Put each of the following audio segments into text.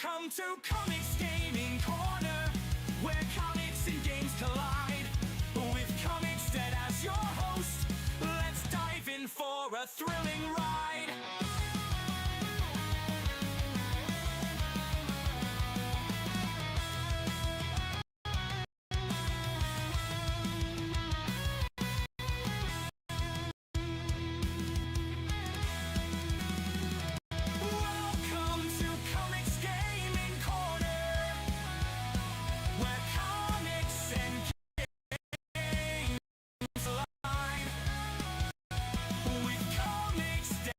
Welcome to Comix Gaming Corner, where comics and games collide. With Comix Dead as your host, let's dive in for a thrilling ride. Welcome to Comix Gaming Corner, where comics and games collide. With Comix Dead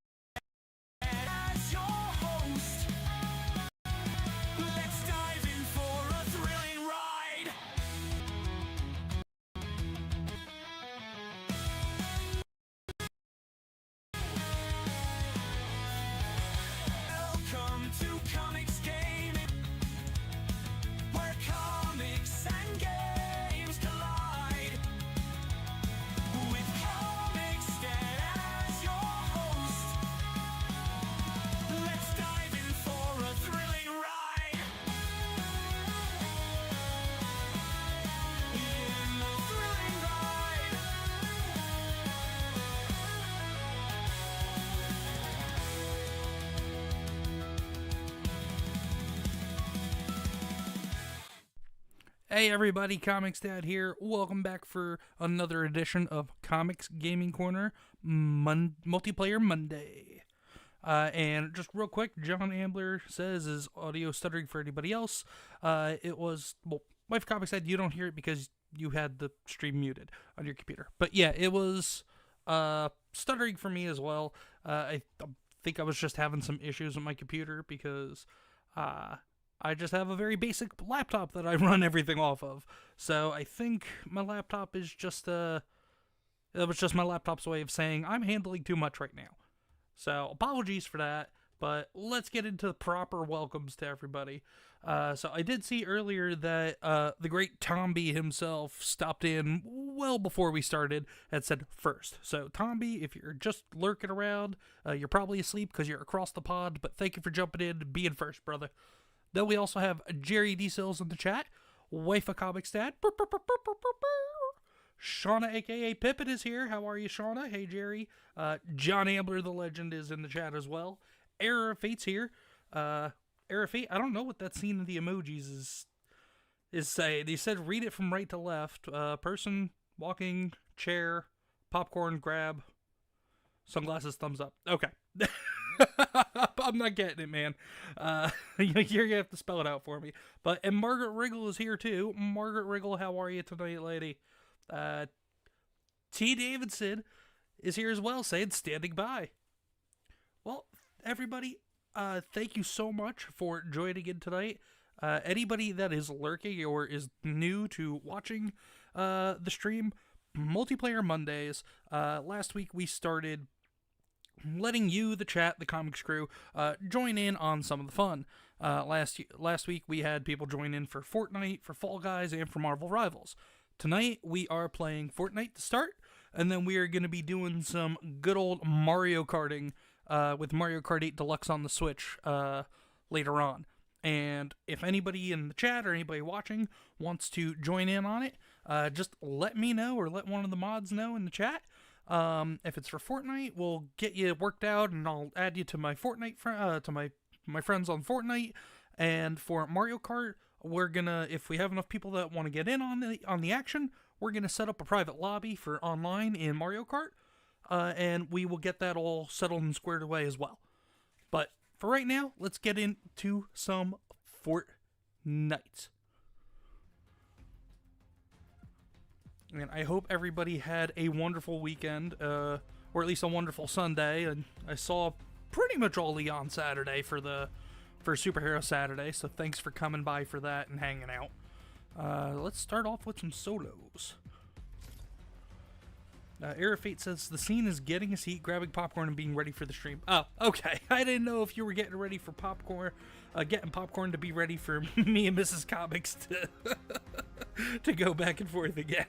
as your host, let's dive in for a thrilling ride. Welcome to Comix Gaming, where comics and games collide. With Comix Dead as your host, let's dive in for a thrilling ride. In the thrilling ride. Hey everybody, Comics Dad here. Welcome back for another edition of Comics Gaming Corner Multiplayer Monday. And just real quick, John Ambler says, is audio stuttering for anybody else? It was, well, Wife Comics Dad, you don't hear it because you had the stream muted on your computer. But yeah, it was stuttering for me as well. I think I was just having some issues with my computer because I just have a very basic laptop that I run everything off of. So I think my laptop is just it was just my laptop's way of saying I'm handling too much right now. So apologies for that, but let's get into the proper welcomes to everybody. So I did see earlier that the great Tomby himself stopped in well before we started and said first. So Tomby, if you're just lurking around, you're probably asleep because you're across the pond, but thank you for jumping in and being first, brother. Then we also have Jerry D. Sills in the chat. Wife of Comics Dad. Shauna, a.k.a. Pippin, is here. How are you, Shauna? Hey, Jerry. John Ambler, the legend, is in the chat as well. Error of Fate's here. Error of Fate, I don't know what that scene in the emojis is saying. They said read it from right to left. Person, walking, chair, popcorn, grab, sunglasses, thumbs up. Okay. I'm not getting it, man. You're gonna have to spell it out for me. And Margaret Riggle is here too. Margaret Riggle, how are you tonight, lady? T. Davidson is here as well, saying standing by. Well, everybody, thank you so much for joining in tonight. Anybody that is lurking or is new to watching the stream, Multiplayer Mondays. Last week we started letting you, the chat, the Comix Crew, join in on some of the fun. Last week we had people join in for Fortnite, for Fall Guys, and for Marvel Rivals. Tonight we are playing Fortnite to start, and then we are going to be doing some good old Mario Karting with Mario Kart 8 Deluxe on the Switch later on. And if anybody in the chat or anybody watching wants to join in on it, just let me know or let one of the mods know in the chat. If it's for Fortnite, we'll get you worked out, and I'll add you to my Fortnite to my friends on Fortnite. And for Mario Kart, we're gonna, if we have enough people that want to get in on the action, we're gonna set up a private lobby for online in Mario Kart, and we will get that all settled and squared away as well. But for right now, let's get into some Fortnite. And I hope everybody had a wonderful weekend, or at least a wonderful Sunday. And I saw pretty much all of on Saturday for Superhero Saturday, so thanks for coming by for that and hanging out. Let's start off with some solos. Error Fate says, the scene is getting a seat, grabbing popcorn, and being ready for the stream. Oh, okay. I didn't know if you were getting ready for popcorn, getting popcorn to be ready for me and Mrs. Comics to go back and forth again.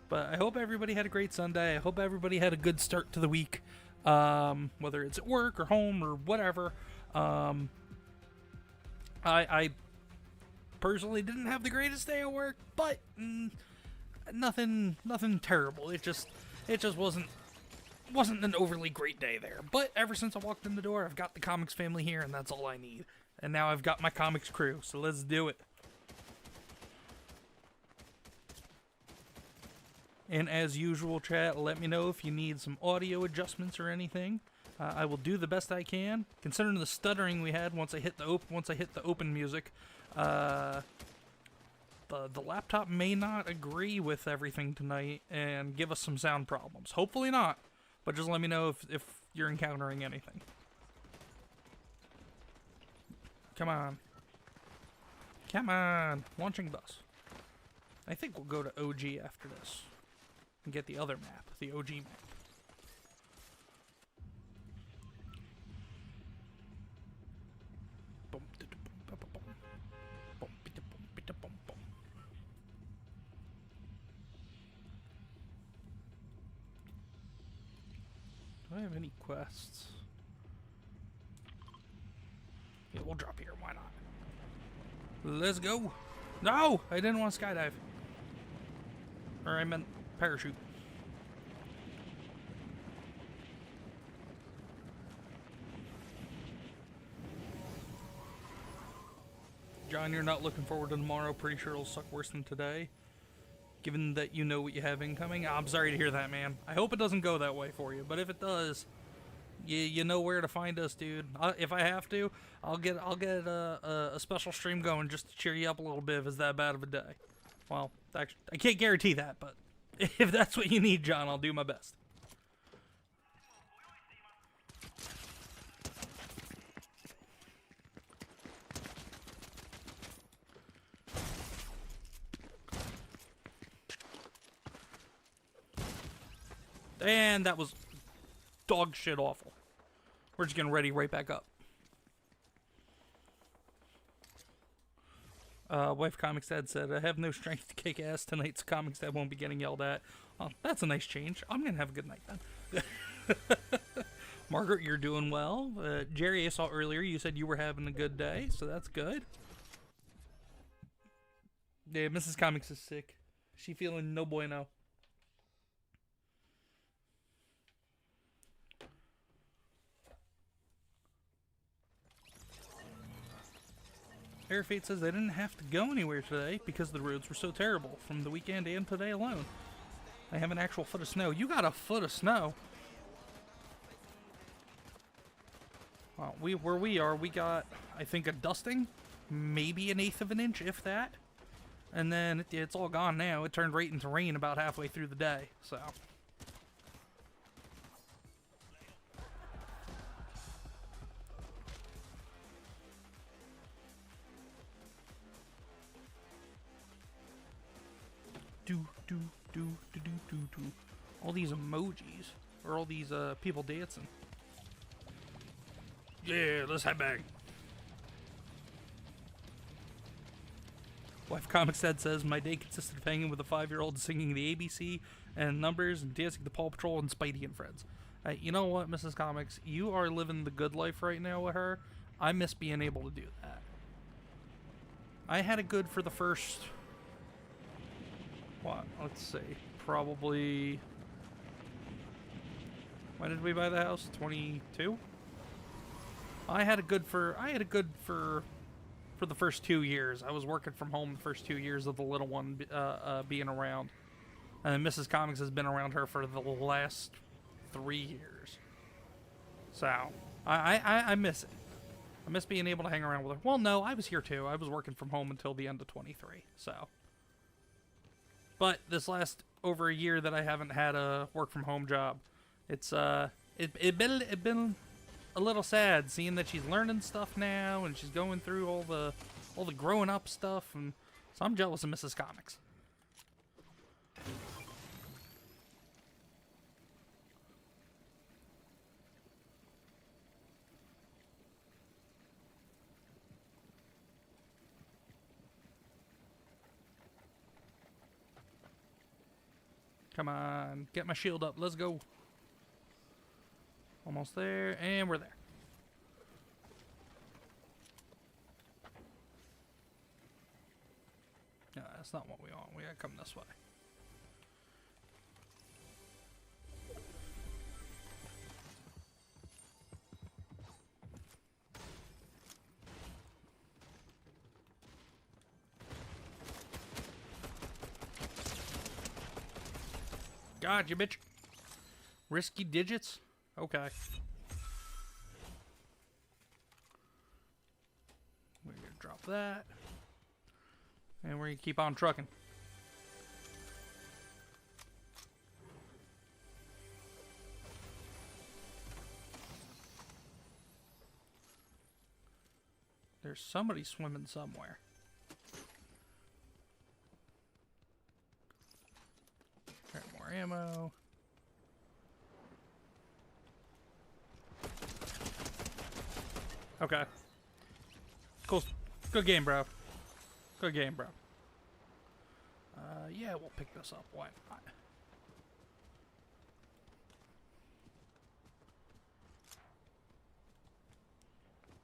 But I hope everybody had a great Sunday. I hope everybody had a good start to the week. Whether it's at work or home or whatever. I personally didn't have the greatest day at work, but nothing terrible. It just wasn't an overly great day there. But ever since I walked in the door, I've got the Comix family here, and that's all I need. And now I've got my Comix Crew, so let's do it. And as usual, chat, let me know if you need some audio adjustments or anything. I will do the best I can. Considering the stuttering we had once I hit the open music, the laptop may not agree with everything tonight and give us some sound problems. Hopefully not, but just let me know if you're encountering anything. Come on. Come on. Launching bus. I think we'll go to OG after this and get the other map, the OG map. Do I have any quests? Yeah, we'll drop here. Why not? Let's go. No! I didn't want to skydive. Or I meant parachute. John, you're not looking forward to tomorrow. Pretty sure it'll suck worse than today. Given that you know what you have incoming. I'm sorry to hear that, man. I hope it doesn't go that way for you. But if it does, you know where to find us, dude. If I have to, I'll get a special stream going just to cheer you up a little bit if it's that bad of a day. Well, actually, I can't guarantee that, but if that's what you need, John, I'll do my best. And that was dog shit awful. We're just getting ready right back up. Wife Comix Dad said, I have no strength to kick ass. Tonight's Comix Dad won't be getting yelled at. Oh, that's a nice change. I'm going to have a good night then. Margaret, you're doing well. Jerry, I saw earlier you said you were having a good day, so that's good. Yeah, Mrs. Comix is sick. She feeling no bueno. Airfate says they didn't have to go anywhere today because the roads were so terrible from the weekend and today alone. I have an actual foot of snow. You got a foot of snow? Well, where we are, we got, I think, a dusting, maybe an eighth of an inch, if that. And then it's all gone now. It turned right into rain about halfway through the day, so. Do. All these emojis, or all these people dancing. Yeah, let's head back. Wife Comix Dad says, my day consisted of hanging with a 5-year-old singing the ABC and numbers and dancing the Paw Patrol and Spidey and Friends. You know what, Mrs. Comix? You are living the good life right now with her. I miss being able to do that. I had it good for the first... What? Let's see. Probably... When did we buy the house? 22? I had it good for the first 2 years. I was working from home the first 2 years of the little one being around. And Mrs. Comix has been around her for the last 3 years. So, I miss it. I miss being able to hang around with her. Well, no, I was here too. I was working from home until the end of 23, so. But this last over a year that I haven't had a work from home job, it's it been a little sad seeing that she's learning stuff now and she's going through all the growing up stuff, and so I'm jealous of Mrs. Comix. Come on, get my shield up. Let's go. Almost there, and we're there. No, that's not what we want. We gotta come this way. God, you bitch. Risky digits? Okay. We're gonna drop that. And we're gonna keep on trucking. There's somebody swimming somewhere. Got more ammo. Okay. Cool. Good game, bro. Good game, bro. Yeah, we'll pick this up. Why not?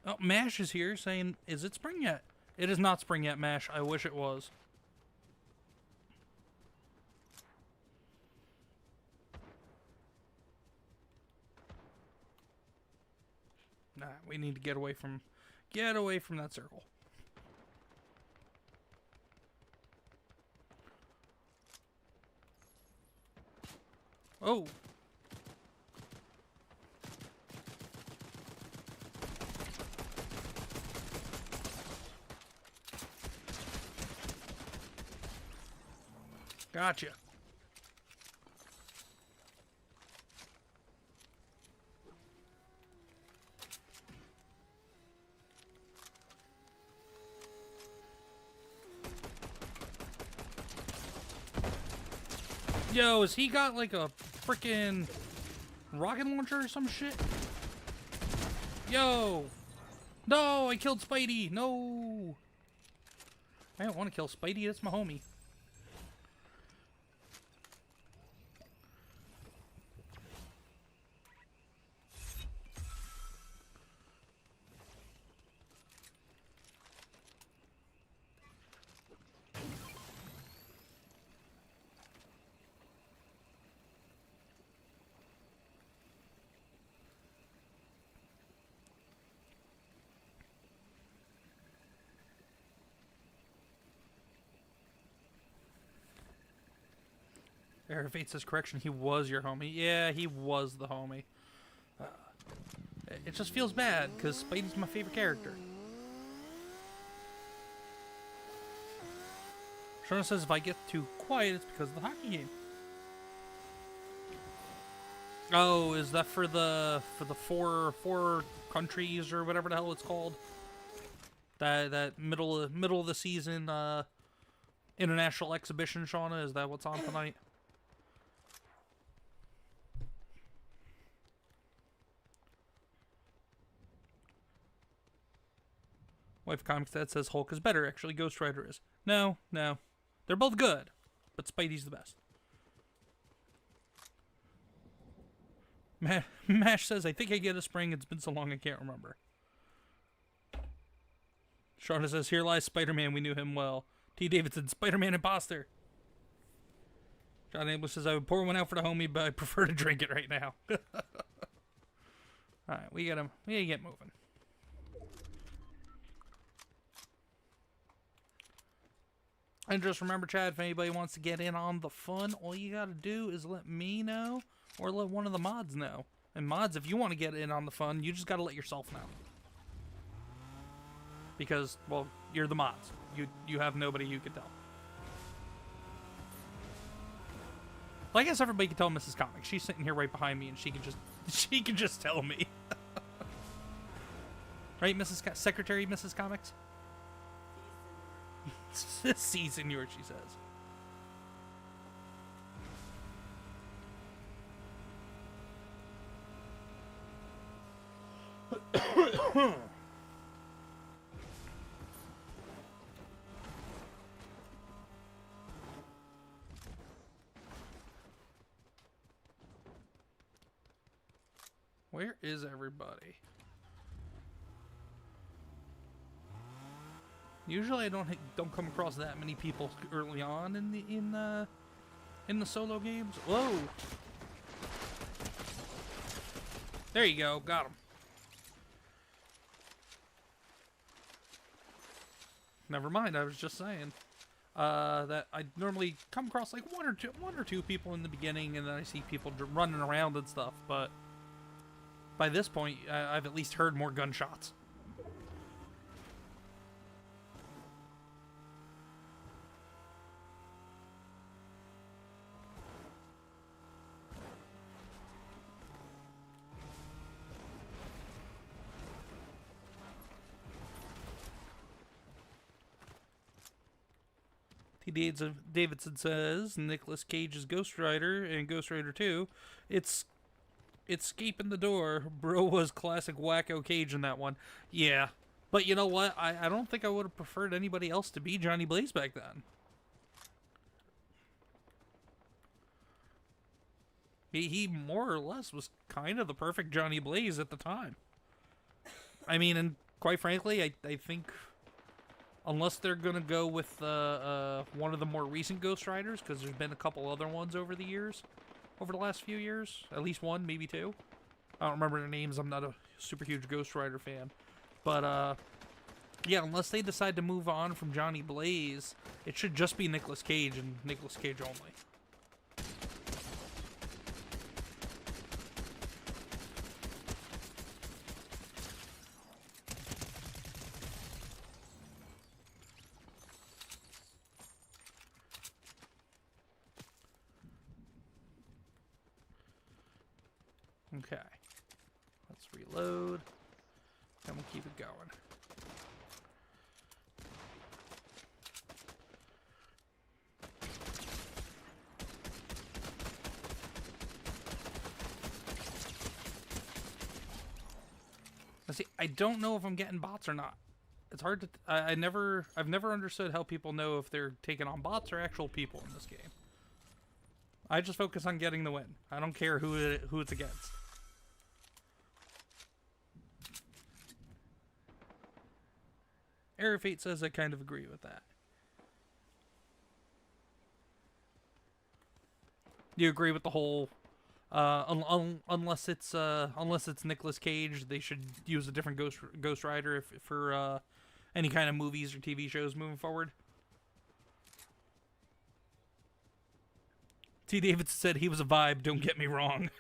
Oh, MASH is here saying, is it spring yet? It is not spring yet, MASH. I wish it was. Nah, we need to get away from that circle. Oh. Gotcha. Yo, has he got like a freaking rocket launcher or some shit? Yo! No, I killed Spidey! No! I don't want to kill Spidey, that's my homie. Air Fate says correction, he was your homie. Yeah, he was the homie. It just feels bad, because Spidey's my favorite character. Shona says if I get too quiet, it's because of the hockey game. Oh, is that for the four countries or whatever the hell it's called? That middle of the season international exhibition, Shauna? Is that what's on tonight? Wife Comics Dad says Hulk is better. Actually, Ghost Rider is. No. They're both good, but Spidey's the best. Mash says, I think I get a spring. It's been so long I can't remember. Shauna says, here lies Spider-Man. We knew him well. T. Davidson, Spider-Man imposter. John English says, I would pour one out for the homie, but I prefer to drink it right now. Alright, we gotta get moving. And just remember, Chad, if anybody wants to get in on the fun, all you gotta do is let me know or let one of the mods know. And mods, if you want to get in on the fun, you just gotta let yourself know. Because, well, you're the mods. You have nobody you can tell. Well, I guess everybody can tell Mrs. Comics. She's sitting here right behind me, and she can just tell me. Right, Secretary Mrs. Comics? See, senor, she says. Where is everybody? Usually I don't come across that many people early on in the solo games. Whoa! There you go, got him. Never mind, I was just saying that I normally come across like one or two people in the beginning, and then I see people running around and stuff. But by this point, I've at least heard more gunshots. T. Davidson says Nicolas Cage's Ghost Rider and Ghost Rider 2. It's escaping the door. Bro was classic wacko Cage in that one. Yeah. But you know what? I don't think I would have preferred anybody else to be Johnny Blaze back then. He more or less was kind of the perfect Johnny Blaze at the time. I mean, and quite frankly, I think unless they're going to go with one of the more recent Ghost Riders, because there's been a couple other ones over the years, over the last few years. At least one, maybe two. I don't remember their names. I'm not a super huge Ghost Rider fan. But, yeah, unless they decide to move on from Johnny Blaze, it should just be Nicolas Cage and Nicolas Cage only. Okay, let's reload, and we'll keep it going. Now see, I don't know if I'm getting bots or not. It's hard to, I've never understood how people know if they're taking on bots or actual people in this game. I just focus on getting the win. I don't care who it's against. Aerofate says I kind of agree with that. Do you agree with the whole unless it's Nicolas Cage, they should use a different Ghost Rider for any kind of movies or TV shows moving forward? T. Davidson said he was a vibe, don't get me wrong.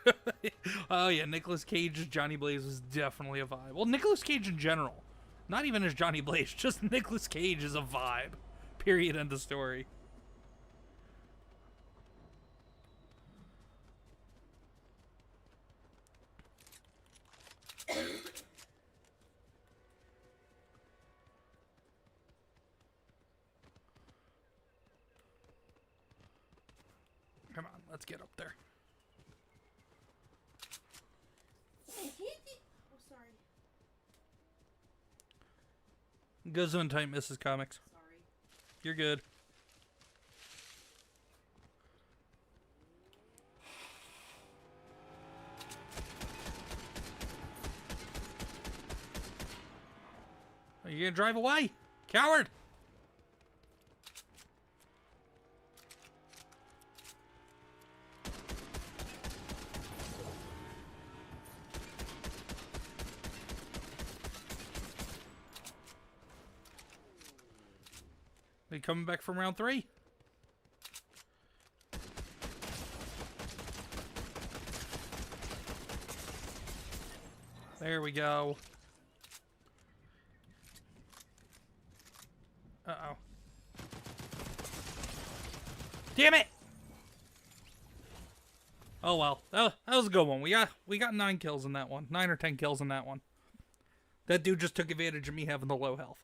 Oh yeah, Nicolas Cage's Johnny Blaze was definitely a vibe. Well, Nicolas Cage in general. Not even as Johnny Blaze, just Nicolas Cage is a vibe. Period, end of story. Come on, let's get up there. Oh, sorry. Go zone time, Mrs. Comics. Sorry. You're good. Are you gonna drive away? Coward! They coming back from round 3? There we go. Uh-oh. Damn it! Oh well. That was a good one. We got 9 kills in that one. 9 or 10 kills in that one. That dude just took advantage of me having the low health.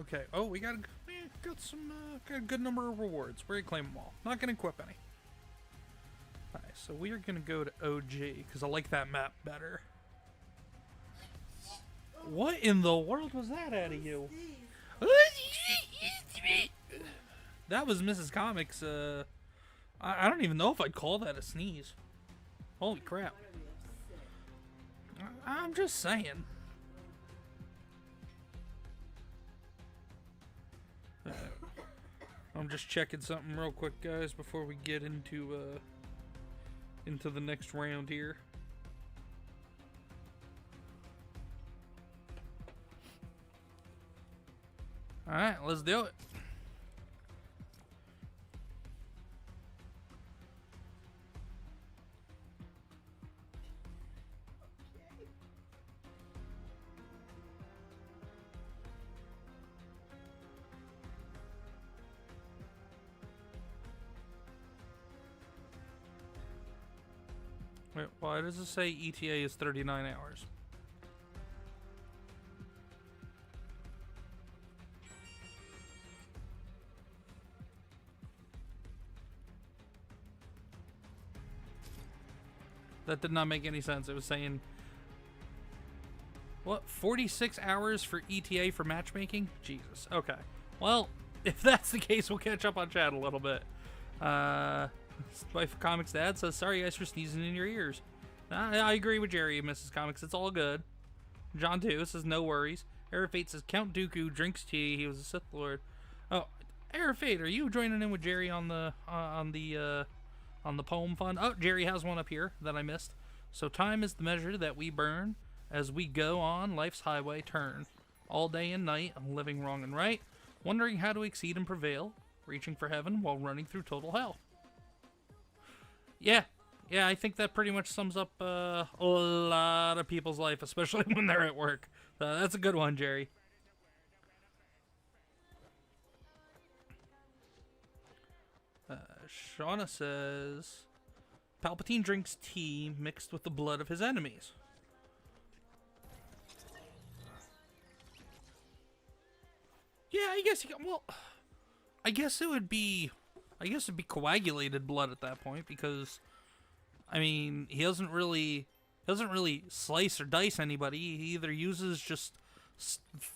Okay. Oh, we got a good number of rewards. We're gonna claim them all. Not gonna equip any. Alright, so we are gonna go to OG because I like that map better. What in the world was that out of you? That was Mrs. Comics. I don't even know if I'd call that a sneeze. Holy crap. I'm just saying. I'm just checking something real quick, guys, before we get into the next round here. All right, let's do it. Wait, why does it say ETA is 39 hours? That did not make any sense. It was saying, what, 46 hours for ETA for matchmaking? Jesus. Okay. Well, if that's the case, we'll catch up on chat a little bit. Wife Comics Dad says, sorry guys for sneezing in your ears. I agree with Jerry, Mrs. Comics. It's all good. John 2 says, no worries. Arafate says, Count Dooku drinks tea. He was a Sith Lord. Oh, Arafate, are you joining in with Jerry on the poem fund? Oh, Jerry has one up here that I missed. So time is the measure that we burn as we go on life's highway turn. All day and night, living wrong and right, wondering how to exceed and prevail, reaching for heaven while running through total hell. Yeah, I think that pretty much sums up a lot of people's life, especially when they're at work. That's a good one, Jerry. Shauna says, Palpatine drinks tea mixed with the blood of his enemies. Yeah, I guess I guess it'd be coagulated blood at that point, because I mean, he doesn't really slice or dice anybody. He either uses just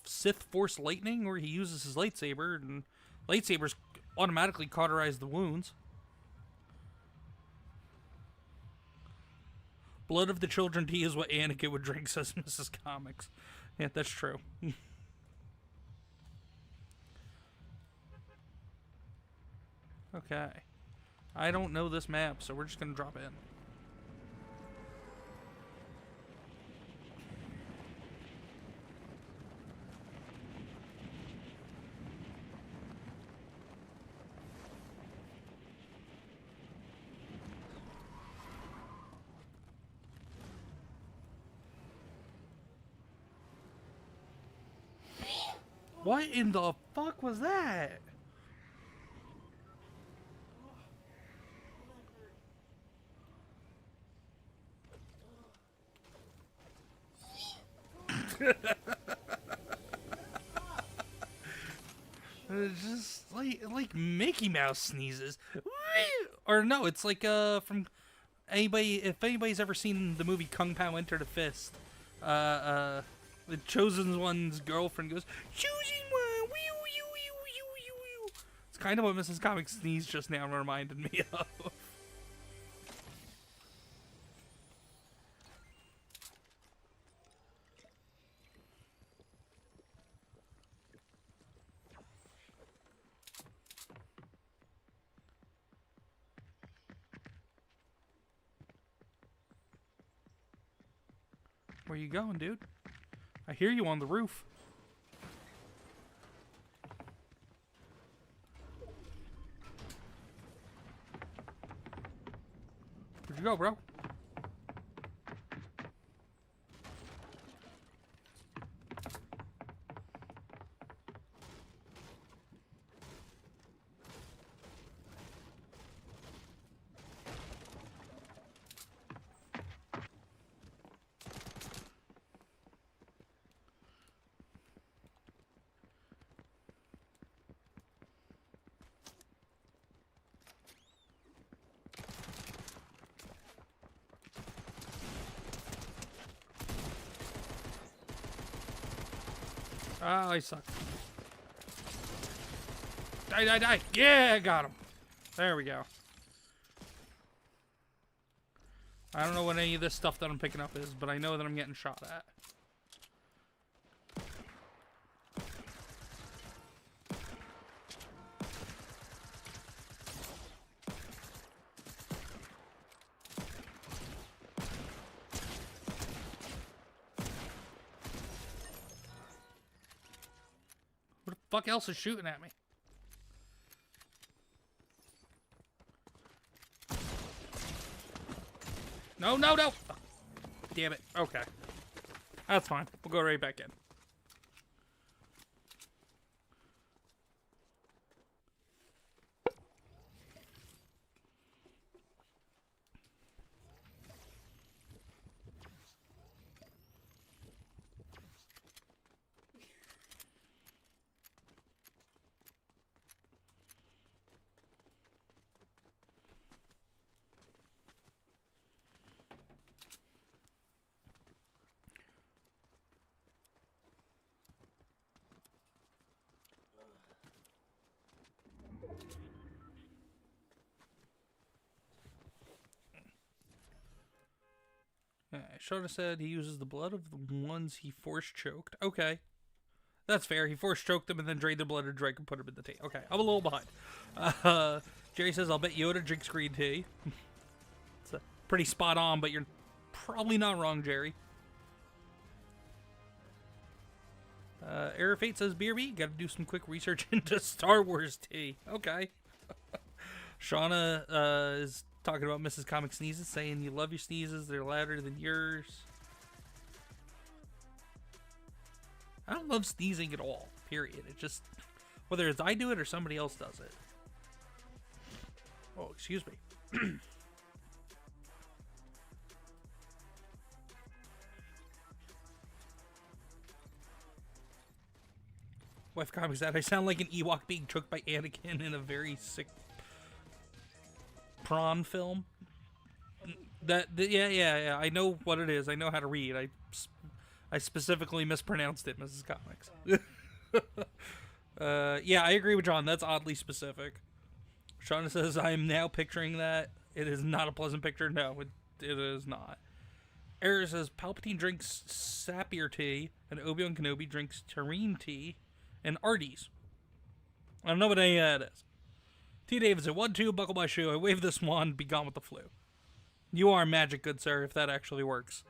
Sith Force lightning, or he uses his lightsaber, and lightsabers automatically cauterize the wounds. Blood of the children tea is what Anakin would drink, says Mrs. Comics. Yeah, that's true. Okay. I don't know this map, so we're just gonna drop in. What in the fuck was that? It's just like Mickey Mouse sneezes. Or no, it's like from anybody, if anybody's ever seen the movie Kung Pao Enter the Fist, the Chosen One's girlfriend goes, Chosen One, wee wee wee wee wee wee. It's kind of what Mrs. Comics sneezed just now reminded me of. Where you going, dude? I hear you on the roof. Where'd you go, bro? Oh, I suck. Die, die, die. Yeah, I got him. There we go. I don't know what any of this stuff that I'm picking up is, but I know that I'm getting shot at. What the fuck else is shooting at me? No, no, no! Oh, damn it. Okay. That's fine. We'll go right back in. Shona said he uses the blood of the ones he force choked. Okay. That's fair. He force choked them and then drained their blood and drank and put them in the tea. Okay, I'm a little behind. Jerry says, I'll bet Yoda drinks green tea. It's pretty spot on, but you're probably not wrong, Jerry. Error Fate says, BRB, gotta do some quick research into Star Wars tea. Okay. Shauna is talking about Mrs. Comic Sneezes, saying you love your sneezes, they're louder than yours. I don't love sneezing at all, period. It just, whether it's I do it or somebody else does it. Oh, excuse me. Wife Comics that I sound like an Ewok being choked by Anakin in a very sick prawn film. Yeah. I know what it is. I know how to read. I specifically mispronounced it, Mrs. Comics. Yeah, I agree with John. That's oddly specific. Shauna says, I am now picturing that. It is not a pleasant picture. No, it is not. Error says, Palpatine drinks Sapir tea, and Obi-Wan Kenobi drinks Tareen tea, and Artie's. I don't know what any of that is. T. Davidson, 1-2, buckle my shoe. I wave this wand, be gone with the flu. You are magic, good sir, if that actually works.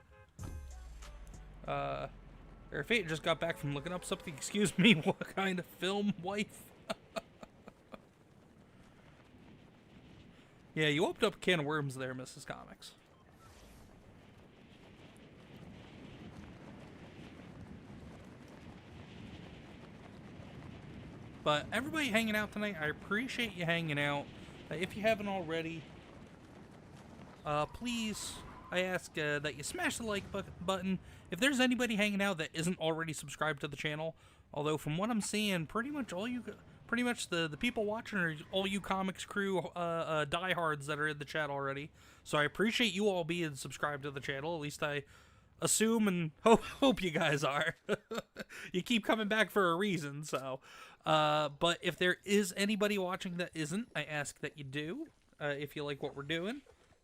Air Fate just got back from looking up something. Excuse me, what kind of film, wife? Yeah, you opened up a can of worms there, Mrs. Comics. But everybody hanging out tonight, I appreciate you hanging out. If you haven't already, please, I ask that you smash the like button. If there's anybody hanging out that isn't already subscribed to the channel, although from what I'm seeing, pretty much the people watching are all you Comix Crew diehards that are in the chat already. So I appreciate you all being subscribed to the channel. At least I assume and hope you guys are. You keep coming back for a reason, so. But if there is anybody watching that isn't, I ask that you do, if you like what we're doing.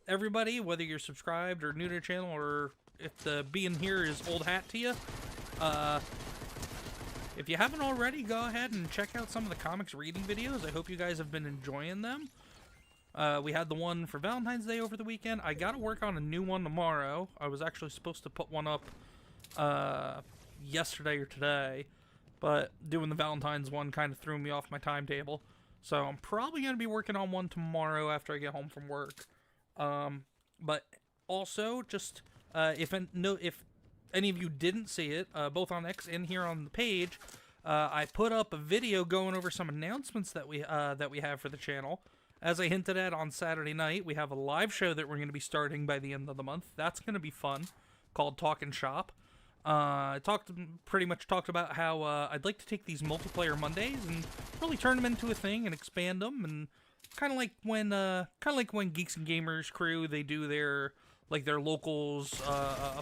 Everybody, whether you're subscribed or new to the channel, or if the being here is old hat to you, if you haven't already, go ahead and check out some of the comics reading videos. I hope you guys have been enjoying them. We had the one for Valentine's Day over the weekend. I gotta work on a new one tomorrow. I was actually supposed to put one up, yesterday or today, but doing the Valentine's one kind of threw me off my timetable. So I'm probably going to be working on one tomorrow after I get home from work. But also, just if any of you didn't see it, both on X and here on the page, I put up a video going over some announcements that we have for the channel. As I hinted at on Saturday night, we have a live show that we're going to be starting by the end of the month. That's going to be fun, called Talkin' Shop. I pretty much talked about how I'd like to take these multiplayer Mondays and really turn them into a thing and expand them, and kind of like when Geeks and Gamers Crew, they do their locals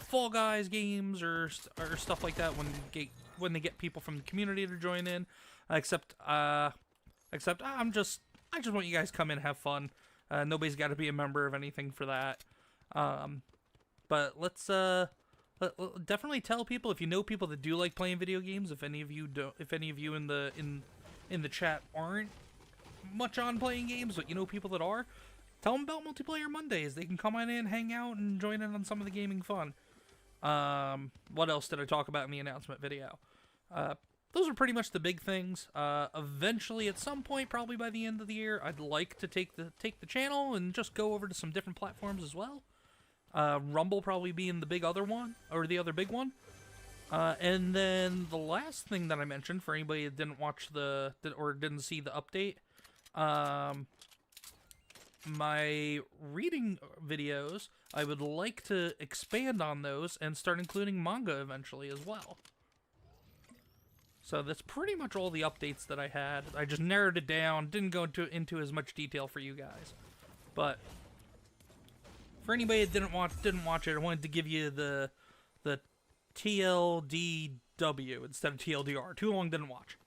Fall Guys games or stuff like that when they get people from the community to join in. Except I just want you guys to come in and have fun. Nobody's got to be a member of anything for that. But let's definitely tell people, if you know people that do like playing video games. If any of you don't, if any of you in the chat aren't much on playing games, but you know people that are, tell them about Multiplayer Mondays. They can come on in, hang out, and join in on some of the gaming fun. What else did I talk about in the announcement video? Those are pretty much the big things. Eventually, at some point, probably by the end of the year, I'd like to take the channel and just go over to some different platforms as well. Rumble probably being the big other one, or the other big one. And then the last thing that I mentioned, for anybody that didn't watch or didn't see the update, my reading videos, I would like to expand on those and start including manga eventually as well. So that's pretty much all the updates that I had. I just narrowed it down, didn't go into as much detail for you guys. But for anybody that didn't watch it, I wanted to give you the TLDW instead of TLDR. Too long didn't watch.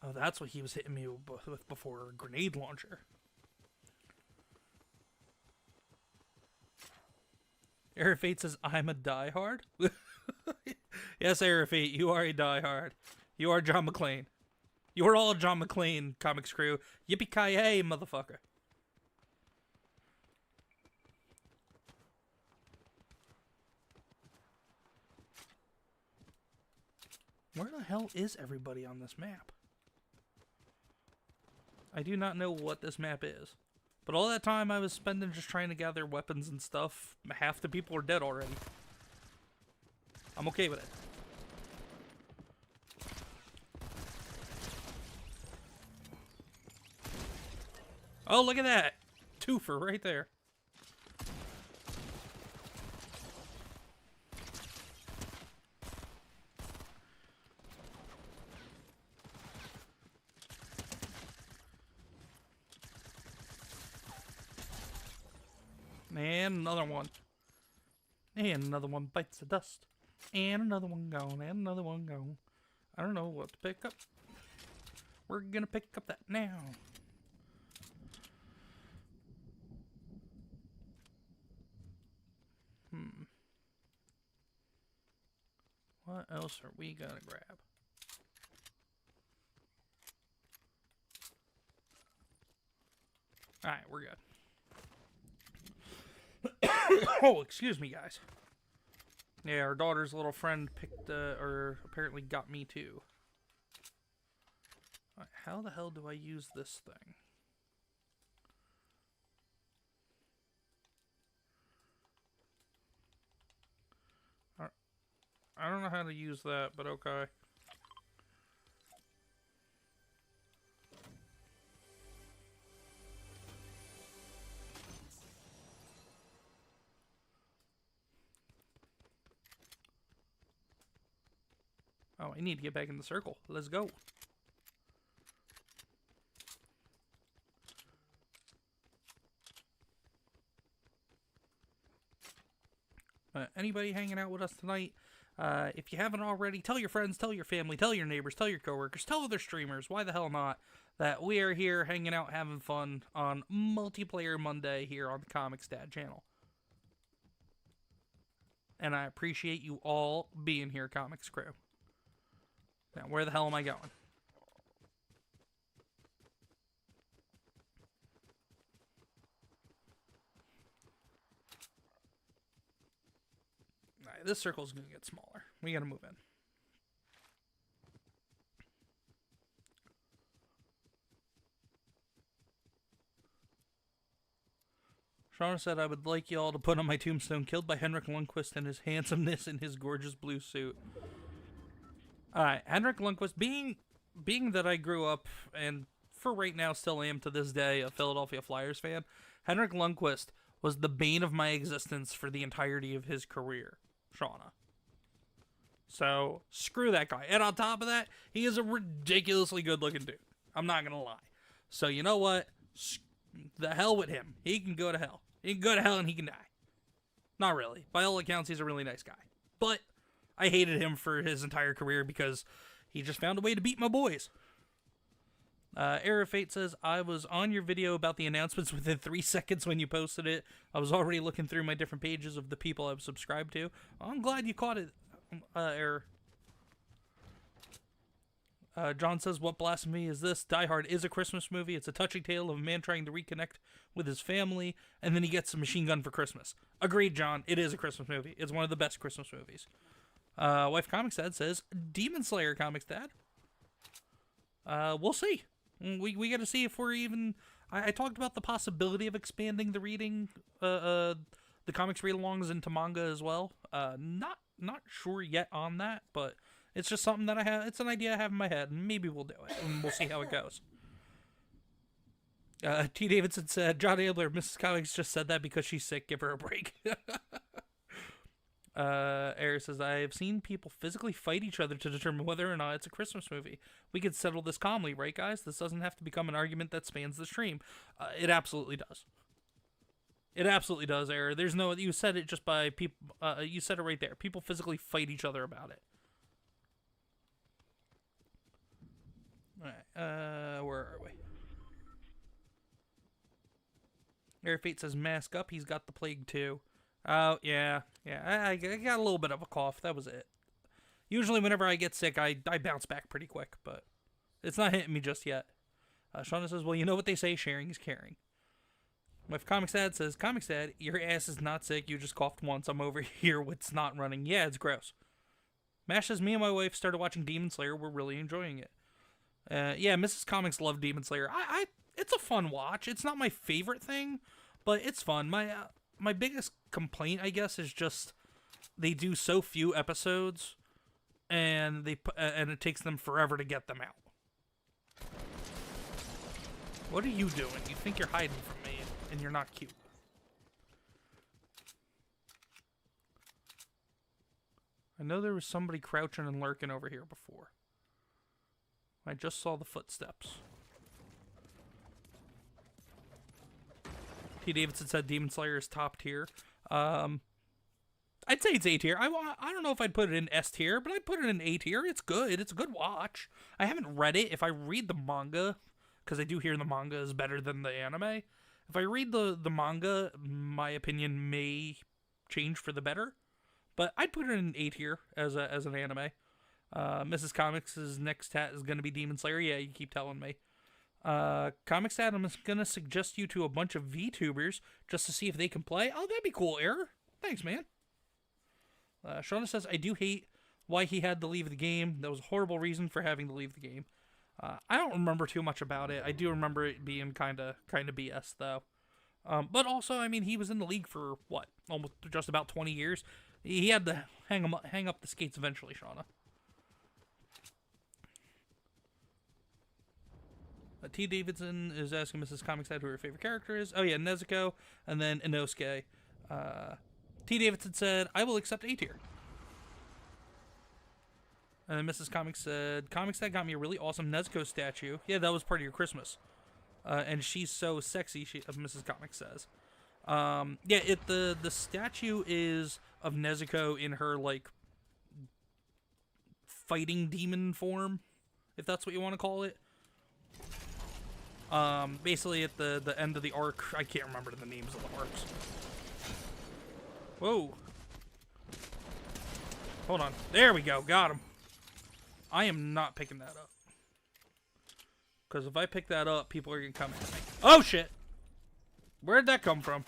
Oh, that's what he was hitting me with before, a grenade launcher. Arafate says, I'm a diehard? Yes, Arafate, you are a diehard. You are John McClane. You are all John McClane, Comix Crew. Yippee-ki-yay, motherfucker. Where the hell is everybody on this map? I do not know what this map is. But all that time I was spending just trying to gather weapons and stuff, half the people are dead already. I'm okay with it. Oh, look at that! Twofer right there. And another one. And another one bites the dust. And another one gone. And another one gone. I don't know what to pick up. We're gonna pick up that now. What else are we gonna grab? Alright, we're good. Oh, excuse me, guys. Yeah, our daughter's little friend or apparently got me too. Right, how the hell do I use this thing? I don't know how to use that, but okay. Oh, I need to get back in the circle. Let's go. Anybody hanging out with us tonight? If you haven't already, tell your friends, tell your family, tell your neighbors, tell your coworkers, tell other streamers, why the hell not, that we are here hanging out, having fun on Multiplayer Monday here on the Comix Dad channel. And I appreciate you all being here, Comix Crew. Now, where the hell am I going? Alright, this circle's gonna get smaller. We gotta move in. Shauna said, I would like y'all to put on my tombstone, killed by Henrik Lundqvist and his handsomeness in his gorgeous blue suit. Alright, Henrik Lundqvist, being that I grew up, and for right now still am to this day, a Philadelphia Flyers fan, Henrik Lundqvist was the bane of my existence for the entirety of his career, Shauna. So, screw that guy. And on top of that, he is a ridiculously good-looking dude. I'm not gonna lie. So, you know what? The hell with him. He can go to hell. He can go to hell and he can die. Not really. By all accounts, he's a really nice guy. But I hated him for his entire career because he just found a way to beat my boys. Error Fate says, I was on your video about the announcements within 3 seconds when you posted it. I was already looking through my different pages of the people I've subscribed to. I'm glad you caught it, Error. John says, what blasphemy is this? Die Hard is a Christmas movie. It's a touching tale of a man trying to reconnect with his family, and then he gets a machine gun for Christmas. Agreed, John. It is a Christmas movie. It's one of the best Christmas movies. Wife Comics Dad says, Demon Slayer Comics Dad. We'll see. We got to see if we're even... I talked about the possibility of expanding the reading, the comics read-alongs into manga as well. Not sure yet on that, but it's just something that I have. It's an idea I have in my head, and maybe we'll do it, and we'll see how it goes. T. Davidson said, John Abler, Mrs. Comics just said that because she's sick. Give her a break. Eric says, I have seen people physically fight each other to determine whether or not it's a Christmas movie. We could settle this calmly, right, guys? This doesn't have to become an argument that spans the stream. It absolutely does. It absolutely does, Eric. There's no... You said it just by people... you said it right there. People physically fight each other about it. Alright, where are we? Eric Fate says, mask up. He's got the plague too. Oh, yeah. Yeah, I got a little bit of a cough. That was it. Usually whenever I get sick, I bounce back pretty quick, but it's not hitting me just yet. Shauna says, well, you know what they say, sharing is caring. My Comics Dad says, Comics Dad, your ass is not sick. You just coughed once. I'm over here with snot running. Yeah, it's gross. Mash says, me and my wife started watching Demon Slayer. We're really enjoying it. Yeah, Mrs. Comics loved Demon Slayer. It's a fun watch. It's not my favorite thing, but it's fun. My biggest complaint, I guess, is just they do so few episodes, and it takes them forever to get them out. What are you doing? You think you're hiding from me, and you're not cute. I know there was somebody crouching and lurking over here before. I just saw the footsteps. T. Davidson said Demon Slayer is top tier. I'd say it's A tier. I don't know if I'd put it in S tier, but I'd put it in A tier. It's good. It's a good watch. I haven't read it. If I read the manga, because I do hear the manga is better than the anime. If I read the manga, my opinion may change for the better. But I'd put it in A tier as an anime. Mrs. Comics' next hat is going to be Demon Slayer. Yeah, you keep telling me. Comics Dad, I'm going to suggest you to a bunch of VTubers just to see if they can play. Oh, that'd be cool, Error. Thanks, man. Shauna says, I do hate why he had to leave the game. That was a horrible reason for having to leave the game. I don't remember too much about it. I do remember it being kind of BS, though. But also, I mean, he was in the league for, what, almost just about 20 years. He had to hang up the skates eventually, Shauna. T. Davidson is asking Mrs. Comics Dad who her favorite character is. Oh, yeah, Nezuko, and then Inosuke. T. Davidson said, I will accept A tier. And then Mrs. Comics said, Comics Dad got me a really awesome Nezuko statue. Yeah, that was part of your Christmas. And she's so sexy, Mrs. Comics says. Yeah, the statue is of Nezuko in her, like, fighting demon form, if that's what you want to call it. Basically at the end of the arc, I can't remember the names of the arcs. Whoa. Hold on. There we go. Got him. I am not picking that up. Because if I pick that up, people are going to come at me. Oh, shit. Where'd that come from?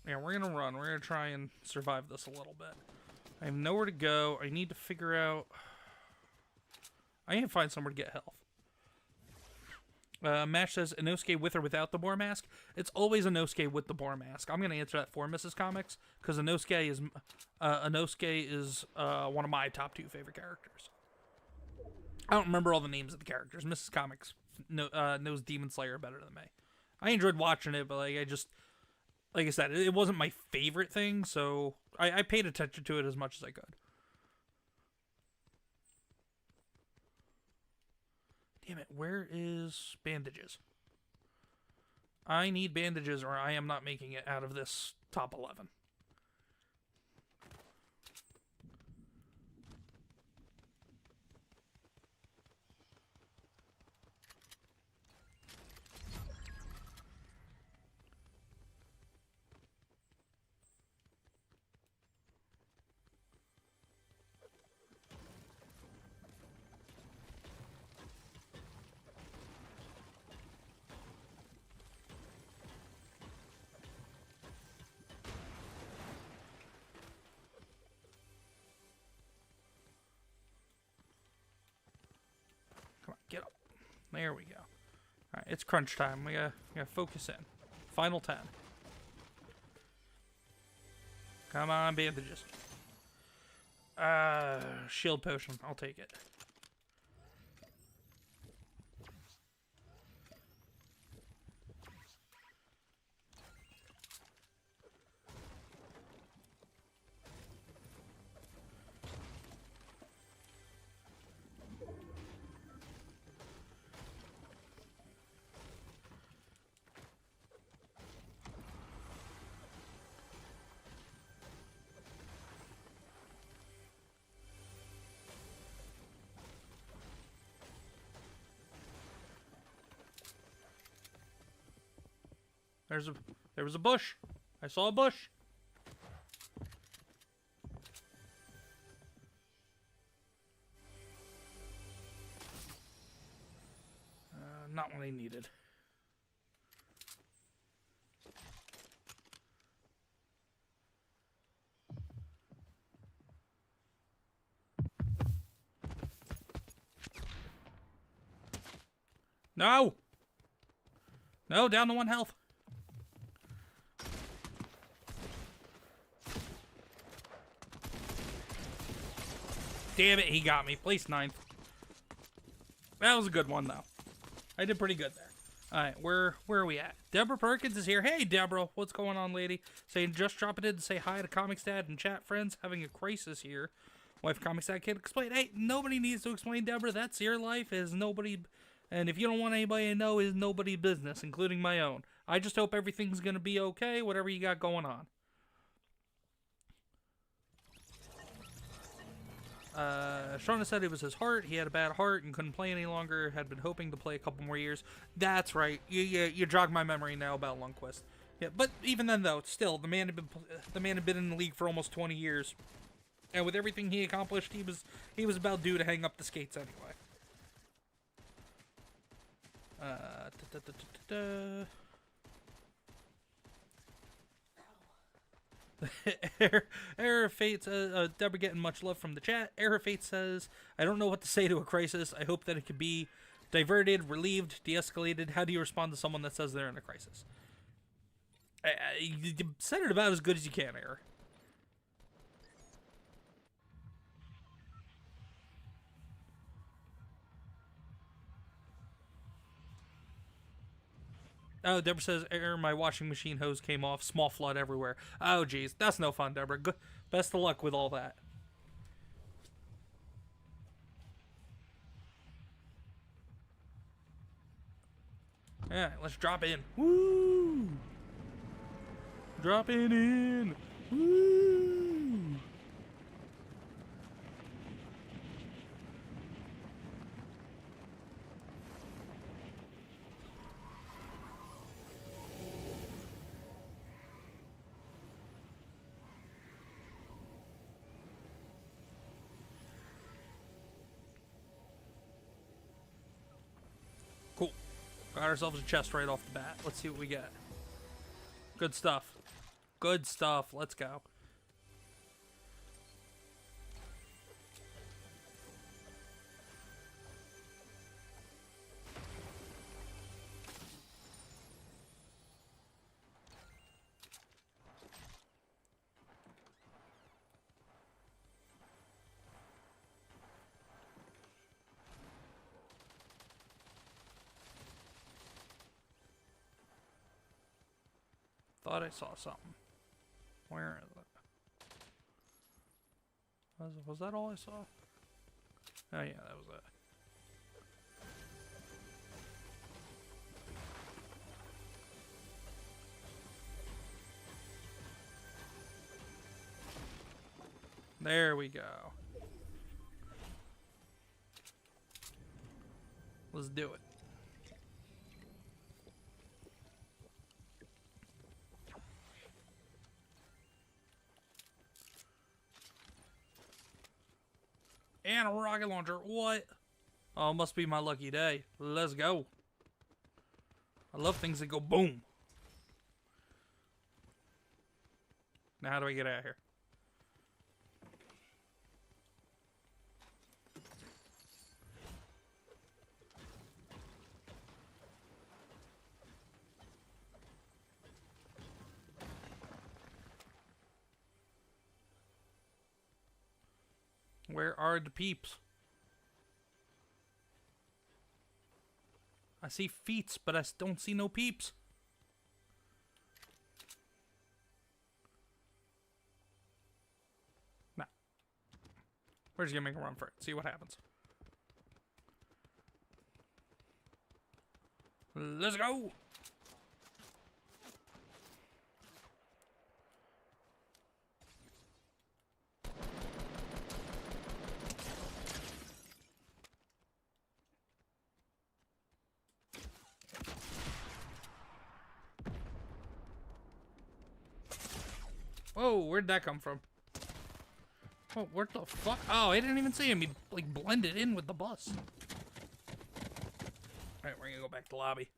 Yeah, we're going to run. We're going to try and survive this a little bit. I have nowhere to go. I need to figure out... I need to find somewhere to get health. Mash says, Inosuke with or without the boar mask? It's always Inosuke with the boar mask. I'm going to answer that for Mrs. Comics, because Inosuke is one of my top 2 favorite characters. I don't remember all the names of the characters. Mrs. Comics knows Demon Slayer better than me. I enjoyed watching it, but like I said, it wasn't my favorite thing, so I paid attention to it as much as I could. Damn it, where is bandages? I need bandages or I am not making it out of this top 11. There we go. Alright, it's crunch time. We gotta focus in. Final 10. Come on, bandages. Shield potion. I'll take it. There was a bush. I saw a bush. Not what I needed. No! No, down to 1 health. Damn it, he got me. Place 9th. That was a good one, though. I did pretty good there. Alright, where are we at? Deborah Perkins is here. Hey, Deborah. What's going on, lady? Saying just dropping in to say hi to Comix Dad and chat friends. Having a crisis here. Wife Comix Dad can't explain. Hey, nobody needs to explain, Deborah. That's your life. Is nobody... And if you don't want anybody to know, is nobody's business, including my own. I just hope everything's going to be okay, whatever you got going on. Shauna said it was his heart. He had a bad heart and couldn't play any longer. Had been hoping to play a couple more years. That's right. You jogged my memory now about Lundqvist. Yeah, but even then though, still the man had been in the league for almost 20 years, and with everything he accomplished, he was about due to hang up the skates anyway. Error of Fate says, Deborah getting much love from the chat. Error of Fate says, I don't know what to say to a crisis. I hope that it could be diverted, relieved, de-escalated. How do you respond to someone that says they're in a crisis? You said it about as good as you can, Error. Oh, Deborah says, error, my washing machine hose came off. Small flood everywhere. Oh, geez. That's no fun, Deborah. Good. Best of luck with all that. Yeah, let's drop in. Woo! Dropping in. Woo! Cool. Got ourselves a chest right off the bat. Let's see what we get. Good stuff. Good stuff. Let's go. Thought I saw something. Where is it? Was that all I saw? Oh yeah, that was it. There we go. Let's do it. And a rocket launcher. What? Oh, must be my lucky day. Let's go. I love things that go boom. Now how do I get out of here? Where are the peeps? I see feets, but I don't see no peeps. Nah. We're just gonna make a run for it. See what happens. Let's go! Whoa, where'd that come from? Oh, what the fuck? Oh, I didn't even see him. He, like, blended in with the bus. Alright, we're gonna go back to the lobby.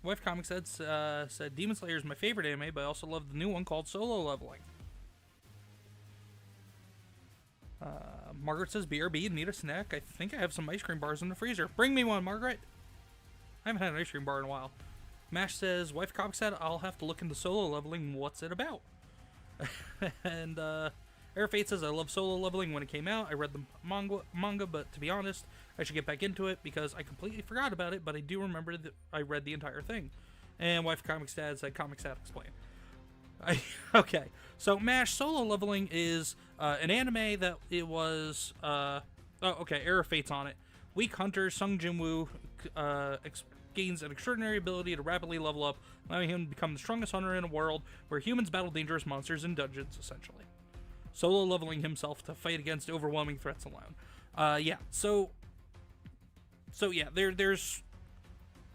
Wife Comics said Demon Slayer is my favorite anime, but I also love the new one called Solo Leveling. Margaret says, BRB, need a snack? I think I have some ice cream bars in the freezer. Bring me one, Margaret! I haven't had an ice cream bar in a while. Mash says, Wife Comics said, I'll have to look into Solo Leveling. What's it about? And, Air Fate says, I love Solo Leveling when it came out. I read the manga, but to be honest, I should get back into it because I completely forgot about it, but I do remember that I read the entire thing. And Wife Comics Dad said, Comics Dad explain. Okay, so MASH Solo Leveling is an anime that it was, Air Fate's on it. Weak hunter Sung Jinwoo gains an extraordinary ability to rapidly level up, allowing him to become the strongest hunter in a world where humans battle dangerous monsters in dungeons, essentially. Solo leveling himself to fight against overwhelming threats alone. There's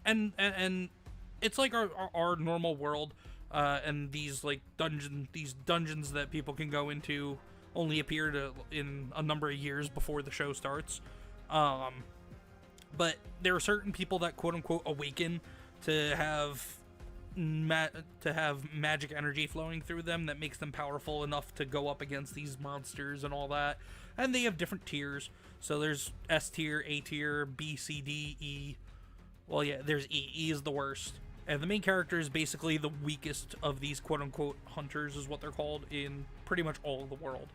and it's like our normal world, and these like dungeons that people can go into only appear in a number of years before the show starts. But there are certain people that quote unquote awaken to have magic energy flowing through them that makes them powerful enough to go up against these monsters and all that. And they have different tiers. So there's S tier, A tier, B, C, D, E. Well, yeah, there's E. E is the worst. And the main character is basically the weakest of these quote unquote hunters, is what they're called, in pretty much all of the world.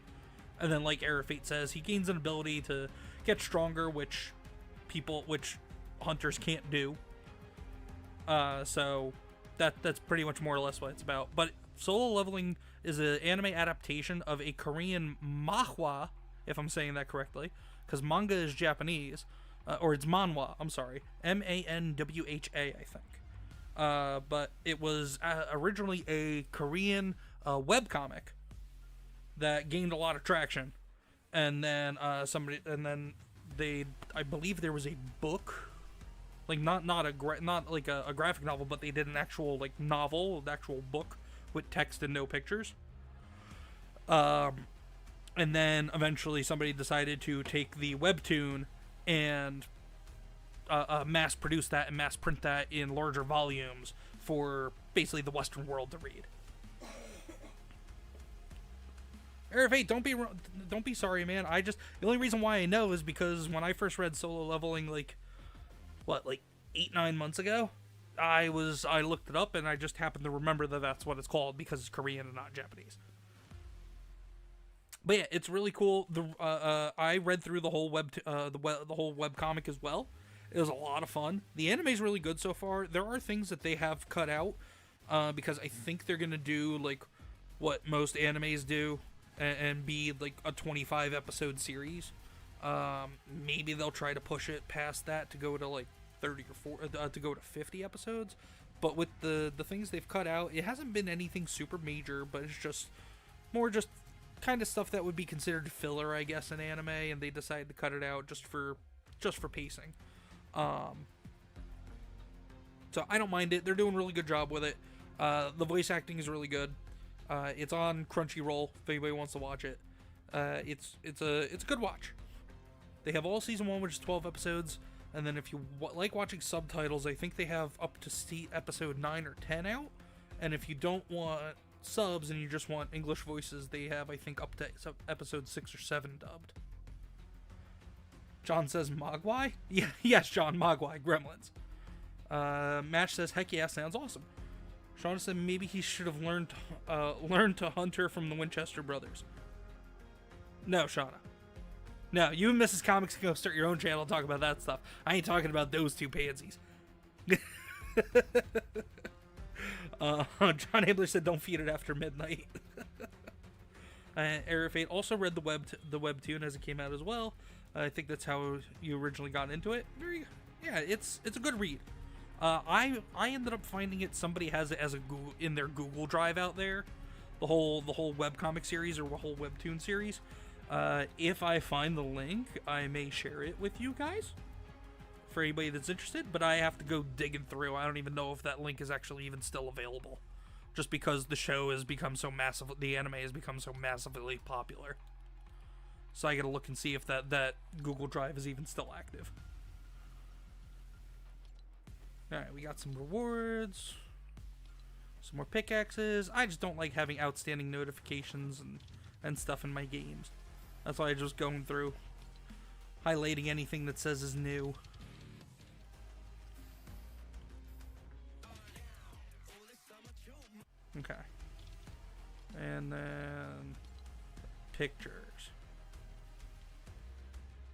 And then, like Air Fate says, he gains an ability to get stronger, which hunters can't do. So that's pretty much more or less what it's about. But Solo Leveling is an anime adaptation of a Korean manhwa, if I'm saying that correctly, because manga is Japanese, or it's manhwa, I'm sorry, MANWHA, I think. But it was originally a Korean webcomic that gained a lot of traction, and then I believe there was a book, like not like a graphic novel, but they did an actual like novel, an actual book with text and no pictures. And then eventually somebody decided to take the webtoon and mass produce that and mass print that in larger volumes for basically the Western world to read. Arif, don't be sorry, man. The only reason why I know is because when I first read Solo Leveling, like 8-9 months ago, I looked it up and I just happened to remember that that's what it's called because it's Korean and not Japanese. But yeah, it's really cool. I read through the whole whole webcomic as well. It was a lot of fun. The anime's really good so far. There are things that they have cut out because I think they're gonna do like what most animes do and be like a 25 episode series. Maybe they'll try to push it past that to go to like 30 or 40, to go to 50 episodes. But with the things they've cut out, it hasn't been anything super major, but it's just more just kind of stuff that would be considered filler, I guess, in anime, and they decided to cut it out just for pacing. So I don't mind it. They're doing a really good job with it. The voice acting is really good. It's on Crunchyroll if anybody wants to watch it. It's a good watch. They have all season 1, which is 12 episodes, and then if you like watching subtitles, I think they have up to episode 9 or 10 out. And if you don't want subs and you just want English voices, they have, I think, up to episode 6 or 7 dubbed. John says Mogwai? Yeah, yes, John, Mogwai, Gremlins. Match says, heck yeah, sounds awesome. Shauna said maybe he should have learned to hunter from the Winchester brothers. No, Shauna. No, you and Mrs. Comics can go start your own channel and talk about that stuff. I ain't talking about those two pansies. John Abler said don't feed it after midnight. Arafate also read the webtoon as it came out as well. I think that's how you originally got into it. Yeah, it's a good read. I ended up finding it. Somebody has it as a Google in their Google Drive out there, the whole webcomic series or the whole webtoon series. If I find the link, I may share it with you guys for anybody that's interested. But I have to go digging through. I don't even know if that link is actually even still available, just because the show has become so massive. The anime has become so massively popular. So I gotta look and see if that Google Drive is even still active. Alright, we got some rewards. Some more pickaxes. I just don't like having outstanding notifications and stuff in my games. That's why I'm just going through, highlighting anything that says is new. Okay. And then pictures.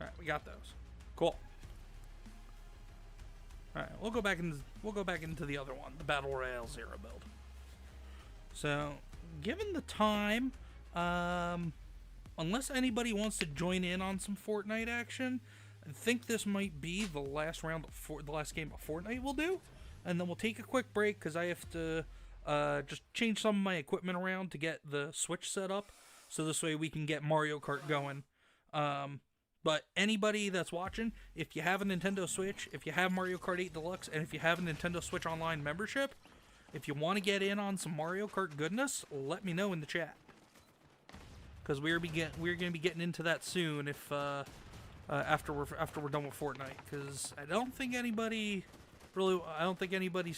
Alright, we got those. Cool. Alright, we'll go back into the other one, the Battle Royale Zero build. So, given the time, unless anybody wants to join in on some Fortnite action, I think this might be the last round of the last game of Fortnite we'll do, and then we'll take a quick break because I have to just change some of my equipment around to get the Switch set up, so this way we can get Mario Kart going. But anybody that's watching, if you have a Nintendo Switch, if you have Mario Kart 8 Deluxe, and if you have a Nintendo Switch Online membership, if you want to get in on some Mario Kart goodness, let me know in the chat. Because we're going to be getting into that soon if after we're done with Fortnite. Because I don't think anybody's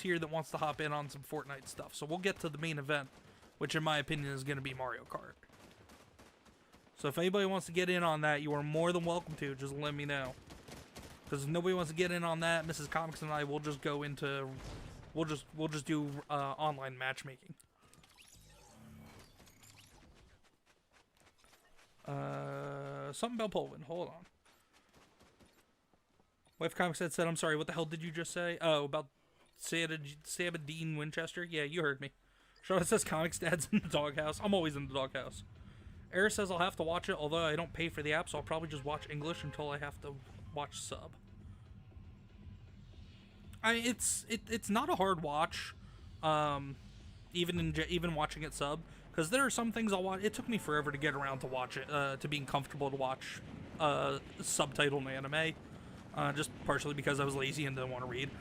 here that wants to hop in on some Fortnite stuff. So we'll get to the main event, which in my opinion is going to be Mario Kart. So if anybody wants to get in on that, you are more than welcome to. Just let me know. Because if nobody wants to get in on that, Mrs. Comics and I will just go into, we'll just do online matchmaking. Something about Poland. Hold on. Wife Comics said, I'm sorry, what the hell did you just say? Oh, about Sabadine Winchester? Yeah, you heard me. Charlotte says Comics Dad's in the doghouse. I'm always in the doghouse. Eris says I'll have to watch it, although I don't pay for the app, so I'll probably just watch English until I have to watch sub. It's not a hard watch, even watching it sub, because there are some things I'll watch. It took me forever to get around to watch it, to being comfortable to watch subtitled anime, just partially because I was lazy and didn't want to read.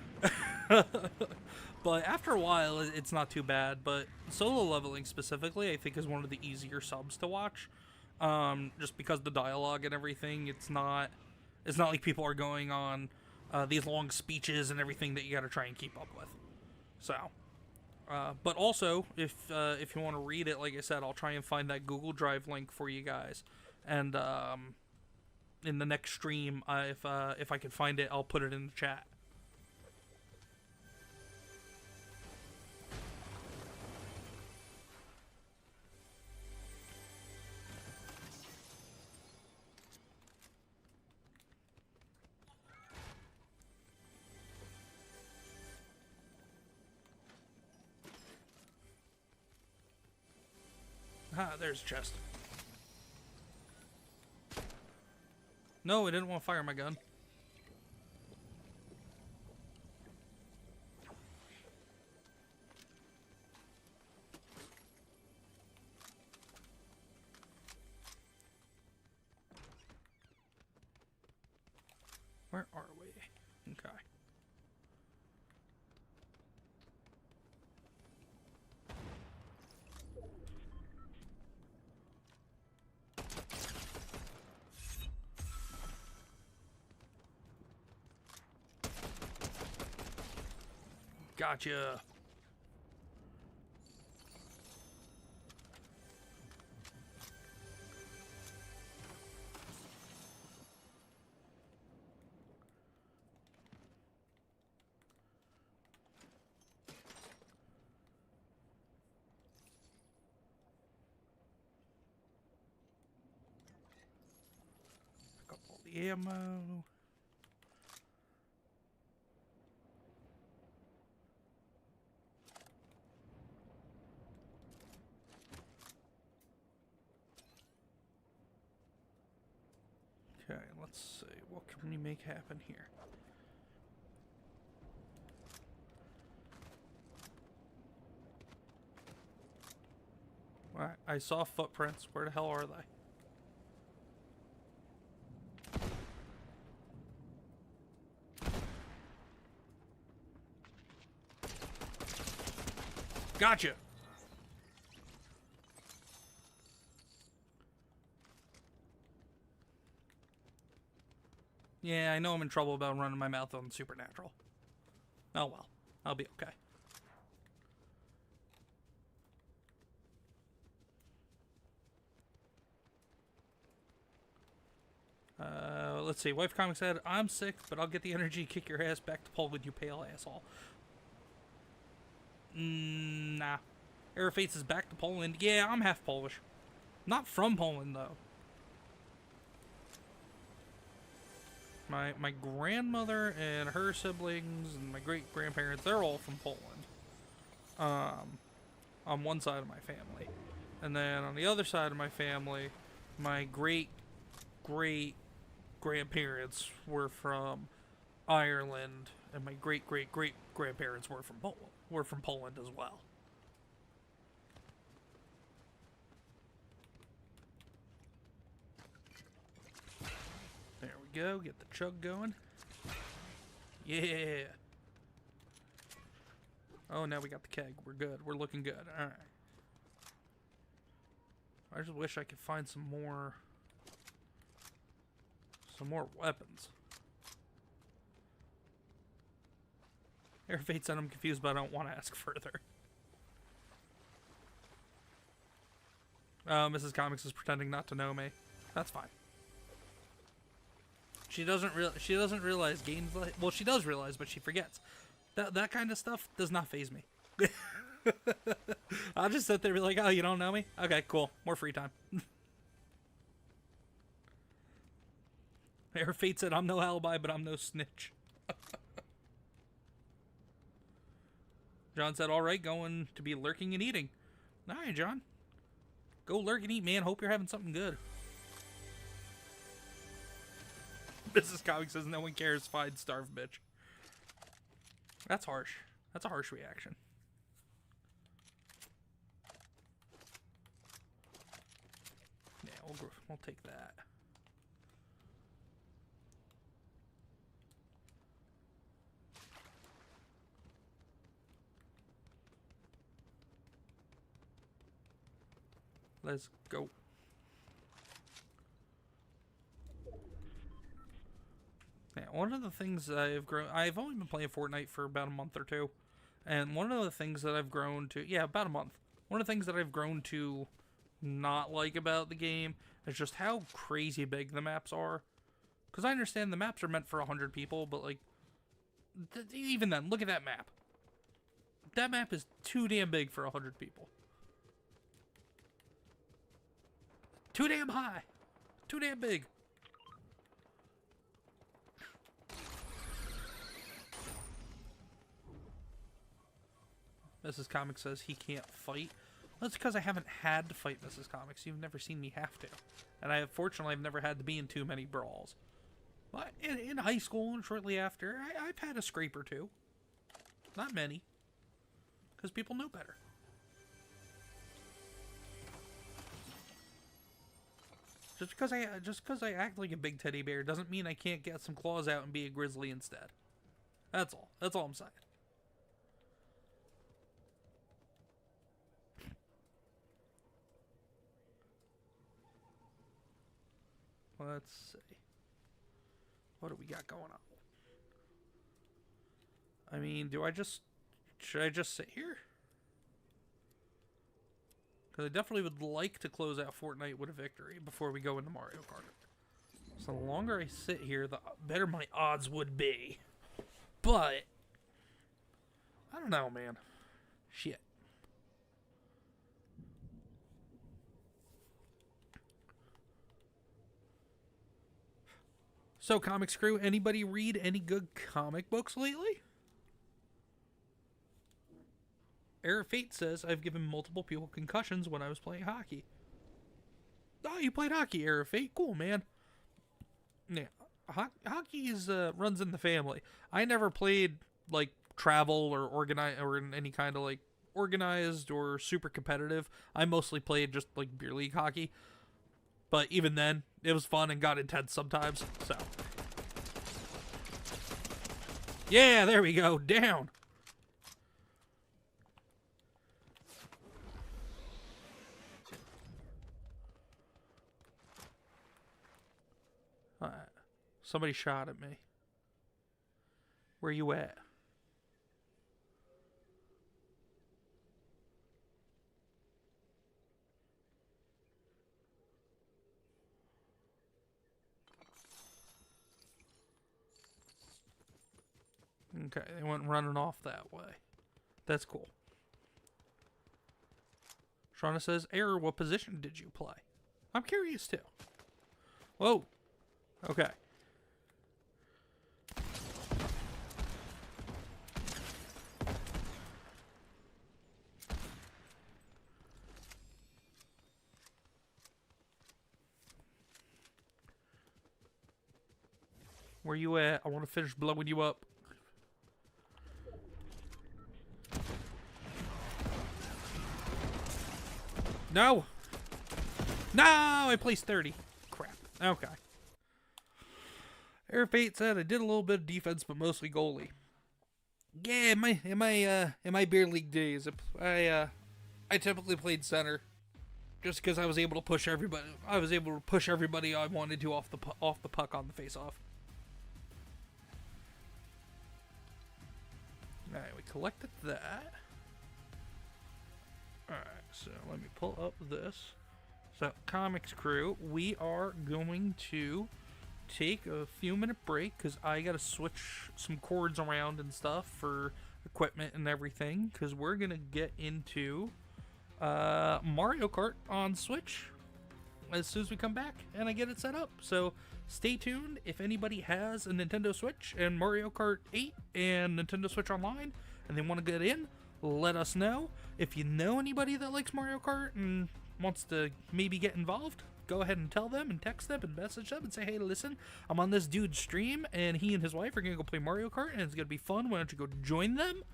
But after a while, it's not too bad. But Solo Leveling specifically, I think, is one of the easier subs to watch, just because the dialogue and everything. It's not like people are going on these long speeches and everything that you got to try and keep up with. So, but also, if you want to read it, like I said, I'll try and find that Google Drive link for you guys, and in the next stream, if I can find it, I'll put it in the chat. Ah, there's a chest. No, I didn't want to fire my gun. Where are we? Okay. Gotcha. the ammo. Okay, let's see. What can we make happen here? I saw footprints. Where the hell are they? Gotcha! Yeah, I know I'm in trouble about running my mouth on Supernatural. Oh well. I'll be okay. Let's see. Wife Comic said, I'm sick, but I'll get the energy to kick your ass back to Poland, you pale asshole. Nah. Air Fates is back to Poland. Yeah, I'm half Polish. Not from Poland, though. My grandmother and her siblings and my great-grandparents, they're all from Poland. On one side of my family. And then on the other side of my family, my great-great-grandparents were from Ireland, and my great-great-great-grandparents were from Poland as well. There we go. Get the chug going. Yeah. Oh, now we got the keg. We're good. We're looking good. All right. I just wish I could find some more weapons. Air Fate said I'm confused, but I don't want to ask further. Mrs. Comics is pretending not to know me. That's fine. She doesn't realize games like, well, she does realize, but she forgets. That kind of stuff does not faze me. I'll just sit there and be like, oh, you don't know me? Okay, cool. More free time. Air Fate said, I'm no alibi, but I'm no snitch. John said, all right, going to be lurking and eating. All right, John. Go lurk and eat, man. Hope you're having something good. Mrs. Comics says, no one cares. Fine, starve, bitch. That's harsh. That's a harsh reaction. Yeah, we'll take that. Let's go. Yeah, one of the things I've only been playing Fortnite for about a month or two, and one of the things that I've grown to, yeah, about a month. One of the things that I've grown to not like about the game is just how crazy big the maps are. Because I understand the maps are meant for 100 people, but like, even then, look at that map. That map is too damn big for 100 people. Too damn high. Too damn big. Mrs. Comics says he can't fight. That's because I haven't had to fight Mrs. Comics. You've never seen me have to. And fortunately, I've never had to be in too many brawls. But in high school and shortly after, I've had a scrape or two. Not many. Because people know better. Just because I act like a big teddy bear doesn't mean I can't get some claws out and be a grizzly instead. That's all. That's all I'm saying. Let's see. What do we got going on? I mean, should I just sit here? Because I definitely would like to close out Fortnite with a victory before we go into Mario Kart. So the longer I sit here, the better my odds would be. But, I don't know, man. Shit. So, Comix Crew, anybody read any good comic books lately? Air of Fate says, I've given multiple people concussions when I was playing hockey. Oh, you played hockey, Air of Fate? Cool, man. Yeah, hockey is runs in the family. I never played, like, travel or organize or in any kind of, like, organized or super competitive. I mostly played just, like, beer league hockey. But even then, it was fun and got intense sometimes, so. Yeah, there we go. Down. Alright. Somebody shot at me. Where you at? Okay, they went running off that way. That's cool. Shauna says, Error, what position did you play? I'm curious too. Whoa. Okay. Where you at? I want to finish blowing you up. No! No! I placed 30. Crap. Okay. Air Fate said I did a little bit of defense, but mostly goalie. Yeah, in my beer league days, I typically played center, just because I was able to push everybody. I was able to push everybody I wanted to off the puck on the face-off. All right, we collected that. All right, so let me pull up this. So, Comix Crew, we are going to take a few minute break because I gotta switch some cords around and stuff for equipment and everything, because we're gonna get into Mario Kart on Switch as soon as we come back and I get it set up. So stay tuned. If anybody has a Nintendo Switch and Mario Kart 8 and Nintendo Switch Online and they want to get in, let us know. If you know anybody that likes Mario Kart and wants to maybe get involved, go ahead and tell them and text them and message them and say, hey, listen, I'm on this dude's stream and he and his wife are going to go play Mario Kart and it's going to be fun. Why don't you go join them?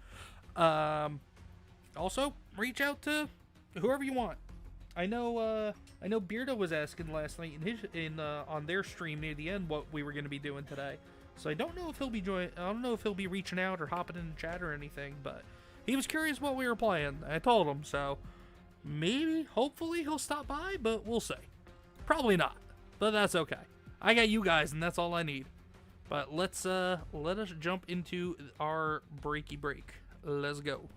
Also, reach out to whoever you want. I know Beardo was asking last night on their stream near the end what we were going to be doing today. So I don't know if he'll be I don't know if he'll be reaching out or hopping in the chat or anything, but he was curious what we were playing. I told him, so maybe, hopefully he'll stop by, but we'll see. Probably not, but that's okay. I got you guys, and that's all I need. But let us jump into our breaky break. Let's go.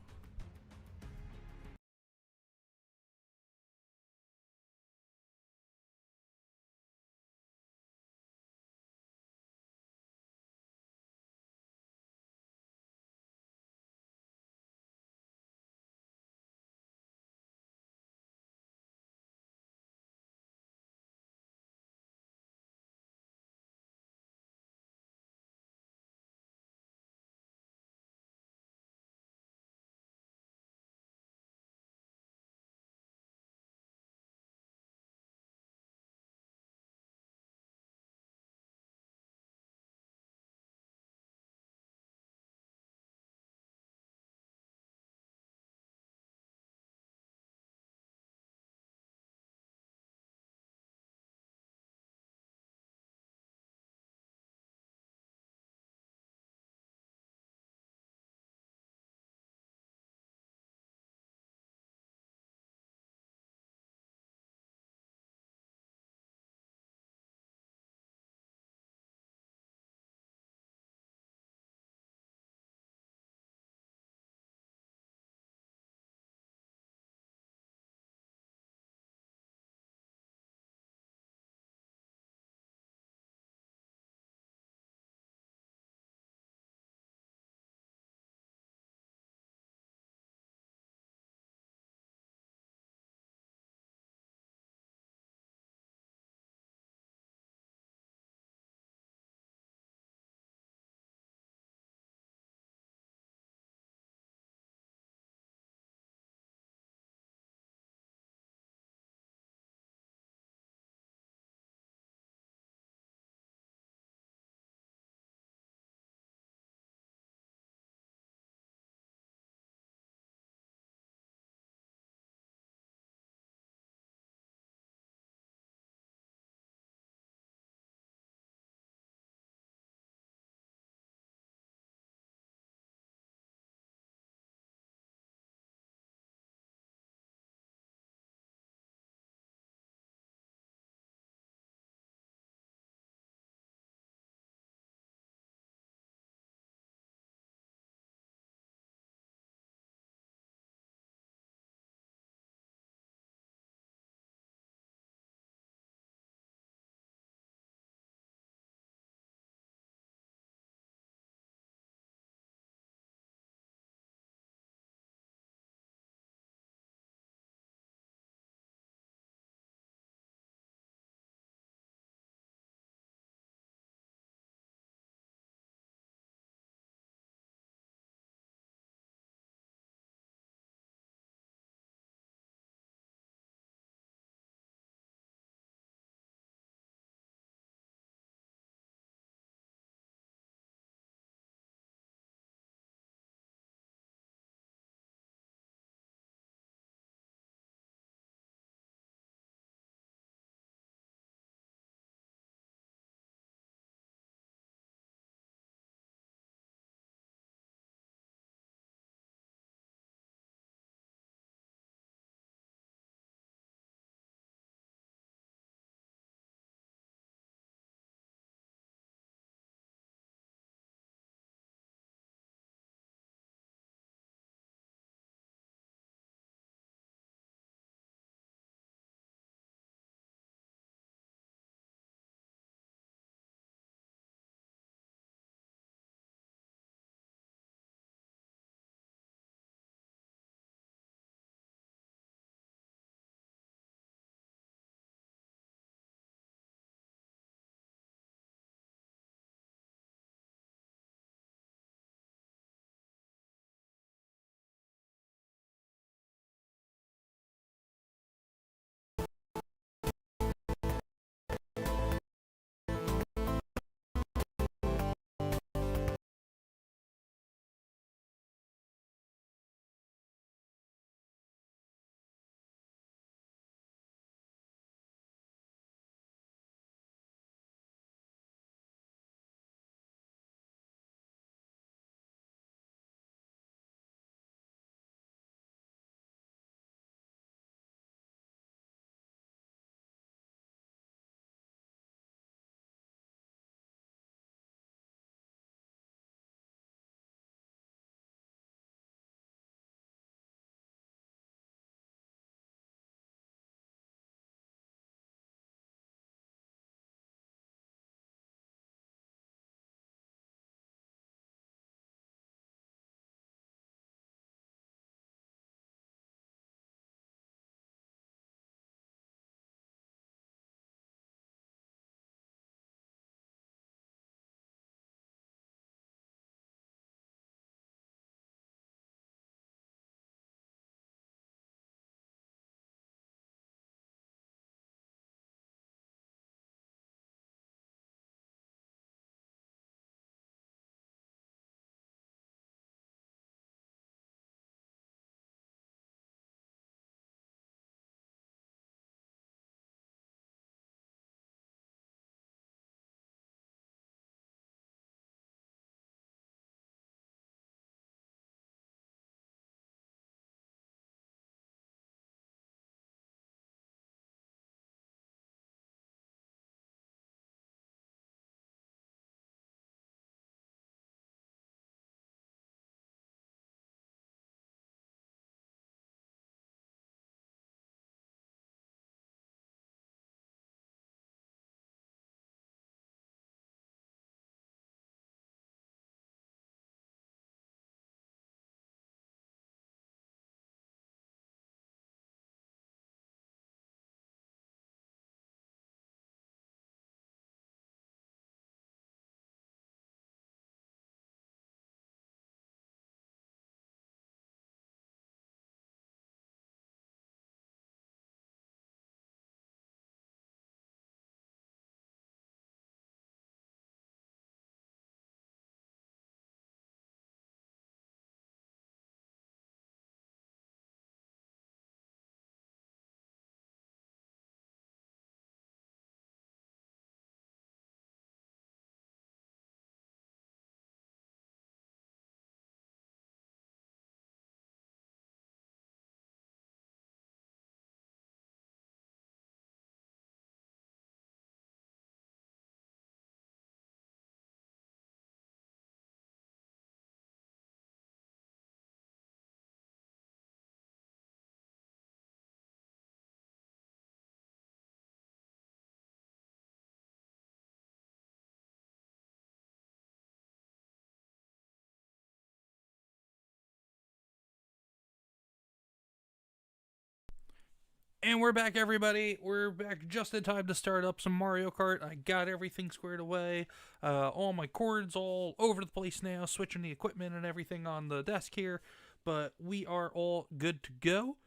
And we're back, everybody. We're back just in time to start up some Mario Kart. I got everything squared away. All my cords all over the place now, switching the equipment and everything on the desk here. But we are all good to go.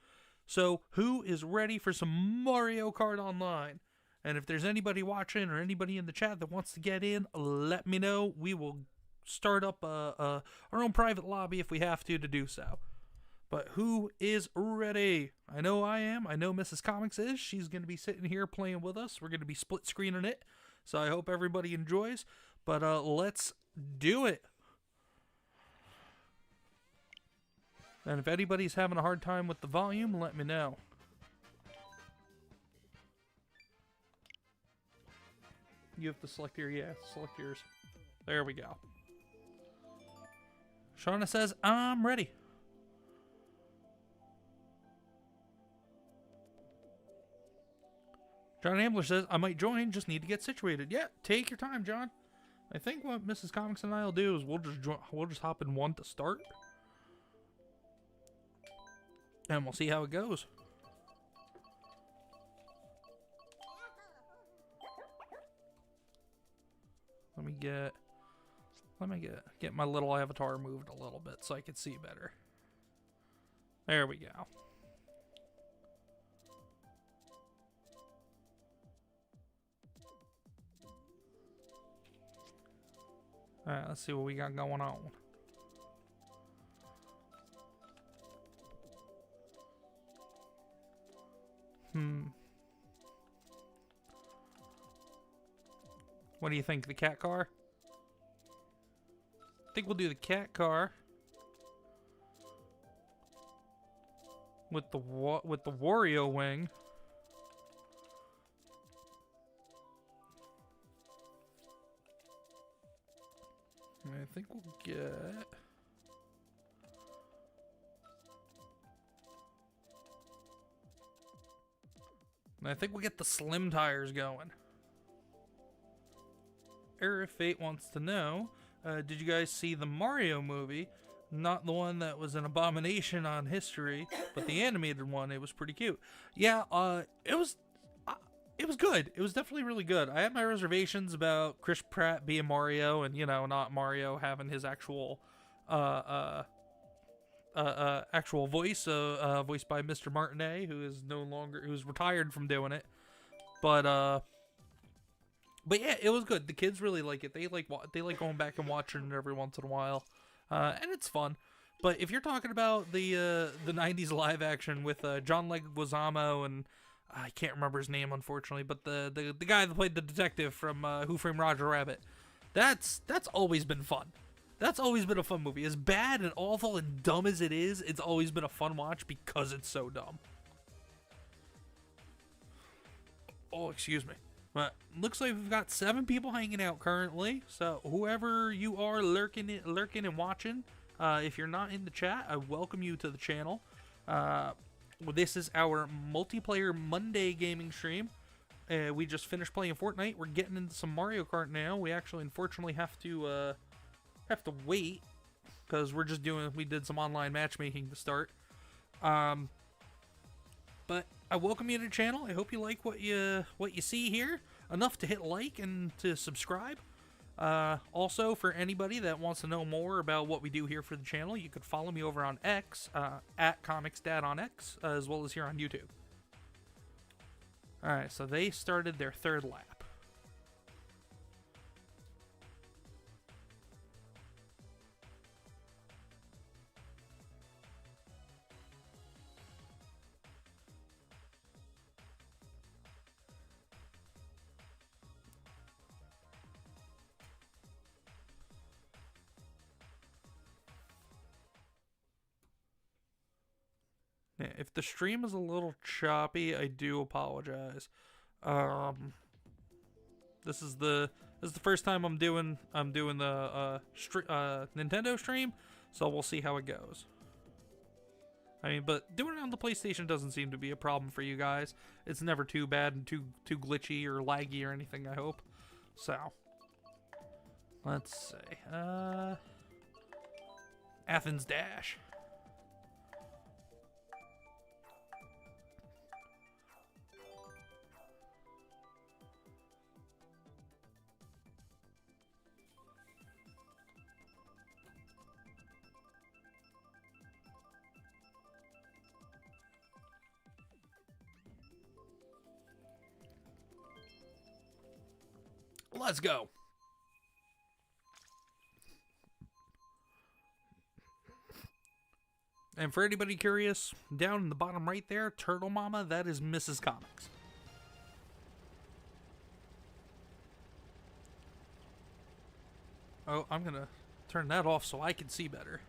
So who is ready for some Mario Kart Online? And if there's anybody watching or anybody in the chat that wants to get in, let me know. We will start up our own private lobby if we have to do so. But who is ready? I know I am. I know Mrs. Comix is. She's going to be sitting here playing with us. We're going to be split screening it. So I hope everybody enjoys. But let's do it. And if anybody's having a hard time with the volume, let me know. You have to select your, select yours. There we go. Shauna says, I'm ready. John Ambler says, I might join, just need to get situated. Yeah, take your time, John. I think what Mrs. Comix and I will do is we'll just hop in one to start. And we'll see how it goes. Let me get my little avatar moved a little bit so I can see better. There we go. Alright, let's see what we got going on. What do you think, the cat car? I think we'll do the cat car. With the Wario wing. I think we'll get... I think we'll get the slim tires going. Error of Fate wants to know, did you guys see the Mario movie? Not the one that was an abomination on history, but the animated one. It was pretty cute. Yeah, it was good. It was definitely really good. I had my reservations about Chris Pratt being Mario and, you know, not Mario having his actual actual voice, voiced by Mr. Martinet, who is who's retired from doing it. But yeah, it was good. The kids really like it. They like going back and watching it every once in a while, and it's fun. But if you're talking about the '90s live action with John Leguizamo and I can't remember his name, unfortunately, but the guy that played the detective from Who Framed Roger Rabbit, that's always been fun. That's always been a fun movie. As bad and awful and dumb as it is, it's always been a fun watch because it's so dumb. Oh, excuse me. But looks like we've got 7 people hanging out currently. So whoever you are lurking and watching, if you're not in the chat, I welcome you to the channel. This is our multiplayer Monday gaming stream. We just finished playing Fortnite. We're getting into some Mario Kart now. We actually, unfortunately, have to wait because we did some online matchmaking to start. But I welcome you to the channel. I hope you like what you see here. Enough to hit like and to subscribe. Also, for anybody that wants to know more about what we do here for the channel, you could follow me over on X, at ComixDad on X, as well as here on YouTube. Alright, so they started their 3rd lap. If the stream is a little choppy, I do apologize. This is the first time I'm doing the Nintendo stream, so we'll see how it goes. I mean, but doing it on the PlayStation doesn't seem to be a problem for you guys. It's never too bad and too glitchy or laggy or anything, I hope. So, let's see. Athens Dash. Let's go. And for anybody curious, down in the bottom right there, Turtle Mama, that is Mrs. Comics. Oh, I'm gonna turn that off so I can see better.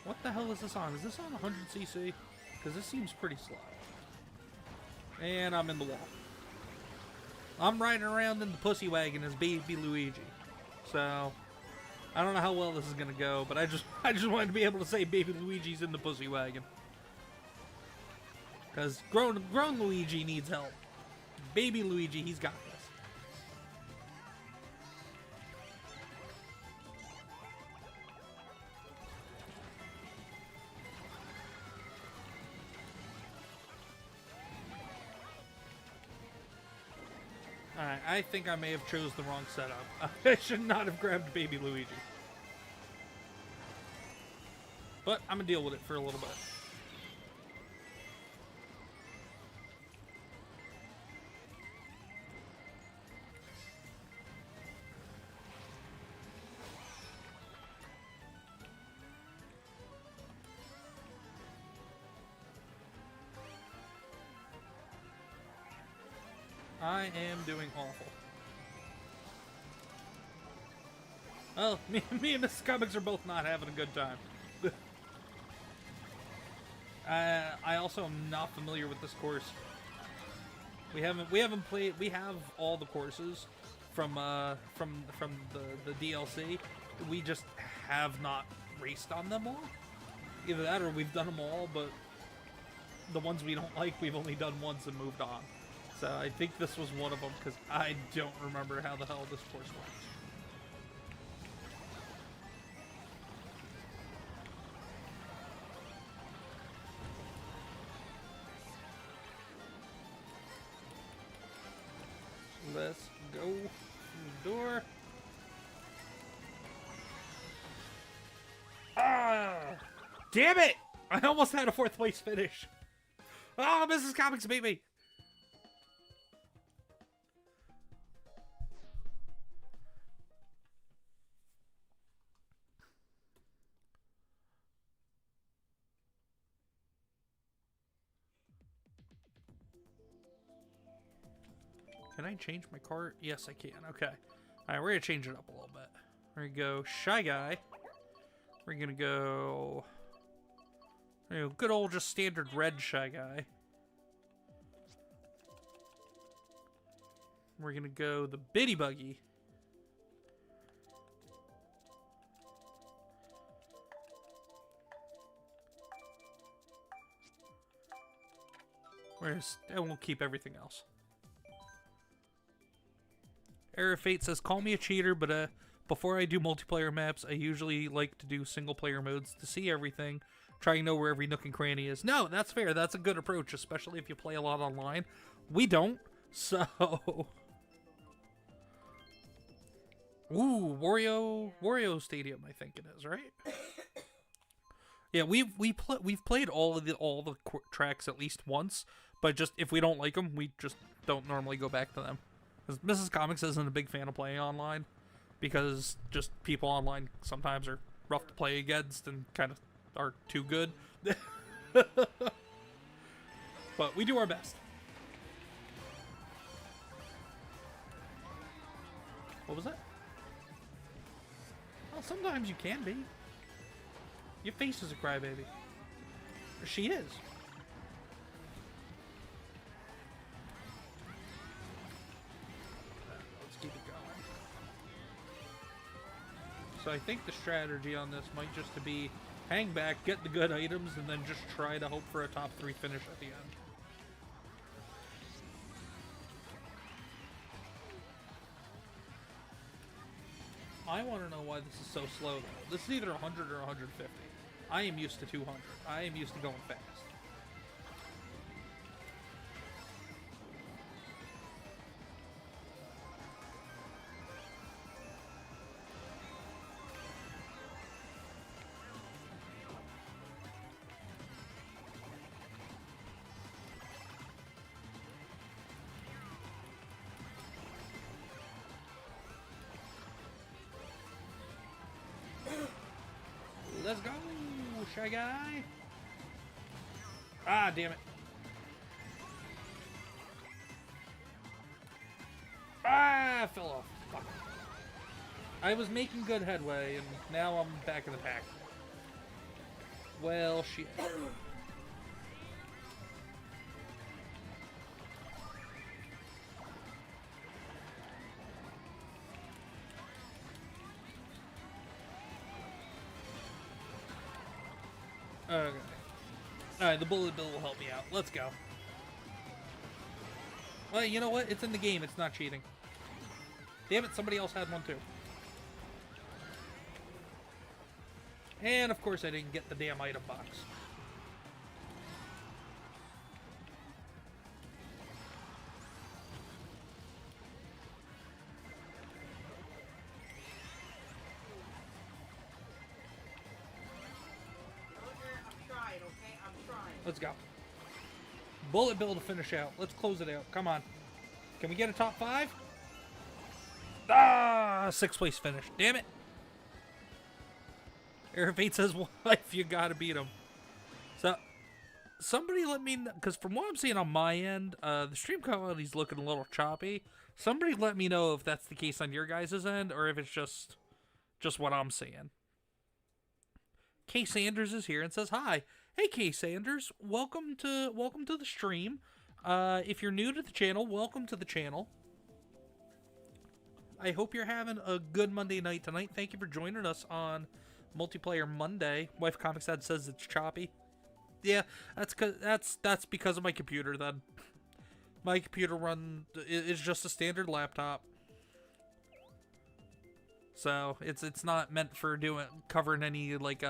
What the hell is this on? Is this on 100cc? Because this seems pretty slow. And I'm in the wall. I'm riding around in the pussy wagon as Baby Luigi. So, I don't know how well this is going to go, but I just wanted to be able to say Baby Luigi's in the pussy wagon. Because grown Luigi needs help. Baby Luigi, he's got this. Alright, I think I may have chose the wrong setup. I should not have grabbed Baby Luigi. But I'm gonna deal with it for a little bit. I am doing awful. Well, me and Mrs. Comics are both not having a good time. I also am not familiar with this course. We haven't played. We have all the courses from the DLC. We just have not raced on them all. Either that or we've done them all, but the ones we don't like, we've only done once and moved on. So I think this was one of them, because I don't remember how the hell this course works. Let's go through the door. Ah! Damn it! I almost had a 4th place finish. Oh, Mrs. Comics beat me. Can I change my cart? Yes, I can. Okay. Alright, we're going to change it up a little bit. We're going to go Shy Guy. We're going to go... good old just standard red Shy Guy. We're going to go the Bitty Buggy. And we'll keep everything else. Error Fate says, call me a cheater, but before I do multiplayer maps, I usually like to do single player modes to see everything, try to know where every nook and cranny is. No, that's fair. That's a good approach, especially if you play a lot online. We don't, so... Ooh, Wario Stadium, I think it is, right? Yeah, we've played all the tracks at least once, but just if we don't like them, we just don't normally go back to them. Because Mrs. Comics isn't a big fan of playing online, because just people online sometimes are rough to play against and kind of are too good. But we do our best. What was that? Well, sometimes you can be. Your face is a crybaby. She is. Let's keep it going. So I think the strategy on this might just to be hang back, get the good items, and then just try to hope for a top 3 finish at the end. I want to know why this is so slow, though. This is either 100 or 150. I am used to 200. I am used to going fast. Let's go, Shy Guy. Ah, damn it. Ah, I fell off. Fuck. I was making good headway, and now I'm back in the pack. Well, shit. Okay. Alright, the bullet bill will help me out. Let's go. Well, you know what? It's in the game. It's not cheating. Damn it, somebody else had one too. And of course I didn't get the damn item box. I'm trying, okay? I'm trying. Let's go. Bullet bill to finish out. Let's close it out. Come on. Can we get a top 5? Ah, 6th place finish. Damn it. Air Fate says, wife, you gotta beat him. So, somebody let me know, because from what I'm seeing on my end, the stream quality's looking a little choppy. Somebody let me know if that's the case on your guys' end, or if it's just what I'm seeing. Kay Sanders is here and says, hi. Hey, Kay Sanders. Welcome to the stream. If you're new to the channel, welcome to the channel. I hope you're having a good Monday night tonight. Thank you for joining us on Multiplayer Monday. Wife Comics Dad says it's choppy. Yeah, that's because of my computer then. My computer is just a standard laptop. So, it's not meant for covering any like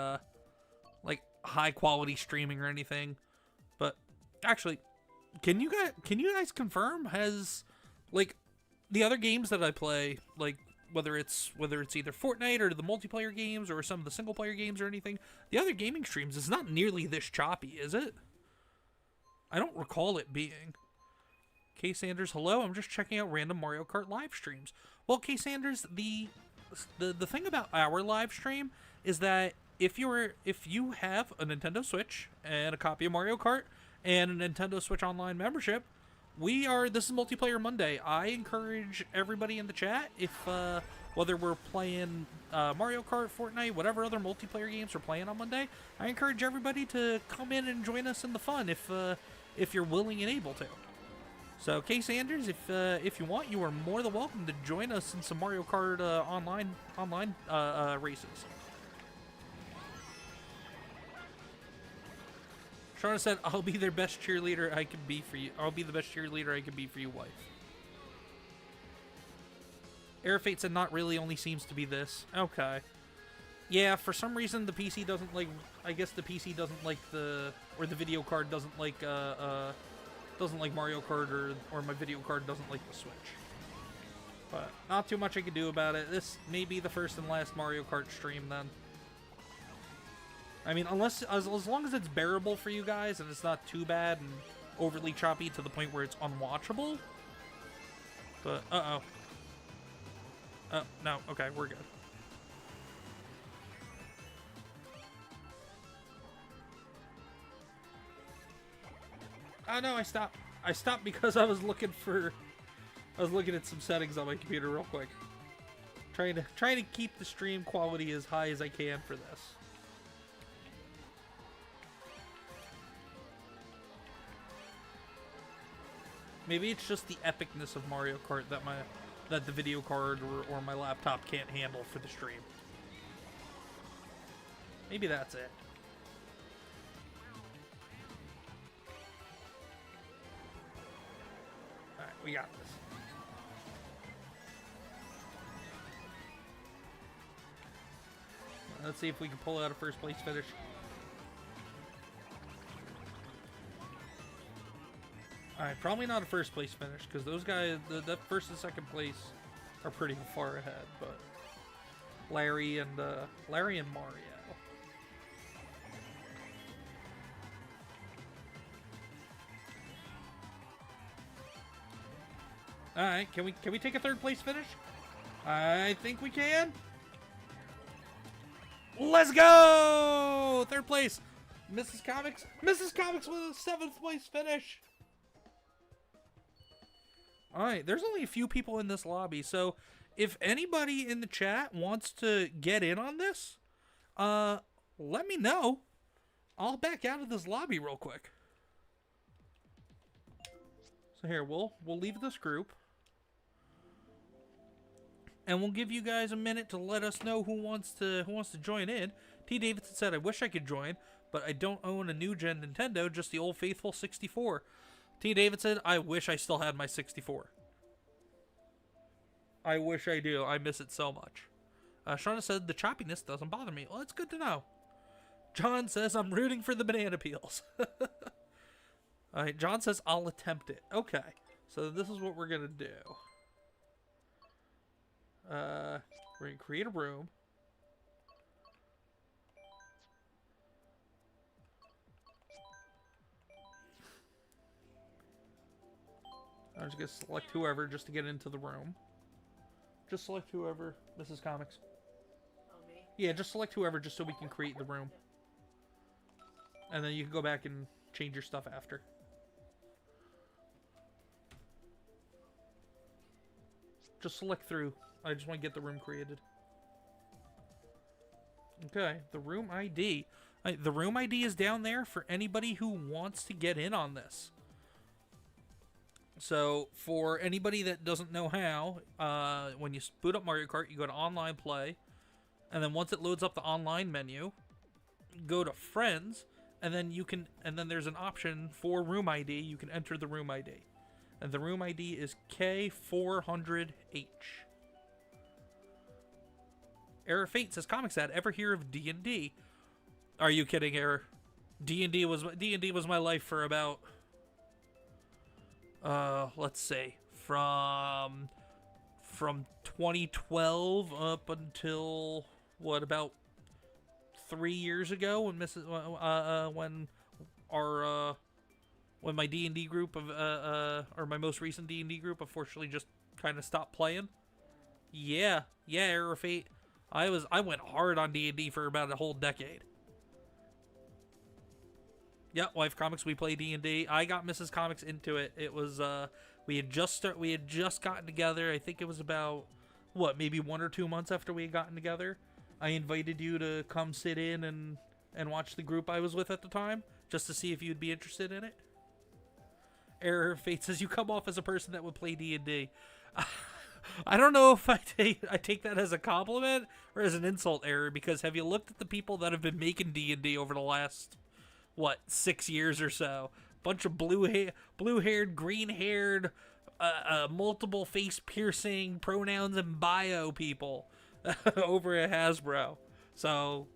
high quality streaming or anything. But actually, can you guys confirm, has like the other games that I play, like whether it's either Fortnite or the multiplayer games or some of the single player games or anything, the other gaming streams is not nearly this choppy, is it? I don't recall it being. Kay Sanders, hello, I'm just checking out random Mario Kart live streams. Well, Kay Sanders, the thing about our live stream is that if you have a Nintendo Switch and a copy of Mario Kart and a Nintendo Switch Online membership, this is Multiplayer Monday. I encourage everybody in the chat, if whether we're playing Mario Kart, Fortnite, whatever other multiplayer games we're playing on Monday, I encourage everybody to come in and join us in the fun if you're willing and able to. So, Kay Sanders, if you want, you are more than welcome to join us in some Mario Kart online races. Shauna said, I'll be their best cheerleader I can be for you. I'll be the best cheerleader I can be for you, wife. Air Fate said, not really, only seems to be this. Okay. Yeah, for some reason the PC doesn't like, I guess the PC doesn't like or the video card doesn't like Mario Kart, or my video card doesn't like the Switch. But not too much I can do about it. This may be the first and last Mario Kart stream then. I mean, as long as it's bearable for you guys and it's not too bad and overly choppy to the point where it's unwatchable. But, uh-oh. Oh, no. Okay, we're good. Oh, no, I stopped. I stopped because I was looking at some settings on my computer real quick. Trying to keep the stream quality as high as I can for this. Maybe it's just the epicness of Mario Kart that the video card or my laptop can't handle for the stream. Maybe that's it. Alright, we got this. Let's see if we can pull out a first place finish. Alright, probably not a first place finish, because those guys, that first and second place are pretty far ahead, but Larry and Mario. Alright, can we take a third place finish? I think we can. Let's go! Third place, Mrs. Comix. Mrs. Comix with a 7th place finish. Alright, there's only a few people in this lobby, so if anybody in the chat wants to get in on this, let me know. I'll back out of this lobby real quick. So here, we'll leave this group. And we'll give you guys a minute to let us know who wants to join in. T. Davidson said, I wish I could join, but I don't own a new gen Nintendo, just the old faithful 64. T. Davidson, I wish I still had my 64. I wish I do. I miss it so much. Shauna said, the choppiness doesn't bother me. Well, it's good to know. John says, I'm rooting for the banana peels. Alright, John says, I'll attempt it. Okay, so this is what we're going to do. We're going to create a room. I'm just going to select whoever just to get into the room. Just select whoever. Mrs. Comix. Oh, me? Yeah, just select whoever just so we can create the room. And then you can go back and change your stuff after. Just select through. I just want to get the room created. Okay, the room ID. The room ID is down there for anybody who wants to get in on this. So, for anybody that doesn't know how, when you boot up Mario Kart, you go to Online Play, and then once it loads up the online menu, go to Friends, and then then there's an option for room ID. You can enter the room ID, and the room ID is K400H. Error Fate says, Comics Ad, ever hear of D&D? Are you kidding, Error? D&D was my life for about, let's say, from 2012 up until, what, about 3 years ago when when my D&D group or my most recent D&D group unfortunately just kind of stopped playing. Yeah, Error Fate. I went hard on D&D for about a whole decade. Yeah, Wife Comics, we play D&D. I got Mrs. Comics into it. It was we had just gotten together. I think it was about maybe 1 or 2 months after we had gotten together. I invited you to come sit in and watch the group I was with at the time, just to see if you'd be interested in it. Error Fate says, you come off as a person that would play D&D. I don't know if I take that as a compliment or as an insult, Error, because have you looked at the people that have been making D&D over the last, 6 years or so? Bunch of blue-haired, green-haired, multiple face-piercing pronouns and bio people over at Hasbro. So,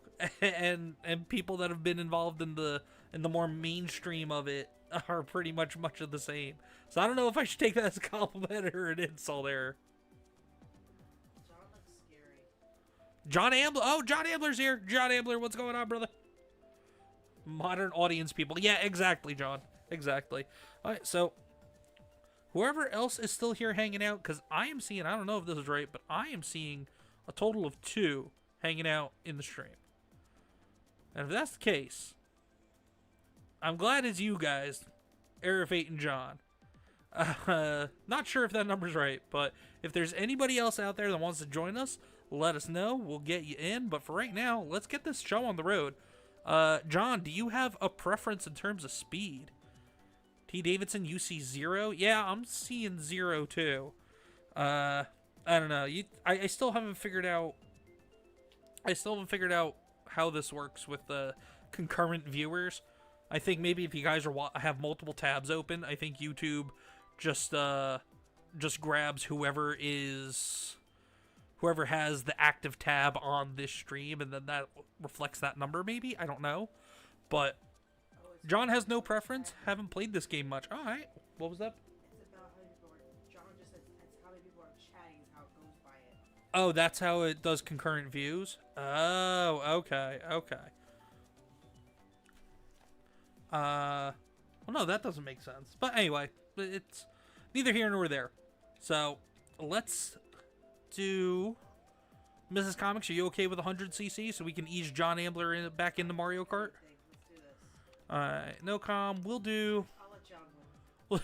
and people that have been involved in the more mainstream of it are pretty much of the same. So I don't know if I should take that as a compliment or an insult, Error. John Ambler. Oh, John Ambler's here. John Ambler, what's going on, brother? Modern audience people. Yeah, exactly, John. Exactly. All right, so whoever else is still here hanging out, because I am seeing, I don't know if this is right, but I am seeing a total of 2 hanging out in the stream. And if that's the case, I'm glad it's you guys, Error Fate and John. Not sure if that number's right, but if there's anybody else out there that wants to join us, let us know. We'll get you in. But for right now, let's get this show on the road. John, do you have a preference in terms of speed? T. Davidson, you see 0? Yeah, I'm seeing 0 too. I don't know. I still haven't figured out. How this works with the concurrent viewers. I think maybe if you guys have multiple tabs open, I think YouTube just grabs whoever has the active tab on this stream, and then that reflects that number, maybe? I don't know. But John has no preference. Haven't played this game much. All right. What was that? It's about how many people are... John just says it's how many people are chatting is how it goes by it. Oh, that's how it does concurrent views? Oh, okay. Well, no, that doesn't make sense. But anyway, it's neither here nor there. So, let's Mrs. Comics, are you okay with 100cc so we can ease John Ambler back into Mario Kart? Let's do this. Alright, no com. We'll do... I'll let John win.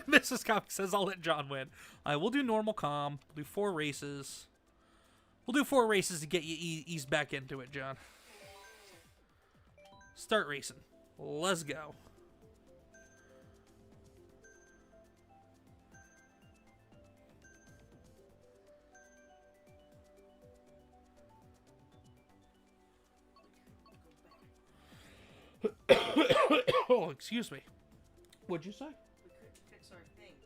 Mrs. Comics says I'll let John win. Alright, we'll do normal com. We'll do 4 races. We'll do 4 races to get you eased back into it, John. Start racing. Let's go. Oh, excuse me. What'd you say? We couldn't fix our things.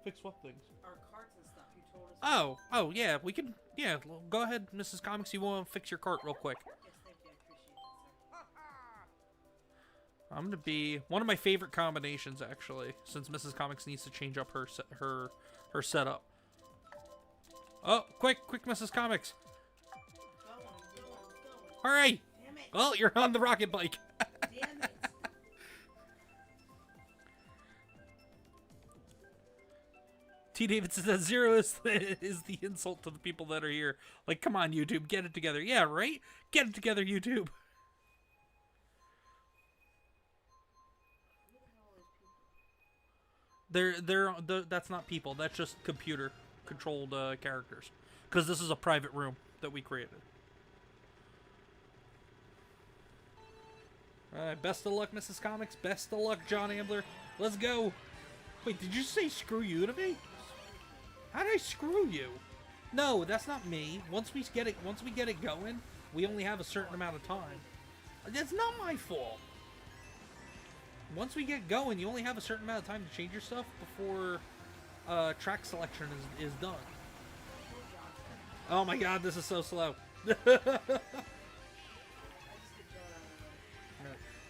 Fix what things? Our carts and stuff. You told us. Oh, yeah, we can, yeah, go ahead, Mrs. Comics, you want to fix your cart real quick. Yes, thank you. I appreciate that, sir. I'm gonna be one of my favorite combinations, actually, since Mrs. Comics needs to change up her setup. Oh, quick, Mrs. Comics. I'm going. Hurry! Damn it. Well, you're on the rocket bike. Damn it. T. Davidson says 0 is the insult to the people that are here. Like, come on, YouTube, get it together. Yeah, right? Get it together, YouTube. That's not people. That's just computer-controlled characters. Because this is a private room that we created. Alright, best of luck, Mrs. Comics. Best of luck, John Ambler. Let's go. Wait, did you say screw you to me? How did I screw you? No, that's not me. Once we get it going, we only have a certain amount of time. That's not my fault. Once we get going, you only have a certain amount of time to change your stuff before track selection is done. Oh my god, this is so slow.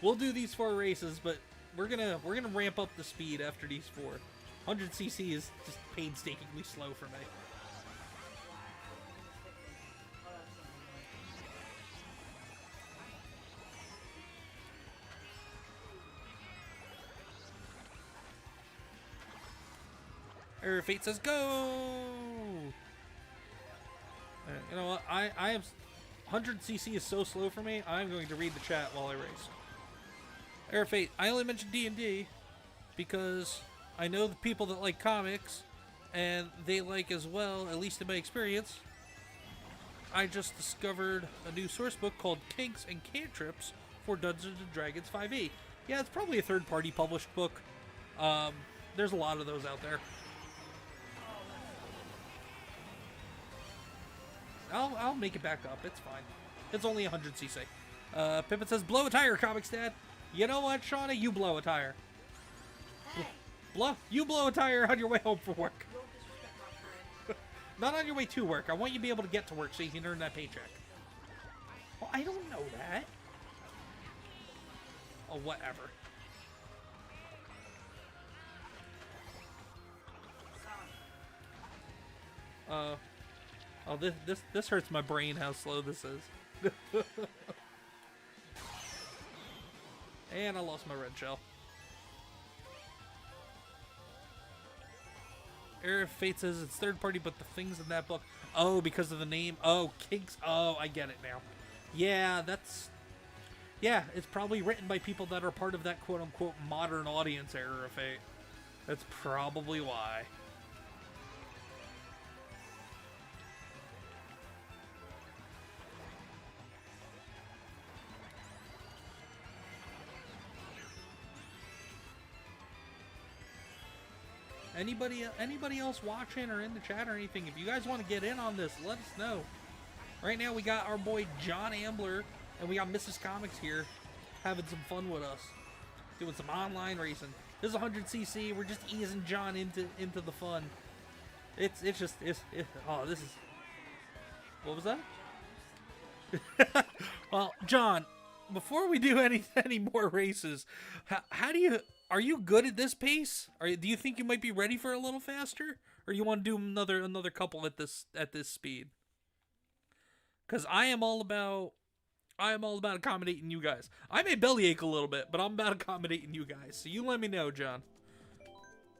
We'll do these 4 races, but we're gonna ramp up the speed after these 4. 100cc is just painstakingly slow for me. Error Fate says go. You know what? I am 100cc is so slow for me. I'm going to read the chat while I race. Error Fate, I only mentioned D&D because I know the people that like comics, and they like as well, at least in my experience. I just discovered a new source book called Kinks and Cantrips for Dungeons & Dragons 5e. Yeah, it's probably a third-party published book. There's a lot of those out there. I'll make it back up. It's fine. It's only 100cc. Pippin says, blow a tire, Comics Dad. You know what, Shauna? You blow a tire. Hey. You blow a tire on your way home from work. Don't disrespect my friend. Not on your way to work. I want you to be able to get to work so you can earn that paycheck. Well, I don't know that. Oh, whatever. Oh, this hurts my brain how slow this is. And I lost my red shell. Error Fate says it's third party, but the things in that book. Oh, because of the name. Oh, Kinks. Oh, I get it now. Yeah, it's probably written by people that are part of that quote unquote modern audience, Error Fate. That's probably why. Anybody else watching or in the chat or anything, if you guys want to get in on this, let us know. Right now we got our boy John Ambler and we got Mrs. Comics here having some fun with us, doing some online racing. This is 100cc. We're just easing John into the fun. It's this is, what was that? Well, John, before we do any more races, are you good at this pace? Do you think you might be ready for a little faster, or you want to do another couple at this speed? Because I am all about accommodating you guys. I may bellyache a little bit, but I'm about accommodating you guys. So you let me know, John.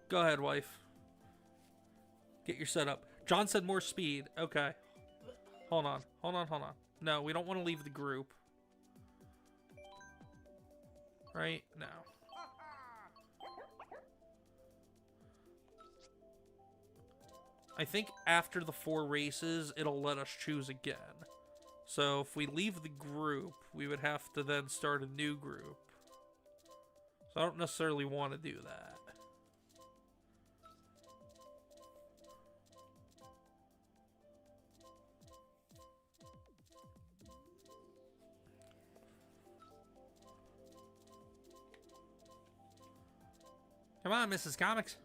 Go ahead, wife. Get your setup. John said more speed. Okay. Hold on. No, we don't want to leave the group. Right? No. I think after the 4 races, it'll let us choose again. So if we leave the group, we would have to then start a new group. So I don't necessarily want to do that. Come on, Mrs. Comics.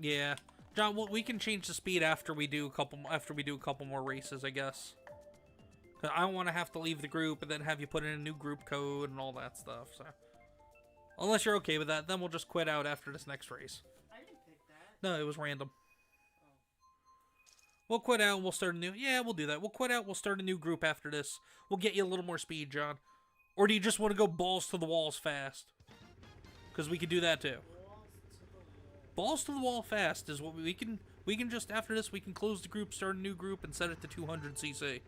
Yeah, John. Well, we can change the speed after we do a couple more races, I guess. 'Cause I don't want to have to leave the group and then have you put in a new group code and all that stuff. So, unless you're okay with that, then we'll just quit out after this next race. I didn't pick that. No, it was random. We'll quit out and we'll start a new... Yeah, we'll do that. We'll quit out, we'll start a new group after this. We'll get you a little more speed, John. Or do you just want to go balls to the walls fast? Because we could do that too. Balls to the wall fast is what we can just, after this, we can close the group, start a new group, and set it to 200cc.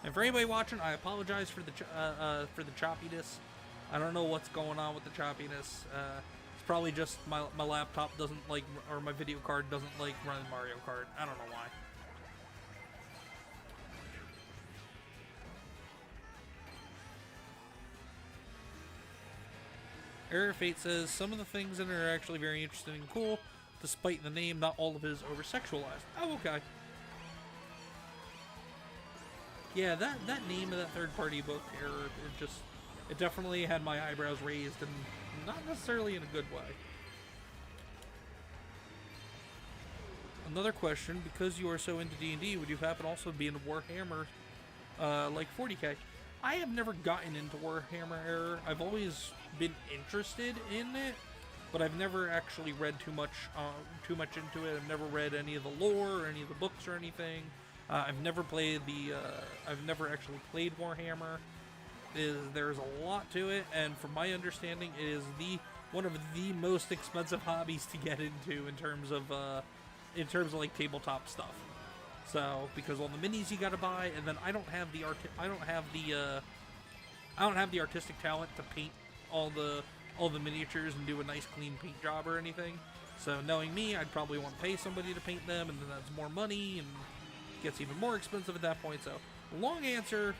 And for anybody watching, I apologize for the choppiness. I don't know what's going on with the choppiness. It's probably just my laptop doesn't like, or my video card doesn't like running Mario Kart. I don't know why. Error Fate says, some of the things in it are actually very interesting and cool, despite the name, not all of it is over-sexualized. Oh, okay. Yeah, that name of that third-party book, Error, it definitely had my eyebrows raised, and not necessarily in a good way. Another question, because you are so into D&D, would you happen also be into Warhammer, like 40k? I have never gotten into Warhammer Error. I've always been interested in it, but I've never actually read too much into it. I've never read any of the lore or any of the books or anything. I've never actually played Warhammer. There's a lot to it, and from my understanding, it is one of the most expensive hobbies to get into in terms of like tabletop stuff. So, because all the minis you gotta buy, and then I don't have the artistic talent to paint all the miniatures and do a nice clean paint job or anything. So, knowing me, I'd probably want to pay somebody to paint them, and then that's more money and gets even more expensive at that point. So, long answer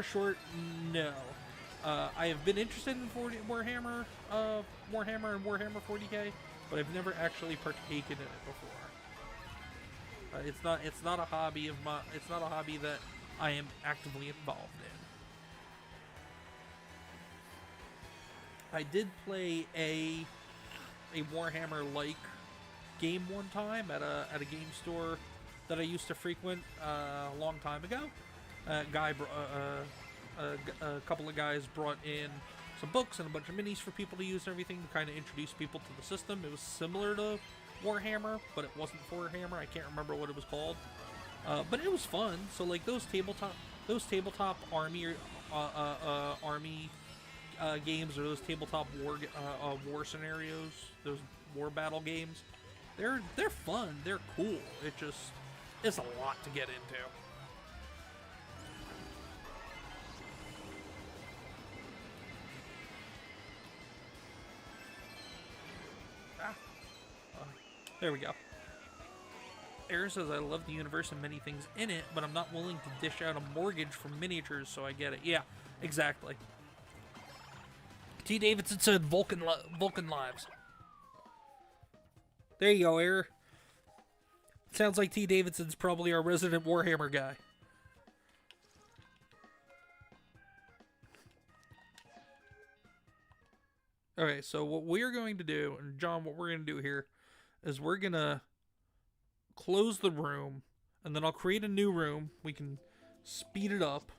short, no. I have been interested in Warhammer and Warhammer 40k, but I've never actually partaken in it before. It's not a hobby that I am actively involved in. I did play a Warhammer-like game one time at a game store that I used to frequent a long time ago. A couple of guys brought in some books and a bunch of minis for people to use and everything to kind of introduce people to the system. It was similar to Warhammer, but it wasn't Warhammer. I can't remember what it was called, but it was fun. So like those tabletop army games, or those tabletop war scenarios, those war battle games, they're fun. They're cool. It's a lot to get into. There we go. Aaron says, I love the universe and many things in it, but I'm not willing to dish out a mortgage for miniatures, so I get it. Yeah, exactly. T. Davidson said Vulcan Lives. There you go, Aaron. Sounds like T. Davidson's probably our resident Warhammer guy. Okay, so what we're going to do, and John, what we're going to do here is we're going to close the room, and then I'll create a new room. We can speed it up.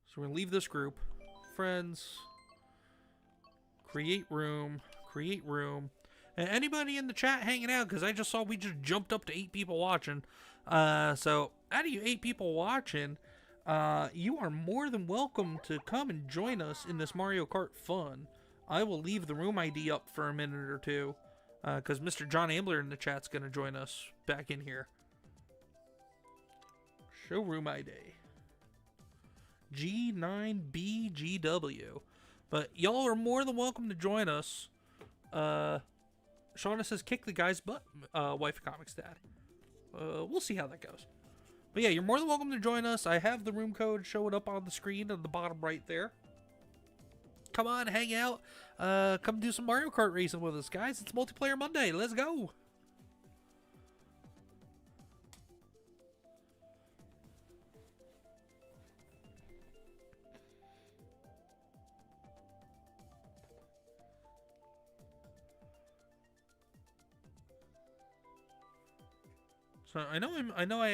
So we're going to leave this group. Friends. Create room. And anybody in the chat hanging out, because I just saw we just jumped up to 8 people watching. So out of you 8 people watching, You are more than welcome to come and join us in this Mario Kart fun. I will leave the room ID up for a minute or two, because Mr. John Ambler in the chat's going to join us back in here. Show room ID. G9BGW. But y'all are more than welcome to join us. Shauna says, kick the guy's butt, wife of Comix Dad. We'll see how that goes. But yeah, you're more than welcome to join us. I have the room code showing up on the screen at the bottom right there. Come on, hang out. Come do some Mario Kart racing with us, guys. It's Multiplayer Monday. Let's go. So I know I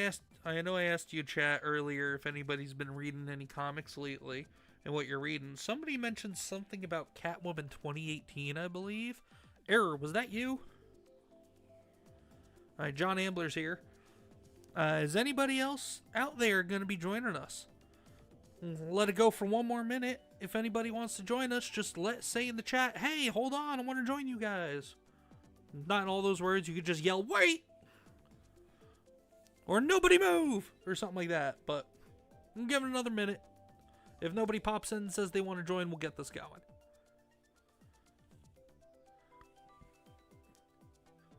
asked you, chat, earlier if anybody's been reading any comics lately and what you're reading. Somebody mentioned something about Catwoman 2018, I believe. Error, was that you? Alright, John Ambler's here. Is anybody else out there going to be joining us? Let it go for one more minute. If anybody wants to join us, just say in the chat, hey, hold on, I want to join you guys. Not in all those words, you could just yell, wait! Or nobody move! Or something like that. But we'll give it another minute. If nobody pops in and says they want to join, we'll get this going.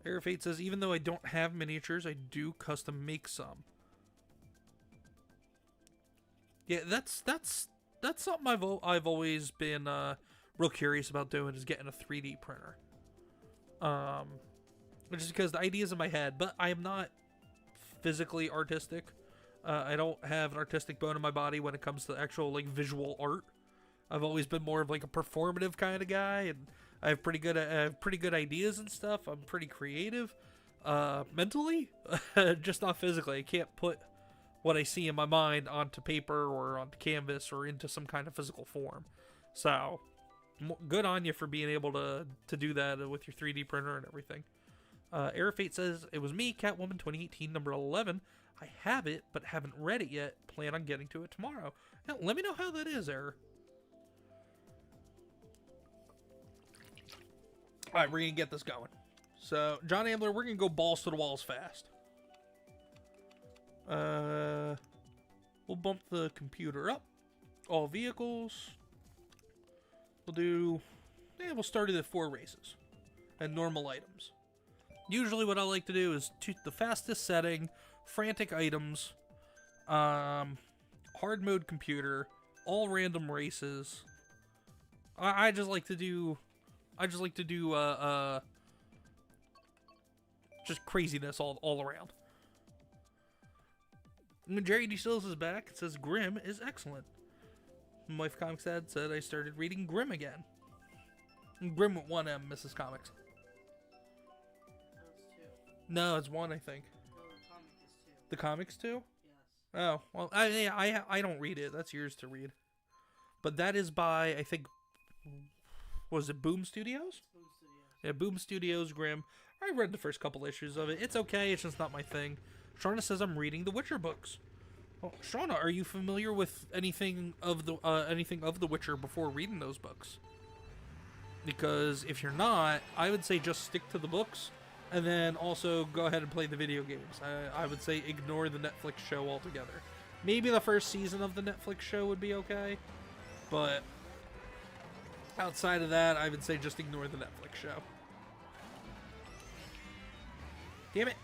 Airfate says, even though I don't have miniatures, I do custom make some. Yeah, that's something I've always been real curious about doing, is getting a 3D printer. Which is because the idea's in my head, but I am not physically artistic. I don't have an artistic bone in my body when it comes to actual like visual art. I've always been more of like a performative kind of guy, and I have pretty good ideas and stuff. I'm pretty creative mentally, just not physically. I can't put what I see in my mind onto paper or onto canvas or into some kind of physical form. So good on you for being able to do that with your 3D printer and everything. Airfate says, it was me, Catwoman 2018, number 11. I have it, but haven't read it yet. Plan on getting to it tomorrow. Now, let me know how that is, Error. Alright, we're going to get this going. So, John Ambler, we're going to go balls to the walls fast. We'll bump the computer up. All vehicles. We'll start it at 4 races. And normal items. Usually what I like to do is the fastest setting, frantic items, hard mode computer, all random races. I just like to do just craziness all around. And Jerry D. Sills is back. It says Grimm is excellent. My wife Comix Dad said I started reading Grimm again. Grimm with 1 M, Mrs. Comics. No, it's 1, I think. No, the comic is 2. The comics too? Yes. Oh, well, I don't read it. That's yours to read. But that is by, I think, was it Boom Studios? Boom Studios. Yeah, Boom Studios, Grimm. I read the first couple issues of it. It's okay. It's just not my thing. Shauna says I'm reading the Witcher books. Well, Shauna, are you familiar with anything of the Witcher before reading those books? Because if you're not, I would say just stick to the books, and then also go ahead and play the video games. I would say ignore the Netflix show altogether. Maybe the first season of the Netflix show would be okay, but outside of that, I would say just ignore the Netflix show. Damn it.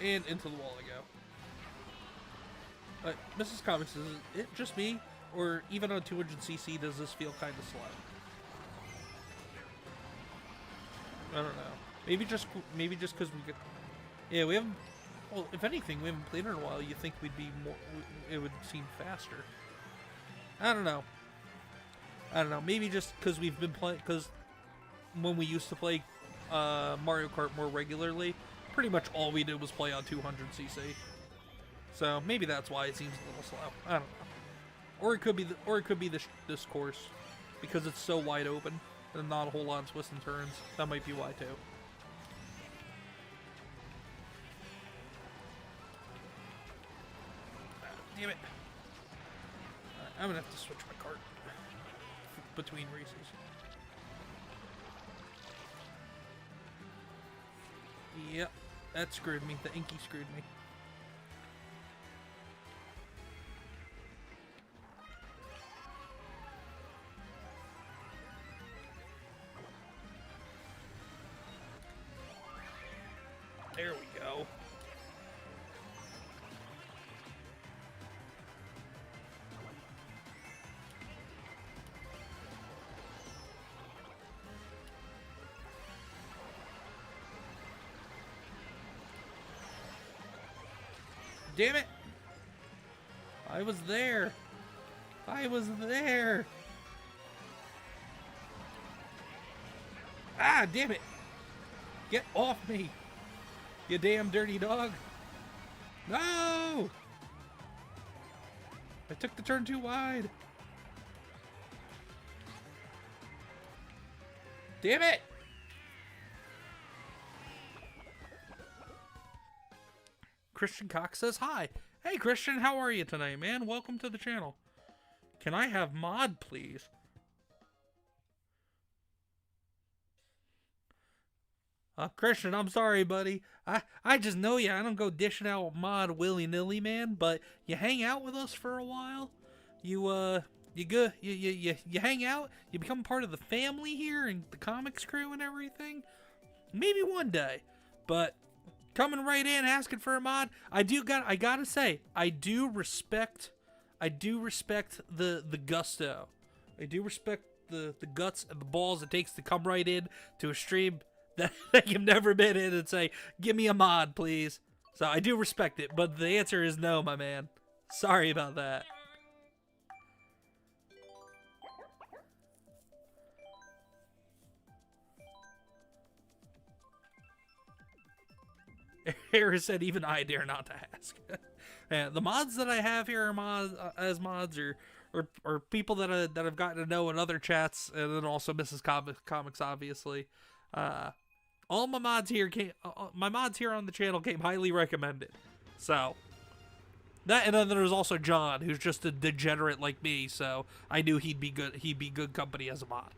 And into the wall I go. Mrs. Comics, is it just me? Or even on 200cc, does this feel kind of slow? I don't know. Maybe just because we get... Yeah, we haven't... Well, if anything, we haven't played in a while. You think we'd be more... It would seem faster. I don't know. Maybe just because we've been playing... Because when we used to play Mario Kart more regularly, pretty much all we did was play on 200cc. So maybe that's why it seems a little slow. I don't know. Or it could be this course, because it's so wide open. And not a whole lot of twists and turns. That might be why, too. Damn it. Alright, I'm gonna have to switch my cart between races. Yep, that screwed me. The Inky screwed me. There we go. Damn it! I was there. I was there. Ah, damn it. Get off me. You damn dirty dog. No! I took the turn too wide. Damn it! Christian Cox says hi. Hey Christian, how are you tonight, man? Welcome to the channel. Can I have mod, please? Christian, I'm sorry, buddy. I just know you. I don't go dishing out mod willy-nilly, man. But you hang out with us for a while. You hang out. You become part of the family here and the Comix Crew and everything. Maybe one day, but coming right in asking for a mod. I gotta say, I do respect the gusto. I do respect the guts and the balls it takes to come right in to a stream that you've never been in and say, give me a mod, please. So I do respect it, but the answer is no, my man. Sorry about that. Harris said, even I dare not to ask. Yeah, the mods that I have here are mods or people that I've gotten to know in other chats, and then also Mrs. Comics, obviously. All my mods here on the channel came highly recommended. So that, and then there's also John, who's just a degenerate like me. So I knew he'd be good company as a mod.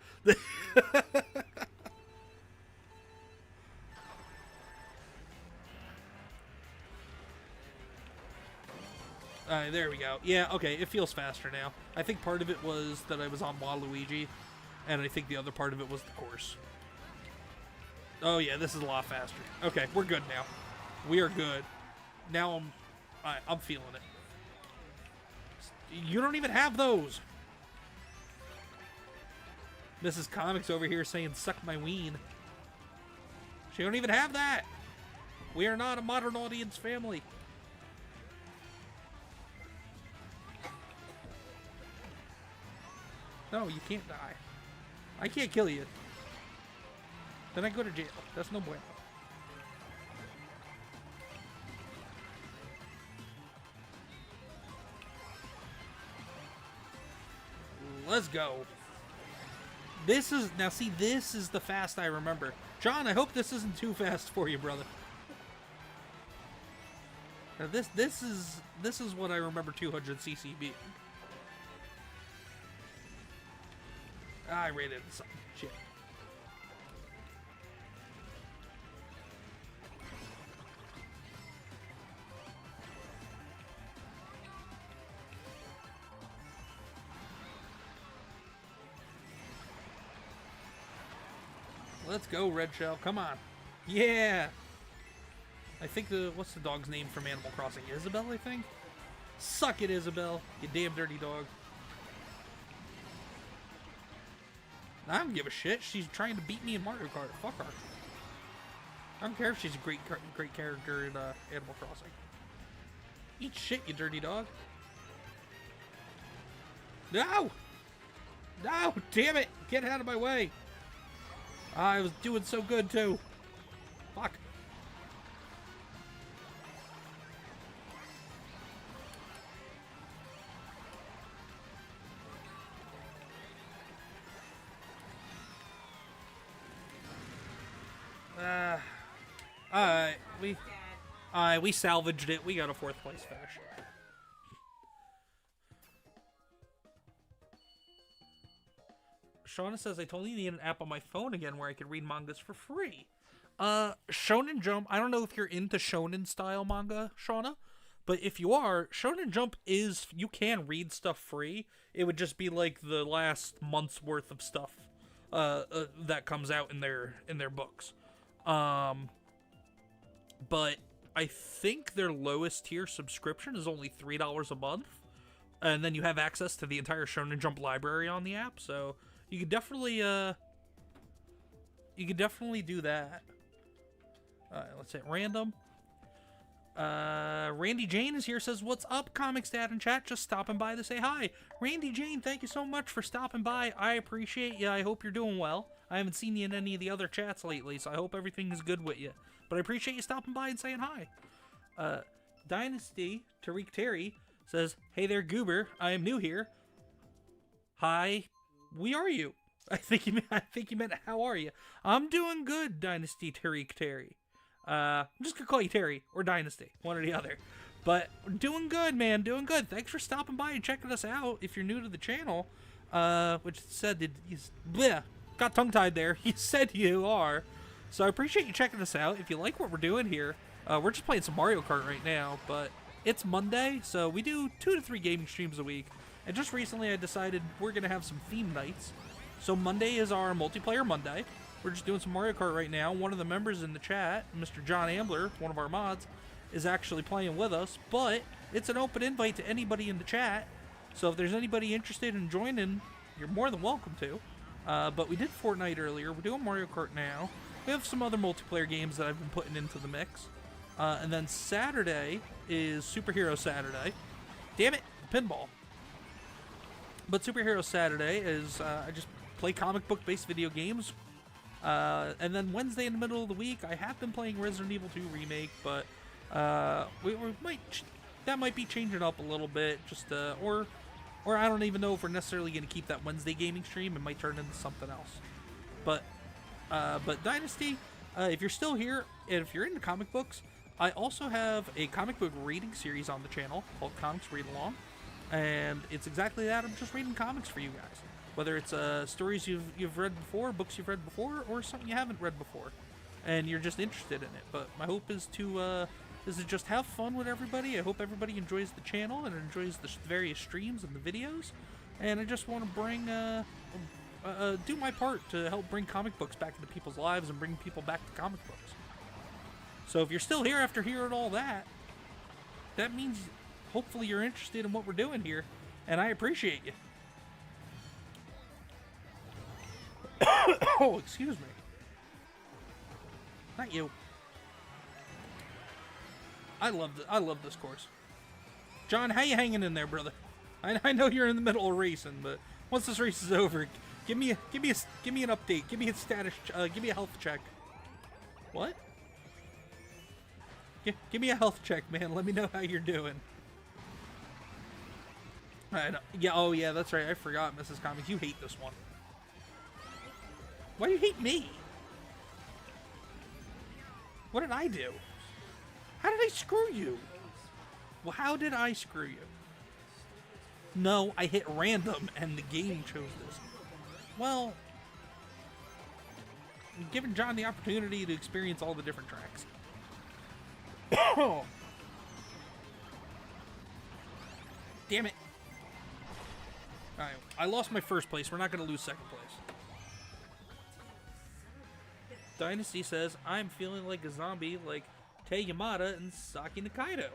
There we go. Yeah, okay, it feels faster now. I think part of it was that I was on Waluigi, and I think the other part of it was the course. Oh yeah, this is a lot faster. Okay, we're good now. We are good. Now I'm feeling it. You don't even have those. Mrs. Comics over here saying, suck my ween. She don't even have that. We are not a modern audience family. No, you can't die. I can't kill you. Then I go to jail. That's no bueno. Let's go. This is, now see, this is the fast I remember. John, I hope this isn't too fast for you, brother. Now this is what I remember 200cc being. I rated something. Shit. Let's go, Red Shell. Come on. Yeah. I think what's the dog's name from Animal Crossing? Isabel, I think? Suck it, Isabel. You damn dirty dog. I don't give a shit. She's trying to beat me in Mario Kart. Fuck her. I don't care if she's a great character in Animal Crossing. Eat shit, you dirty dog. No! No! Damn it! Get out of my way! I was doing so good, too. Fuck. we salvaged it. We got a 4th place finish. Shauna says, I totally need an app on my phone again where I can read mangas for free. Shonen Jump, I don't know if you're into shonen style manga, Shauna, but if you are, Shonen Jump is, you can read stuff free. It would just be like the last month's worth of stuff that comes out in their books. But I think their lowest tier subscription is only $3 a month, and then you have access to the entire Shonen Jump library on the app, so you could definitely do that. Let's hit random. Randy Jane is here, says, what's up, Comics Dad in chat? Just stopping by to say hi. Randy Jane, thank you so much for stopping by. I appreciate you. I hope you're doing well. I haven't seen you in any of the other chats lately, so I hope everything is good with you. But I appreciate you stopping by and saying hi. Dynasty, Tariq Terry, says, hey there, Goober. I am new here. Hi. We are you. I think you meant how are you? I'm doing good, Dynasty Tariq Terry. I'm just gonna call you Terry or Dynasty, one or the other. But doing good, man, doing good. Thanks for stopping by and checking us out. If you're new to the channel, which said got tongue tied there. You said you are, so I appreciate you checking us out. If you like what we're doing here, we're just playing some Mario Kart right now, but it's Monday, so we do 2 to 3 gaming streams a week. And just recently, I decided we're gonna have some theme nights. So Monday is our multiplayer Monday. We're just doing some Mario Kart right now. One of the members in the chat, Mr. John Ambler, one of our mods, is actually playing with us, but it's an open invite to anybody in the chat. So if there's anybody interested in joining, you're more than welcome to. But we did Fortnite earlier. We're doing Mario Kart now. We have some other multiplayer games that I've been putting into the mix. And then Saturday is Superhero Saturday. Damn it, pinball. But Superhero Saturday is, I just play comic book based video games. And then Wednesday in the middle of the week, I have been playing Resident Evil 2 Remake, but that might be changing up a little bit, just or I don't even know if we're necessarily going to keep that Wednesday gaming stream. It might turn into something else. But Dynasty, if you're still here and if you're into comic books, I also have a comic book reading series on the channel called Comics Read Along, and it's exactly that. I'm just reading comics for you guys. Whether it's stories you've read before, books you've read before, or something you haven't read before, and you're just interested in it. But my hope is to just have fun with everybody. I hope everybody enjoys the channel and enjoys the various streams and the videos. And I just want to bring, do my part to help bring comic books back into people's lives and bring people back to comic books. So if you're still here after hearing all that, that means hopefully you're interested in what we're doing here, and I appreciate you. Oh, excuse me. Not you. I love this course. John, how you hanging in there, brother? I know you're in the middle of racing, but once this race is over, give me an update. Give me a status. Give me a health check. What? Give me a health check, man. Let me know how you're doing. Yeah. Oh, yeah. That's right. I forgot, Mrs. Comics. You hate this one. Why do you hate me? What did I do? How did I screw you? Well, how did I screw you? No, I hit random and the game chose this. Well, I'm giving John the opportunity to experience all the different tracks. Damn it. Alright, I lost my first place. We're not going to lose second place. Dynasty says, I'm feeling like a zombie like Tei Yamada and Saki Nakaido.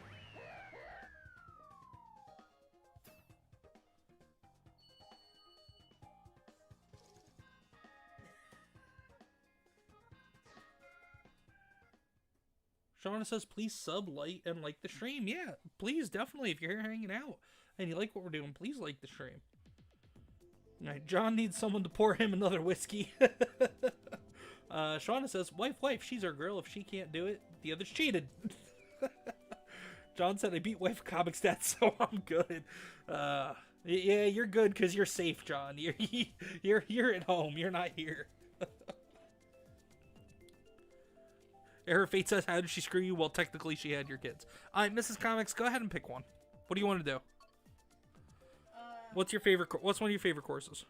Shauna says, please sub, like, and like the stream. Yeah, please, definitely. If you're here hanging out and you like what we're doing, please like the stream. Alright, John needs someone to pour him another whiskey. Shauna says, wife, she's our girl. If she can't do it, the other's cheated. John said, I beat wife comic stats, so I'm good. Yeah, you're good because you're safe, John. You're at home. You're not here. Error Fate says, how did she screw you? Well, technically she had your kids. Alright, Mrs. Comics, go ahead and pick one. What do you want to do? What's your favorite? What's one of your favorite courses?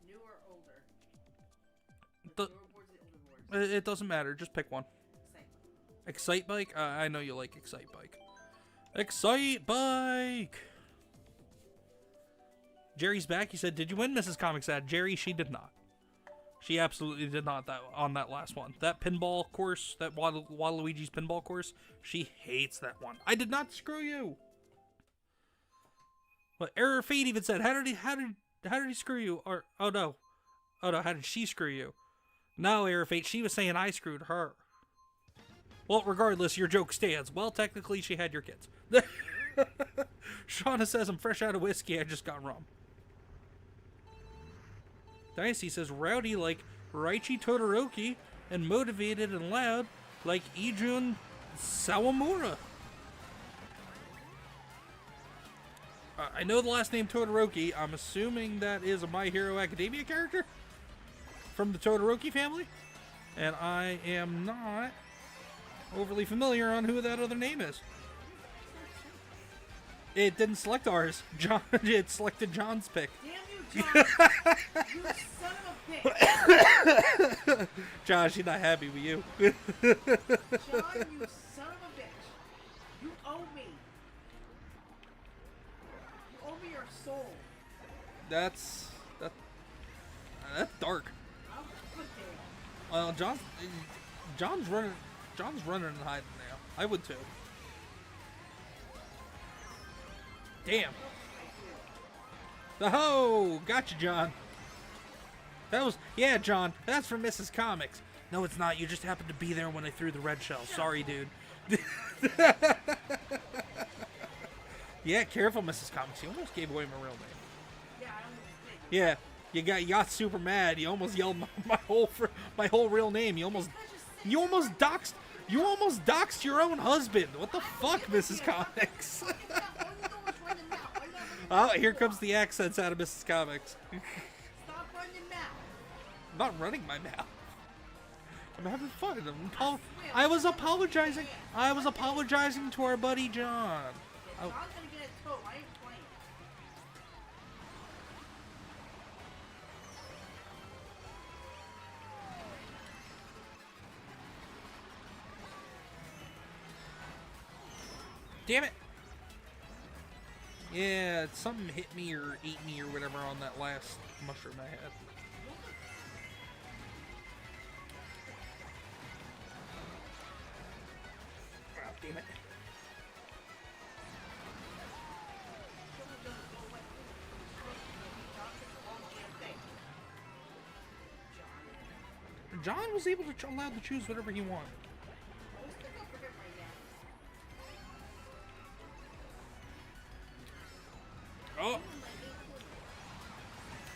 New or older? The, Newer boards or older boards? it doesn't matter. Just pick one. Same. Excite Bike? I know you like Excite Bike. Excite Bike! Jerry's back. He said, did you win, Mrs. Comics ad? Jerry, she did not. She absolutely did not on that last one. That pinball course, that Waluigi's pinball course, she hates that one. I did not screw you. What Error Fate even said, how did he screw you? Or oh no, how did she screw you? No, Error Fate, she was saying I screwed her. Well, regardless, your joke stands. Well, technically, she had your kids. Shauna says, I'm fresh out of whiskey, I just got rum. Dynasty says, rowdy like Raichi Todoroki and motivated and loud like Ijun Sawamura. I know the last name Todoroki. I'm assuming that is a My Hero Academia character from the Todoroki family. And I am not overly familiar on who that other name is. It didn't select ours. It selected John's pick. Damn you, John! You son of a bitch! John, she's not happy with you. John, you son of a bitch! You owe me! You owe me your soul! That's dark. I'm good damn. Well, John's running and hiding now. I would too. Damn. The ho! Gotcha, John. That was, yeah, John. That's from Mrs. Comics. No, it's not. You just happened to be there when I threw the red shell. Sorry, dude. Yeah, careful, Mrs. Comics. You almost gave away my real name. Yeah, I almost did. Yeah, you got super mad. You almost yelled my whole real name. You almost doxed your own husband. What the fuck, Mrs. Comics? Oh, here comes the accents out of Mrs. Comics. Stop running your mouth. I'm not running my mouth. I'm having fun. I was apologizing. I was apologizing to our buddy John. John's gonna get a toe. I ain't playing. Damn it. Yeah, something hit me or ate me or whatever on that last mushroom I had. Oh, damn it. John was able to allowed to choose whatever he wanted. Oh,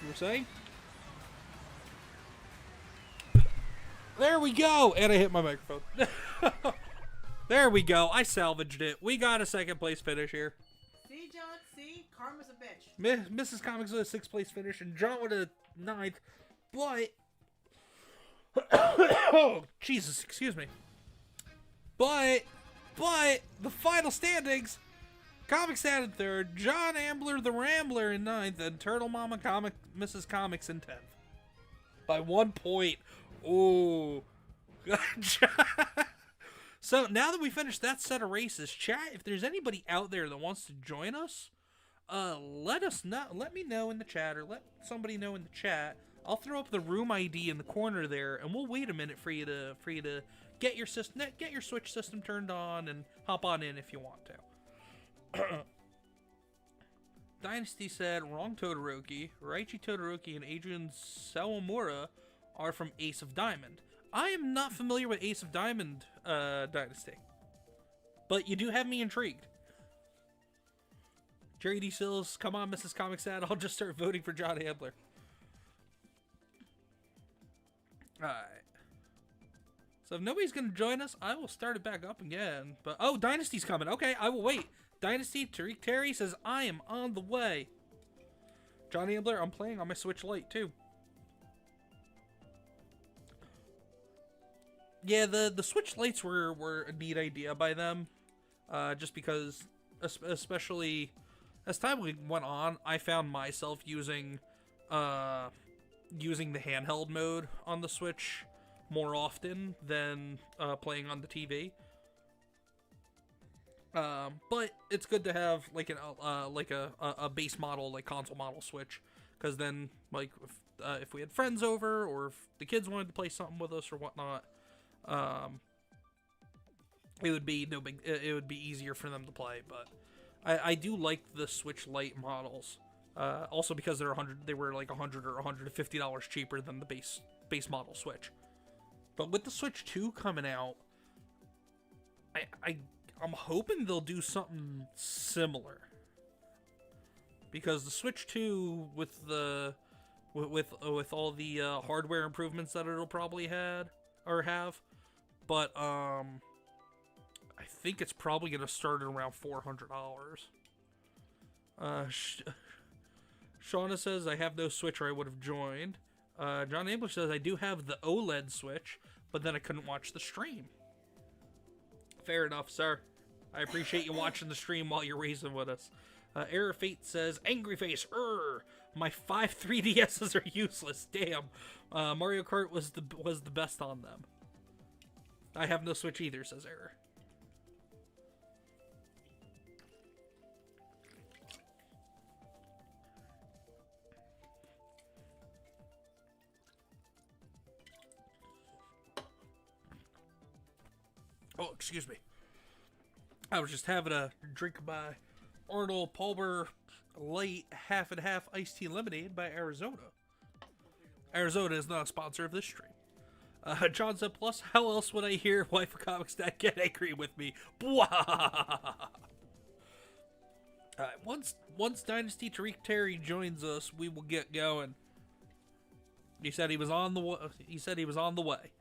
you were saying? There we go, and I hit my microphone. There we go. I salvaged it. We got a second place finish here. See, John? See? Karma's a bitch. Mrs. Comics with a 6th place finish, and John with a 9th. But oh, Jesus, excuse me. But the final standings. Comics Dad in 3rd, John Ambler the Rambler in 9th, and Turtle Mama Mrs. Comics in 10th. By 1 point. Ooh. So now that we finished that set of races, chat, if there's anybody out there that wants to join us, let us know. Let me know in the chat, or let somebody know in the chat. I'll throw up the room ID in the corner there, and we'll wait a minute for you to get your Switch system turned on and hop on in if you want to. Dynasty said, wrong Todoroki. Raichi Todoroki and Adrian Sawamura are from Ace of Diamond. I am not familiar with Ace of Diamond, Dynasty. But you do have me intrigued. Jerry D. Sills, come on, Mrs. Comics Ad. I'll just start voting for John Ambler. Alright. So if nobody's going to join us, I will start it back up again. But, oh, Dynasty's coming. Okay, I will wait. Dynasty, Tariq Terry says, I am on the way. John Ambler, I'm playing on my Switch Lite too. Yeah, the Switch Lites were a neat idea by them, just because, especially as time went on, I found myself using the handheld mode on the Switch more often than playing on the TV. But it's good to have like a base model, like console model Switch, because then like if we had friends over or if the kids wanted to play something with us or whatnot, it would be it would be easier for them to play. But I do like the Switch Lite models, also because they were like $100 or $150 cheaper than the base model Switch. But with the Switch 2 coming out, I'm hoping they'll do something similar, because the Switch 2 with all the hardware improvements that it'll probably have, but I think it's probably gonna start at around $400. Shauna says, I have no Switch or I would have joined. John English says, I do have the OLED Switch, but then I couldn't watch the stream. Fair enough, sir. I appreciate you watching the stream while you're racing with us. Error Fate says, Angry Face, my 5 3DSs are useless. Damn. Mario Kart was the best on them. I have no Switch either, says Error. Oh, excuse me. I was just having a drink of my Arnold Palmer Light half and half iced tea lemonade by Arizona. Arizona is not a sponsor of this stream. John said, plus, how else would I hear Wife of Comics Dad get angry with me? Bwah! Once Dynasty Tariq Terry joins us, we will get going. He said he was on the way.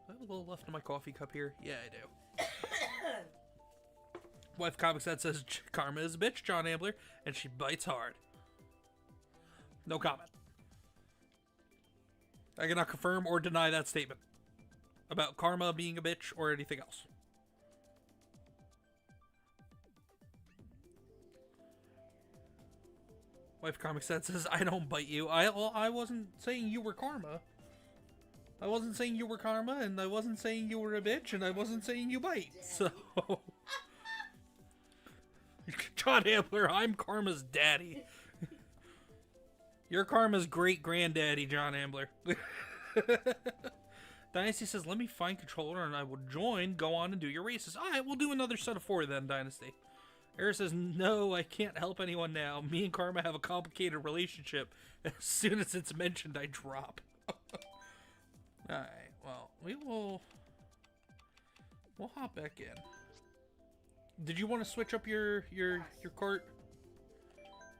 I have a little left in my coffee cup here. Yeah, I do. Wife Comics Dad says Karma is a bitch, John Ambler, and she bites hard. No comment. I cannot confirm or deny that statement about Karma being a bitch or anything else. Wife Comics Dad says, I don't bite you. I wasn't saying you were Karma. I wasn't saying you were Karma, and I wasn't saying you were a bitch, and I wasn't saying you bite. So, John Ambler, I'm Karma's daddy. You're Karma's great granddaddy, John Ambler. Dynasty says, let me find controller and I will join. Go on and do your races. Alright, we'll do another set of 4 then, Dynasty. Eric says, no, I can't help anyone now. Me and Karma have a complicated relationship. As soon as it's mentioned, I drop. Alright, well, we'll hop back in. Did you want to switch up your cart?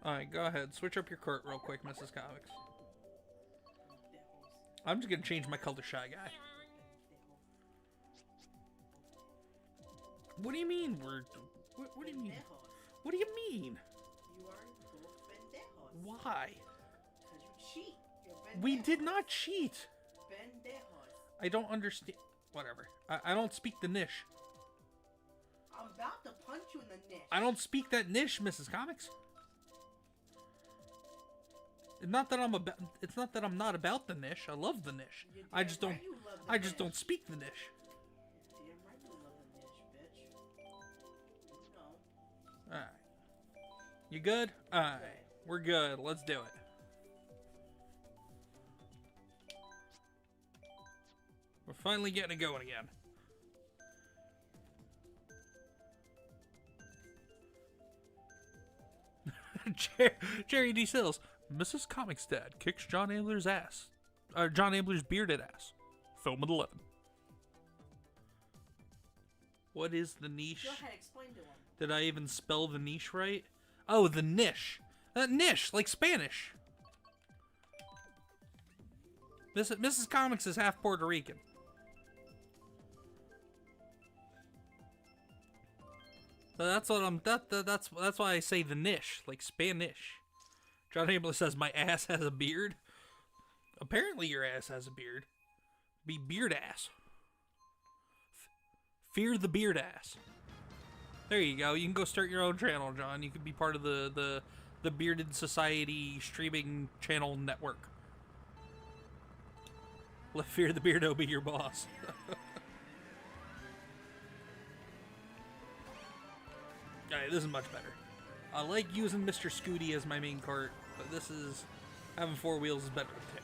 Alright, go ahead. Switch up your cart real quick, Mrs. Comics. I'm just gonna change my color, Shy Guy. What do you mean what do you mean? What do you mean? You are both pendejos. Why? Because you cheat. You're pendejos. We did not cheat. Pendejos. I don't understand. Whatever. I don't speak the niche. I'm about to punch you in the niche. I don't speak that niche, Mrs. Comics. It's not that I'm not about the niche. I love the niche. I just don't speak the niche. Damn right you love the niche, bitch. You know. Alright. You good? Alright. We're good. Let's do it. We're finally getting it going again. Jerry D. Sills. Mrs. Comics Dad kicks John Ambler's ass. John Ambler's bearded ass. Film at 11. What is the niche? Go ahead, explain to him. Did I even spell the niche right? Oh, the niche. Niche, like Spanish. Mrs. Comics is half Puerto Rican. That's what that's why I say the niche, like Spanish. John Ambler says my ass has a beard. Apparently your ass has a beard. Be beard ass. Fear the beard ass. There you go. You can go start your own channel, John. You can be part of the Bearded Society streaming channel network. Let Fear the Beardo be your boss. Alright, this is much better. I like using Mr. Scooty as my main cart, but this is... having 4 wheels is better than 2.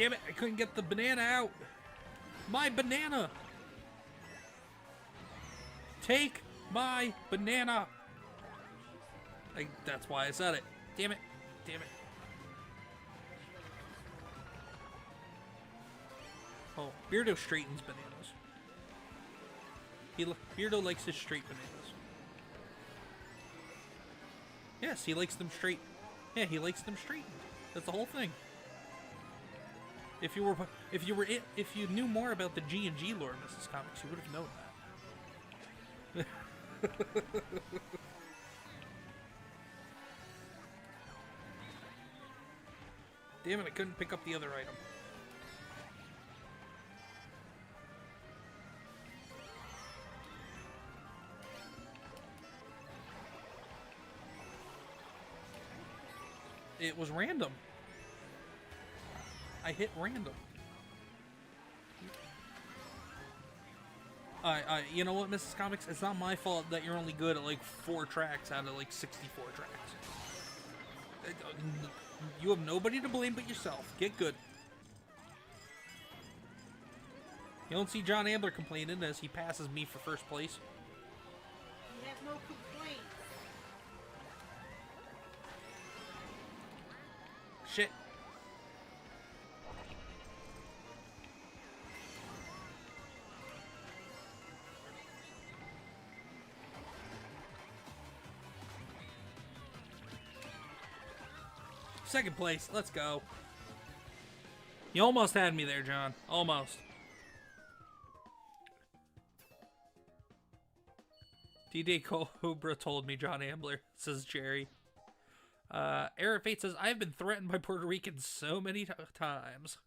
Damn it, I couldn't get the banana out! My banana! Take my banana! That's why I said it. Damn it. Damn it. Oh, Beardo straightens bananas. Beardo likes his straight bananas. Yes, he likes them straight. Yeah, he likes them straightened. That's the whole thing. If you knew more about the G&G lore, Mrs. Comics, you would have known that. Damn it, I couldn't pick up the other item. It was random. I hit random. You know what, Mrs. Comics? It's not my fault that you're only good at like 4 tracks out of like 64 tracks. You have nobody to blame but yourself. Get good. You don't see John Ambler complaining as he passes me for first place. He has no complaints. Shit. Second place. Let's go. You almost had me there, John. Almost. D-Day Cobra told me, John Ambler, says Jerry. Eric Fate says, I've been threatened by Puerto Ricans so many times.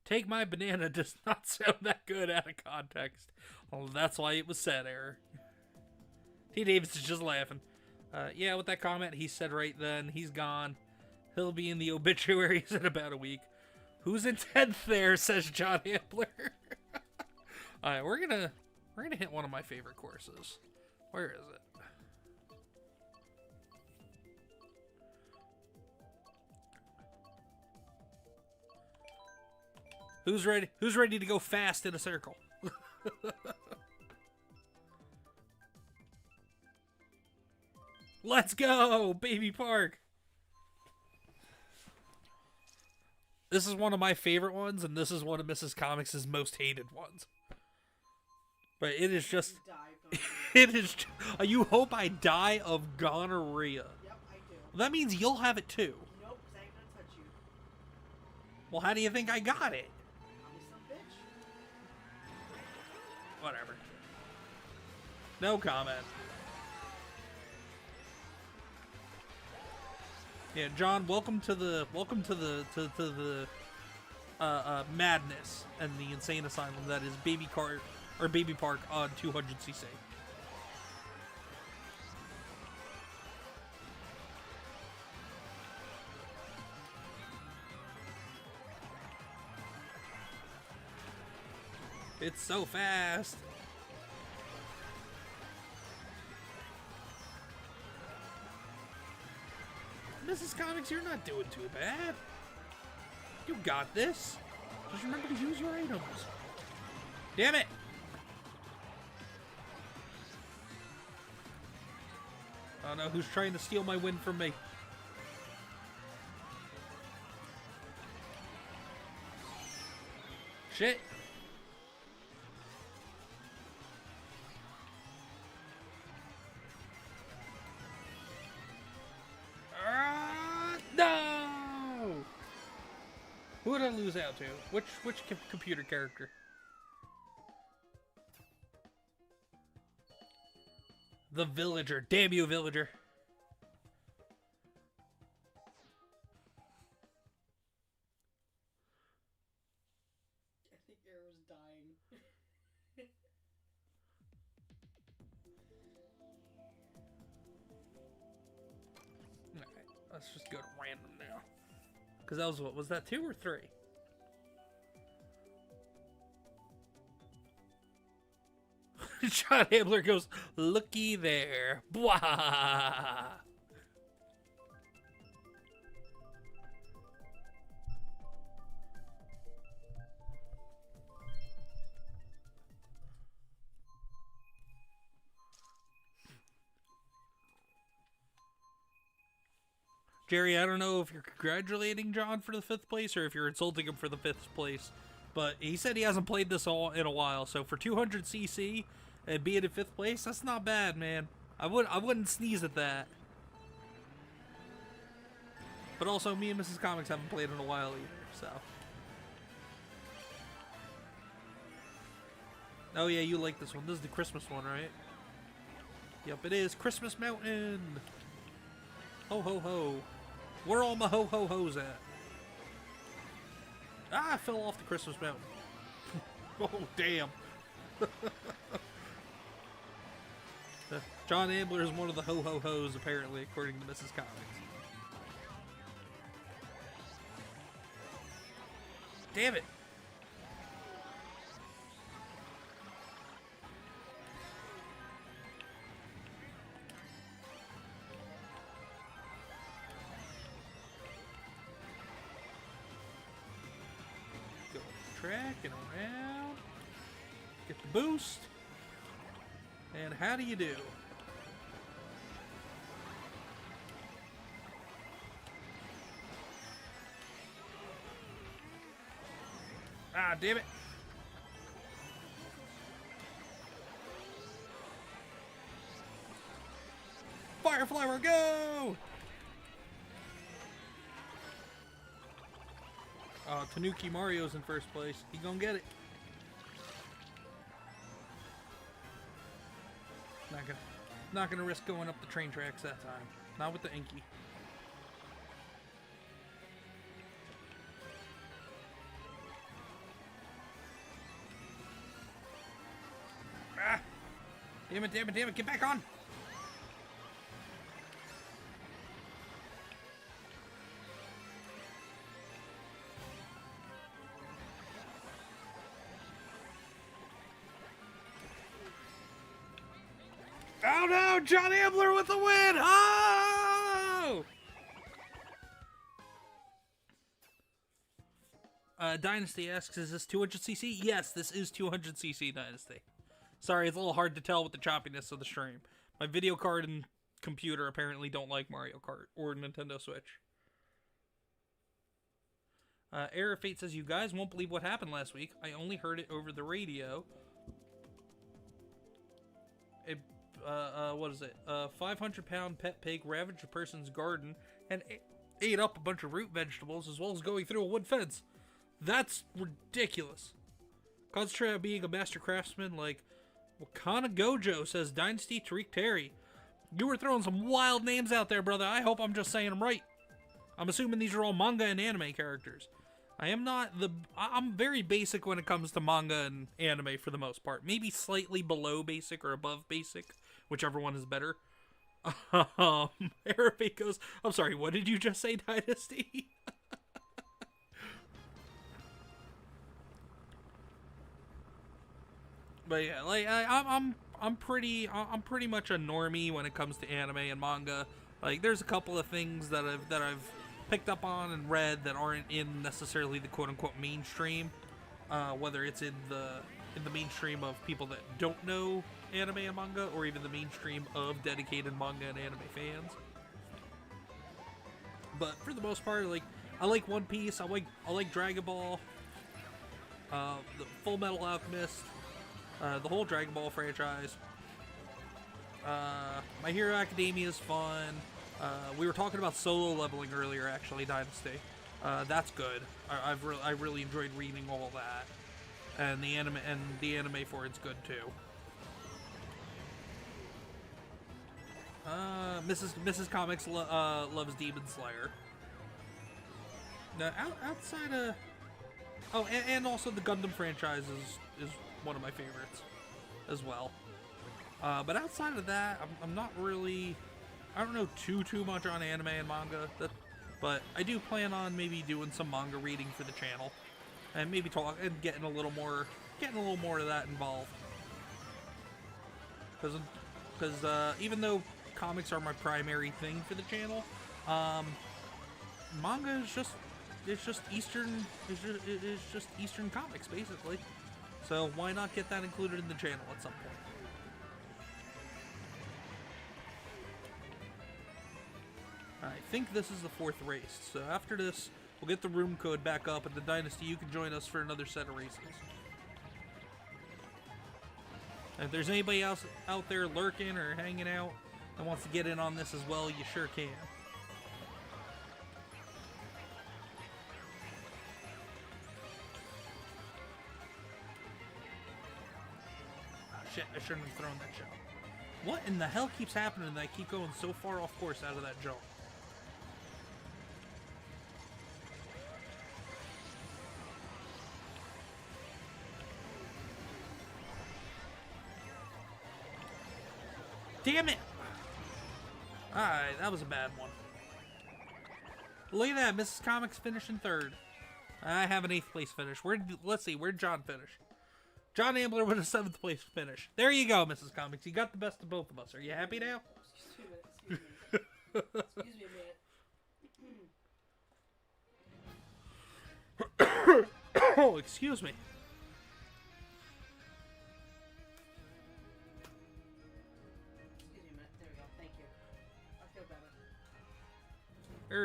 Take my banana does not sound that good out of context. Well, that's why it was said, Eric. T. Davis is just laughing. Yeah, with that comment he said right then, he's gone. He'll be in the obituaries in about a week. Who's in 10th there, says John Ambler. Alright, we're gonna hit one of my favorite courses. Where is it? Who's ready? Who's ready to go fast in a circle? Let's go, Baby Park. This is one of my favorite ones, and this is one of Mrs. Comics' most hated ones. But it is just... It is... You hope I die of gonorrhea. Yep, I do. That means you'll have it too. Nope, 'cause I ain't gonna touch you. Well, how do you think I got it? I'm some bitch. Whatever. No comment. Yeah, John, welcome to the madness and the insane asylum that is Baby Park on 200cc. It's so fast. Mrs. Comics, you're not doing too bad. You got this. Just remember to use your items. Damn it! Oh no, who's trying to steal my win from me? Shit. No! Who did I lose out to? Which computer character? The Villager. Damn you, Villager. I think Arrow's dying. Alright, let's just go to random now. Because that was, what was that, 2 or 3? John Ambler goes, looky there. Blah. Jerry, I don't know if you're congratulating John for the 5th place or if you're insulting him for the 5th place, but he said he hasn't played this all in a while. So for 200cc and being in 5th place, that's not bad, man. I wouldn't sneeze at that. But also, me and Mrs. Comix haven't played in a while either, so. Oh yeah, you like this one. This is the Christmas one, right? Yep, it is. Christmas Mountain. Ho ho ho. Where are all my ho ho ho's at? Ah, I fell off the Christmas Mountain. Oh, damn. John Ambler is one of the ho ho ho's, apparently, according to Mrs. Comix. Damn it. Go track and around. Get the boost. And how do you do? Ah, damn it. Fireflower, go! Tanuki Mario's in first place. He gonna get it. Not gonna risk going up the train tracks that time. Not with the Inky. Ah! Damn it, damn it, damn it, get back on! Oh no, John Ambler with the win! Oh! Dynasty asks, is this 200cc? Yes, this is 200cc Dynasty. Sorry, it's a little hard to tell with the choppiness of the stream. My video card and computer apparently don't like Mario Kart or Nintendo Switch. Error Fate says, you guys won't believe what happened last week. I only heard it over the radio. What is it? 500-pound pet pig ravaged a person's garden and ate up a bunch of root vegetables as well as going through a wood fence. That's ridiculous. Concentrate on being a master craftsman like Wakana Gojo, says Dynasty Tariq Terry. You were throwing some wild names out there, brother. I hope I'm just saying them right. I'm assuming these are all manga and anime characters. I'm very basic when it comes to manga and anime for the most part. Maybe slightly below basic or above basic, whichever one is better. Arabic goes, I'm sorry, what did you just say, Dynasty? But yeah, like I'm pretty much a normie when it comes to anime and manga. Like there's a couple of things that I've picked up on and read that aren't in necessarily the quote-unquote mainstream, whether it's in the mainstream of people that don't know anime and manga, or even the mainstream of dedicated manga and anime fans. But for the most part, like I like One Piece, I like Dragon Ball, the Full Metal Alchemist, the whole Dragon Ball franchise. My Hero Academia is fun. We were talking about solo leveling earlier, actually, Dynasty. That's good. I really enjoyed reading all that, and the anime for it's good too. Mrs. Comics loves Demon Slayer. Now, outside of... Oh, and also the Gundam franchise is one of my favorites as well. But outside of that, I'm not really... I don't know too much on anime and manga, but I do plan on maybe doing some manga reading for the channel, and maybe getting a little more of that involved. Because even though comics are my primary thing for the channel, manga is just Eastern comics basically. So why not get that included in the channel at some point? I think this is the 4th race, so after this, we'll get the room code back up, and the Dynasty, you can join us for another set of races. And if there's anybody else out there lurking or hanging out that wants to get in on this as well, you sure can. Oh, shit, I shouldn't have thrown that shell. What in the hell keeps happening that I keep going so far off course out of that jump? Damn it! Alright, that was a bad one. Look at that, Mrs. Comics finishing 3rd. I have an 8th place finish. Let's see, where'd John finish? John Ambler with a 7th place finish. There you go, Mrs. Comics. You got the best of both of us. Are you happy now? Excuse me a minute. Oh, excuse me.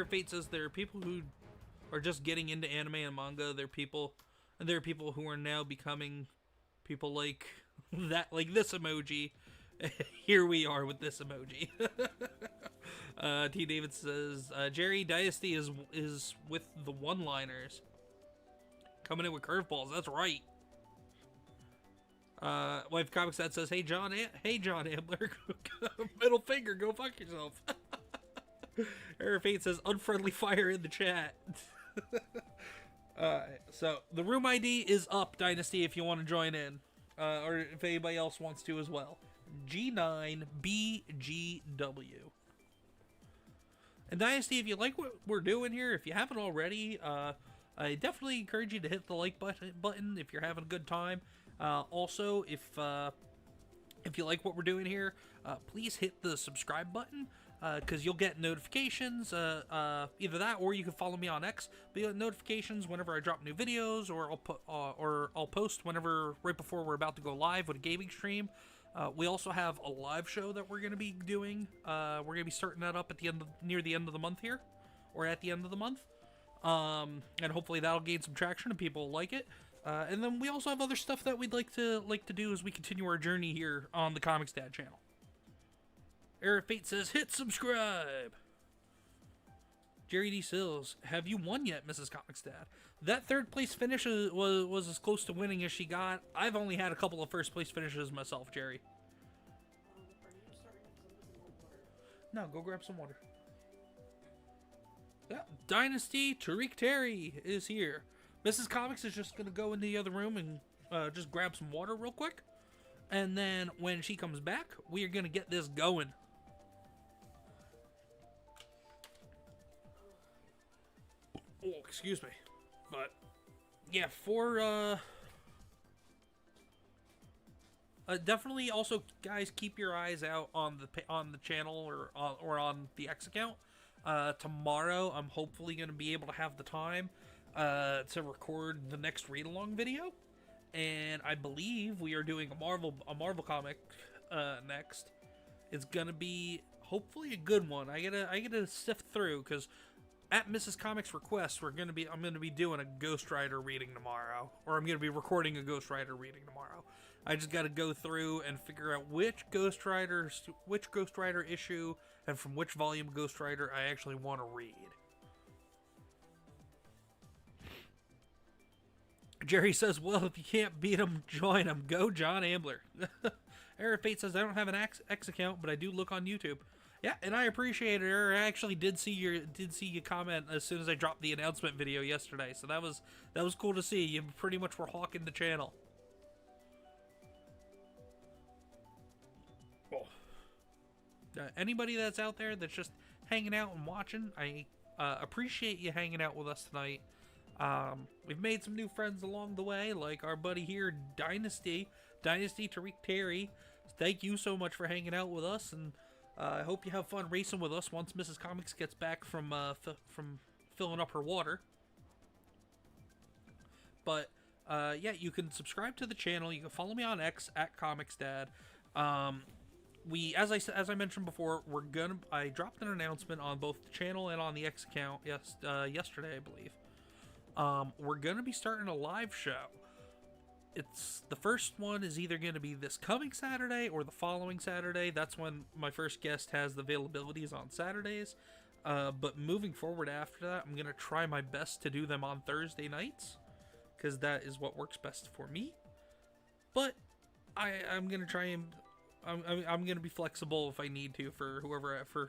Fate says there are people who are just getting into anime and manga. There are people who are now becoming people like that, like this emoji. Here we are with this emoji. T. David says Jerry Dynasty is with the one-liners coming in with curveballs. That's right. Wife Comics that says, hey John Ambler, middle finger, go fuck yourself. Fate says unfriendly fire in the chat. So the room ID is up, Dynasty, if you want to join in, or if anybody else wants to as well. G9BGW. And Dynasty, if you like what we're doing here, if you haven't already, I definitely encourage you to hit the like button if you're having a good time. Also, if you like what we're doing here, please hit the subscribe button. Because you'll get notifications, either that or you can follow me on X. But you'll get notifications whenever I drop new videos, or I'll post whenever right before we're about to go live with a gaming stream. We also have a live show that we're going to be doing. We're going to be starting that up at near the end of the month here, or at the end of the month, and hopefully that'll gain some traction and people will like it. And then we also have other stuff that we'd like to do as we continue our journey here on the Comics Dad channel. Fate says, hit subscribe. Jerry D. Sills, have you won yet, Mrs. Comics Dad? That 3rd place finish was as close to winning as she got. I've only had a couple of 1st place finishes myself, Jerry. No, go grab some water. Yeah, Dynasty Tariq Terry is here. Mrs. Comics is just going to go into the other room and just grab some water real quick. And then when she comes back, we are going to get this going. Oh, excuse me. But yeah, for definitely also, guys, keep your eyes out on the channel or on the X account. Tomorrow, I'm hopefully going to be able to have the time to record the next read along video, and I believe we are doing a Marvel comic next. It's gonna be hopefully a good one. I gotta sift through, because at Mrs. Comics' request, I'm gonna be doing a Ghost Rider reading tomorrow, or I'm gonna be recording a Ghost Rider reading tomorrow. I just gotta go through and figure out which Ghost Rider issue and from which volume Ghost Rider I actually want to read. Jerry says, well, if you can't beat him, join him. Go John Ambler. Fate says, I don't have an X account, but I do look on YouTube. Yeah, and I appreciate it. I actually did see you comment as soon as I dropped the announcement video yesterday, so that was cool to see. You pretty much were hawking the channel. Oh. Anybody that's out there that's just hanging out and watching, I appreciate you hanging out with us tonight. We've made some new friends along the way, like our buddy here, Dynasty Tariq Terry. Thank you so much for hanging out with us, and I hope you have fun racing with us once Mrs. Comics gets back from filling up her water. But yeah, you can subscribe to the channel. You can follow me on X at ComicsDad. As I mentioned before, I dropped an announcement on both the channel and on the X account yesterday, I believe. We're gonna be starting a live show. The first one is either going to be this coming Saturday or the following Saturday. That's when my first guest has the availabilities on Saturdays. But moving forward after that, I'm going to try my best to do them on Thursday nights, because that is what works best for me. But I'm going to try and I'm going to be flexible if I need to for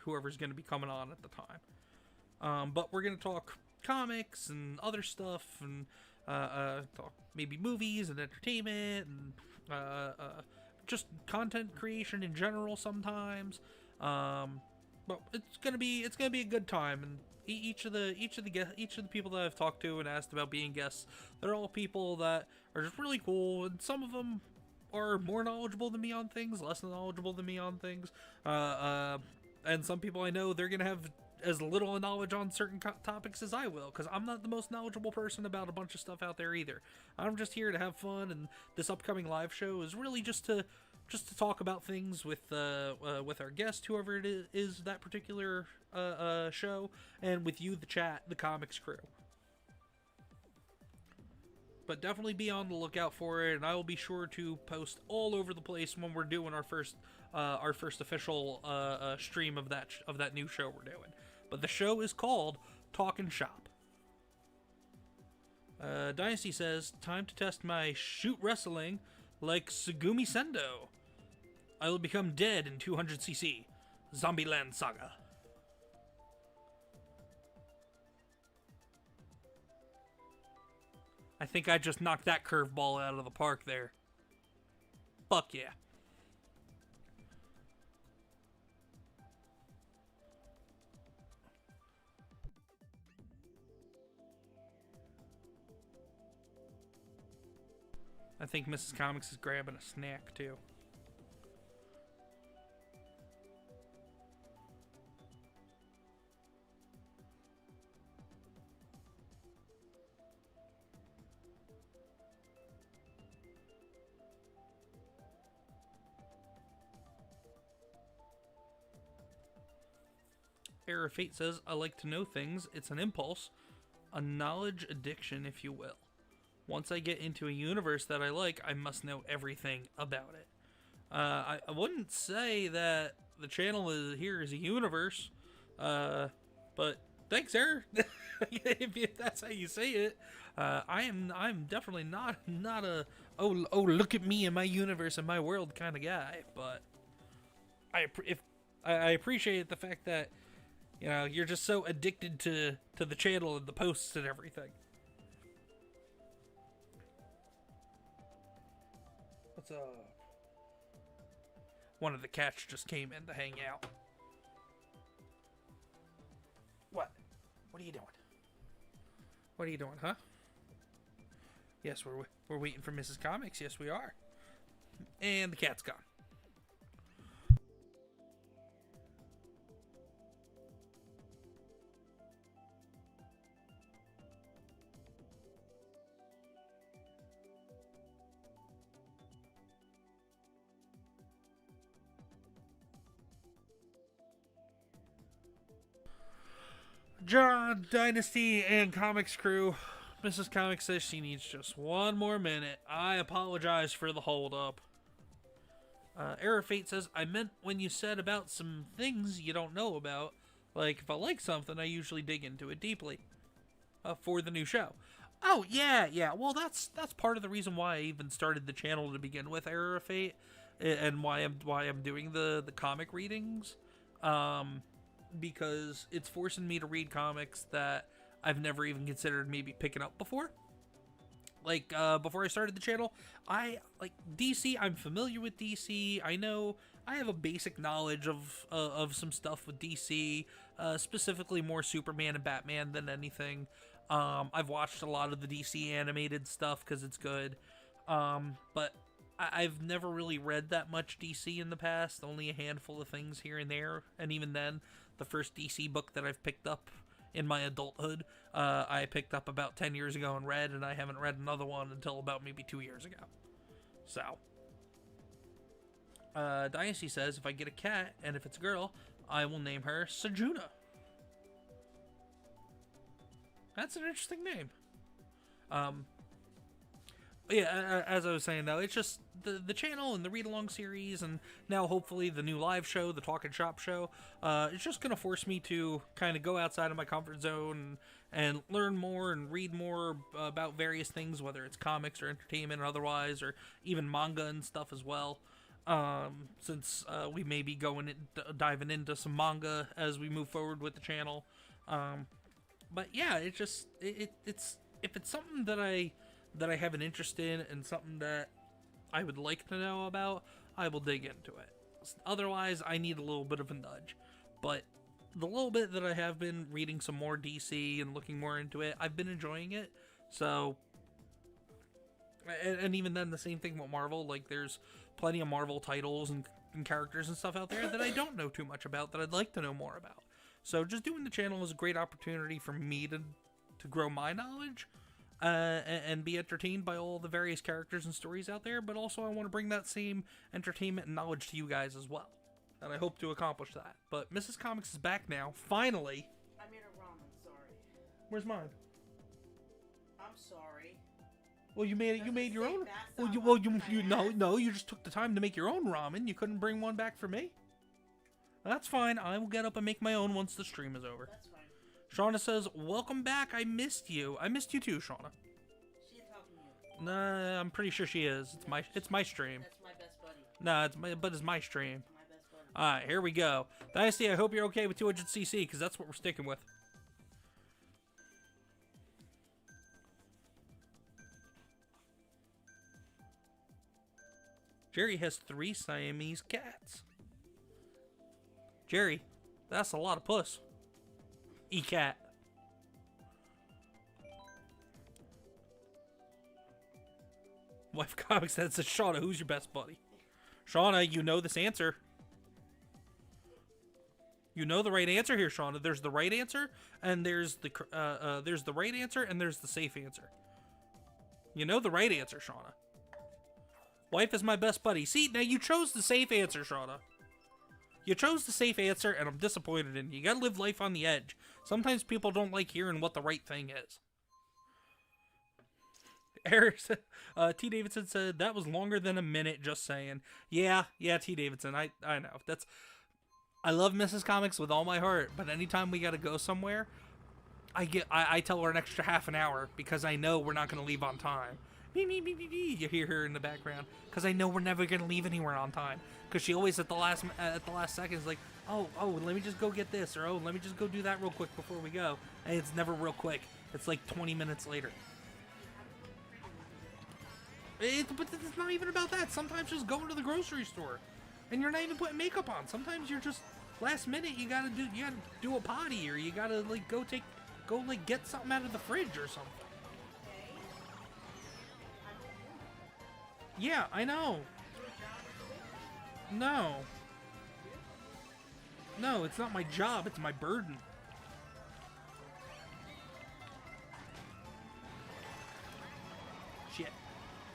whoever's going to be coming on at the time. But we're going to talk comics and other stuff, and talk maybe movies and entertainment and just content creation in general sometimes. But it's gonna be a good time, and each of the people that I've talked to and asked about being guests, they're all people that are just really cool, and some of them are more knowledgeable than me on things, less knowledgeable than me on things, and some people I know they're gonna have as little knowledge on certain topics as I will, because I'm not the most knowledgeable person about a bunch of stuff out there either. I'm just here to have fun, and this upcoming live show is really just to talk about things with our guest, whoever it is that particular show, and with you, the chat, the Comix Crew. But definitely be on the lookout for it, and I will be sure to post all over the place when we're doing our first official stream of that new show we're doing. But the show is called Talkin' Shop. Dynasty says, time to test my shoot wrestling like Sugumi Sendo. I will become dead in 200cc. Zombieland Saga. I think I just knocked that curveball out of the park there. Fuck yeah. I think Mrs. Comics is grabbing a snack, too. Error of Fate says, I like to know things. It's an impulse. A knowledge addiction, if you will. Once I get into a universe that I like, I must know everything about it. I wouldn't say that the channel is a universe, but thanks, Error. if that's how you say it. I'm definitely not a oh look at me and my universe and my world kind of guy, but I appreciate the fact that, you know, you're just so addicted to the channel and the posts and everything. What's up? One of the cats just came in to hang out. What? What are you doing? What are you doing, huh? Yes, we're waiting for Mrs. Comics. Yes, we are. And the cat's gone. John, Dynasty, and Comix Crew. Mrs. Comics says she needs just one more minute. I apologize for the hold up. Error Fate says, I meant when you said about some things you don't know about. Like, if I like something, I usually dig into it deeply. For the new show. Oh, yeah. Well, that's part of the reason why I even started the channel to begin with, Error of Fate. And why I'm doing the comic readings. because it's forcing me to read comics that I've never even considered maybe picking up before. Like, before I started the channel, I like DC. I'm familiar with DC. I know I have a basic knowledge of some stuff with DC, specifically more Superman and Batman than anything. I've watched a lot of the DC animated stuff because it's good, but I've never really read that much DC in the past. Only a handful of things here and there, and even then, the first DC book that I've picked up in my adulthood, I picked up about 10 years ago and read, and I haven't read another one until about maybe 2 years ago. So, Dynasty says, if I get a cat, and if it's a girl, I will name her Sejuna. That's an interesting name. But yeah, as I was saying though, it's just the channel and the read-along series, and now hopefully the new live show, the Talk and Shop show, it's just going to force me to kind of go outside of my comfort zone and learn more and read more about various things, whether it's comics or entertainment or otherwise, or even manga and stuff as well. Since we may be diving into some manga as we move forward with the channel. But yeah, it's if it's something that I have an interest in and something that I would like to know about, I will dig into it. Otherwise, I need a little bit of a nudge. But the little bit that I have been reading some more DC and looking more into it, I've been enjoying it. So, and even then, the same thing with Marvel. Like, there's plenty of Marvel titles and characters and stuff out there that I don't know too much about that I'd like to know more about. So just doing the channel is a great opportunity for me to grow my knowledge. And be entertained by all the various characters and stories out there, but also I want to bring that same entertainment and knowledge to you guys as well. And I hope to accomplish that. But Mrs. Comix is back now, finally. I made a ramen, sorry. Where's mine? I'm sorry. Well, you made your say own. that's Well, not you what no, you just took the time to make your own ramen. You couldn't bring one back for me. That's fine. I will get up and make my own once the stream is over. That's fine. Shauna says, "Welcome back. I missed you. I missed you too, Shauna." She ain't talking to you. Nah, I'm pretty sure she is. It's my stream. That's my best buddy. Nah, it's my stream. My best buddy. Alright, here we go. Dynasty, I hope you're okay with 200cc, because that's what we're sticking with. Jerry has 3 Siamese cats. Jerry, that's a lot of puss. E-cat. Wife Comics that says, Shauna, who's your best buddy? Shauna, you know this answer. You know the right answer here, Shauna. There's the right answer, and there's the right answer, and there's the safe answer. You know the right answer, Shauna. Wife is my best buddy. See, now you chose the safe answer, Shauna. You chose the safe answer, and I'm disappointed in you. You gotta live life on the edge. Sometimes people don't like hearing what the right thing is. Eric, T. Davidson said, that was longer than a minute, just saying. Yeah, T. Davidson, I know. I love Mrs. Comix with all my heart, but anytime we gotta go somewhere, I tell her an extra half an hour, because I know we're not gonna leave on time. Beep, beep, beep, beep, beep. You hear her in the background, because I know we're never gonna leave anywhere on time. Because she always at the last second is like, oh, let me just go get this, or oh, let me just go do that real quick before we go. And it's never real quick. It's like 20 minutes later. But it's not even about that. Sometimes just going to the grocery store, and you're not even putting makeup on. Sometimes you're just last minute. You gotta do a potty, or you gotta like go get something out of the fridge or something. Yeah, I know. No, it's not my job. It's my burden. Shit.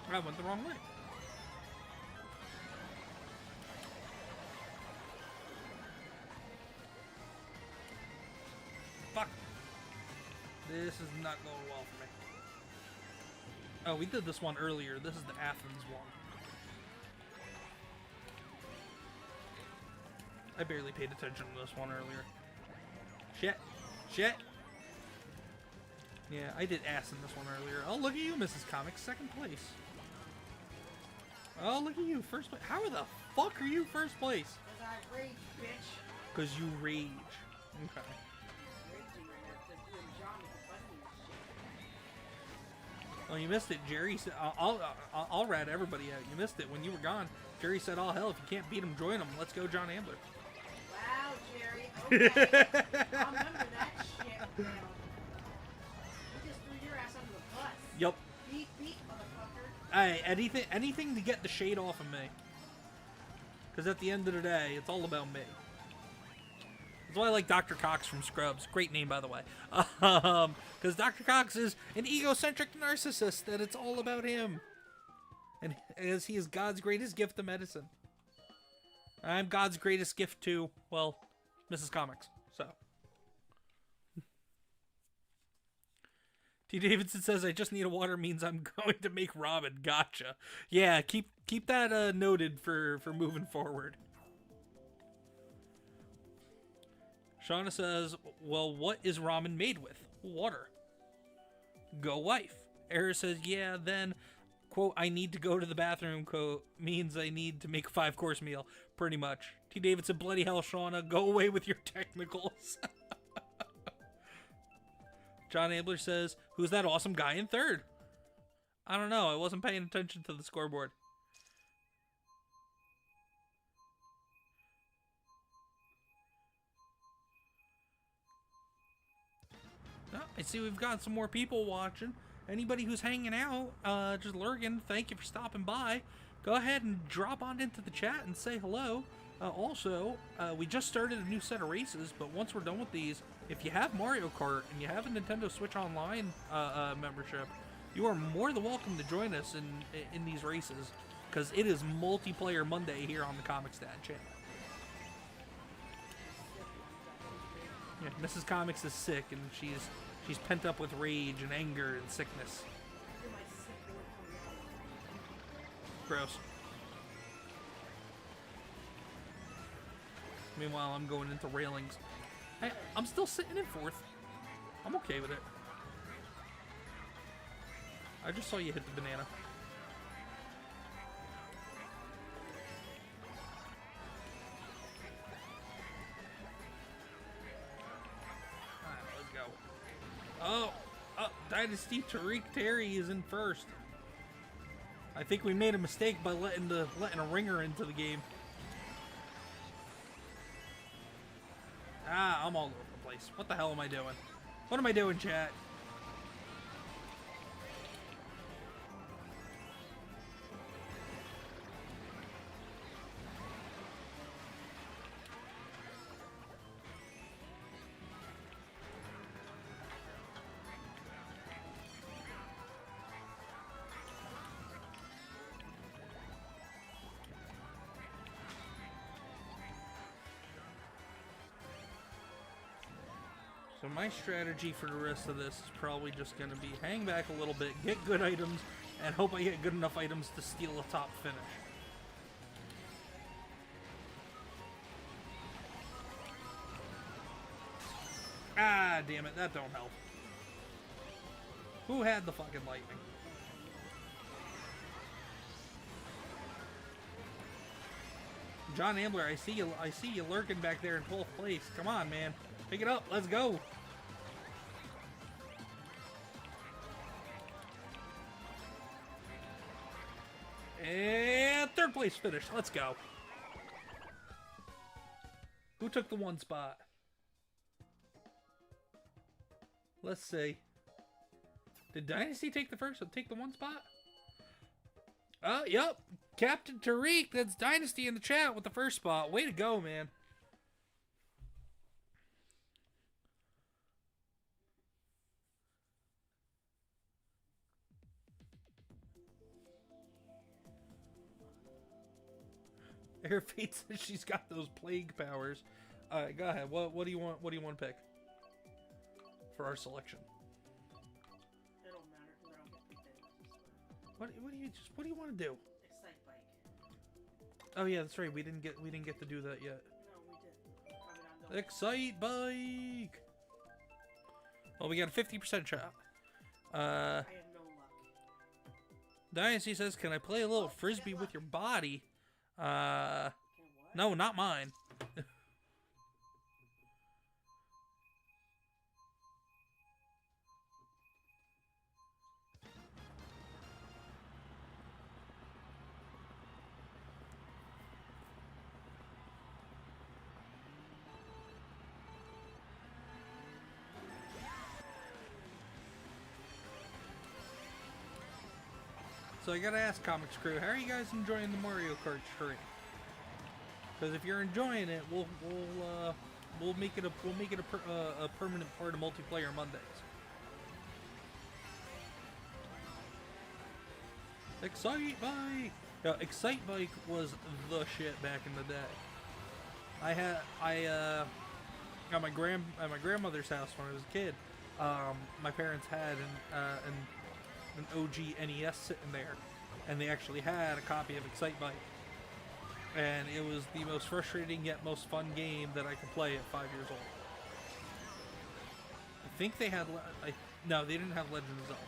I went the wrong way. Fuck. This is not going well for me. Oh, we did this one earlier. This is the Athens one. I barely paid attention to this one earlier. Shit. Yeah, I did ass in this one earlier. Oh, look at you, Mrs. Comix, 2nd place. Oh, look at you, 1st place. How the fuck are you 1st place? Cause I rage, bitch. Because you rage. Okay. Raging right now because when John was busting this shit. Well, you missed it. Jerry said, I'll rat everybody out. You missed it when you were gone. Jerry said, "Oh hell, if you can't beat him, join him. Let's go, John Ambler." Wow, Jerry. Okay. I'll remember that shit now. You just threw your ass under the bus. Yep. Beat, motherfucker. Hey, anything to get the shade off of me. Because at the end of the day, it's all about me. That's why I like Dr. Cox from Scrubs. Great name, by the way. Because Dr. Cox is an egocentric narcissist that it's all about him. And as he is God's greatest gift to medicine. I'm God's greatest gift to, well, Mrs. Comics. So. T. Davidson says, "I just need a water means I'm going to make Robin." Gotcha. Yeah, keep that noted for moving forward. Shauna says, "Well, what is ramen made with? Water." Go wife. Era says, "Yeah, then, quote, I need to go to the bathroom, quote, means I need to make a 5-course meal." Pretty much. T. Davidson, "Bloody hell, Shauna, go away with your technicals." John Ambler says, "Who's that awesome guy in third?" I don't know. I wasn't paying attention to the scoreboard. Oh, I see we've got some more people watching. Anybody who's hanging out, just lurking, thank you for stopping by. Go ahead and drop on into the chat and say hello. Also, we just started a new set of races, but once we're done with these, if you have Mario Kart and you have a Nintendo Switch Online membership, you are more than welcome to join us in these races, because it is Multiplayer Monday here on the Comix Dad channel. Yeah, Mrs. Comics is sick, and she's pent up with rage and anger and sickness. Gross. Meanwhile, I'm going into railings. I'm still sitting in fourth. I'm okay with it. I just saw you hit the banana. Oh, Dynasty Tariq Terry is in first. I think we made a mistake by letting a ringer into the game. I'm all over the place. What the hell am I doing? What am I doing, chat? So my strategy for the rest of this is probably just going to be hang back a little bit, get good items, and hope I get good enough items to steal a top finish. Ah, damn it, that don't help. Who had the fucking lightning? John Ambler, I see you lurking back there in 12th place. Come on, man. Pick it up. Let's go. And third place finish. Let's go. Who took the one spot? Let's see. Did Dynasty take the one spot? Yep. Captain Tariq, that's Dynasty in the chat with the first spot. Way to go, man. Air Fate says she's got those plague powers. All right, go ahead. What do you want? What do you want to pick for our selection? It don't matter because I don't get picked anyway. What do you want to do? Excite bike. Oh yeah, that's right. We didn't get to do that yet. No, we didn't. I mean, Excite bike. Well, we got a 50% shot. I have no luck. Dynasty says, "Can I play a little frisbee with your body?" Can what? No, not mine. So I gotta ask Comix Crew, how are you guys enjoying the Mario Kart stream? Because if you're enjoying it, we'll make it a permanent part of multiplayer Mondays. Excite Bike! Yeah, Excite Bike was the shit back in the day. I at my grandmother's house when I was a kid. My parents had an OG NES sitting there, and they actually had a copy of Excite Bike, and it was the most frustrating yet most fun game that I could play at 5 years old. I think they had no, they didn't have Legend of Zelda.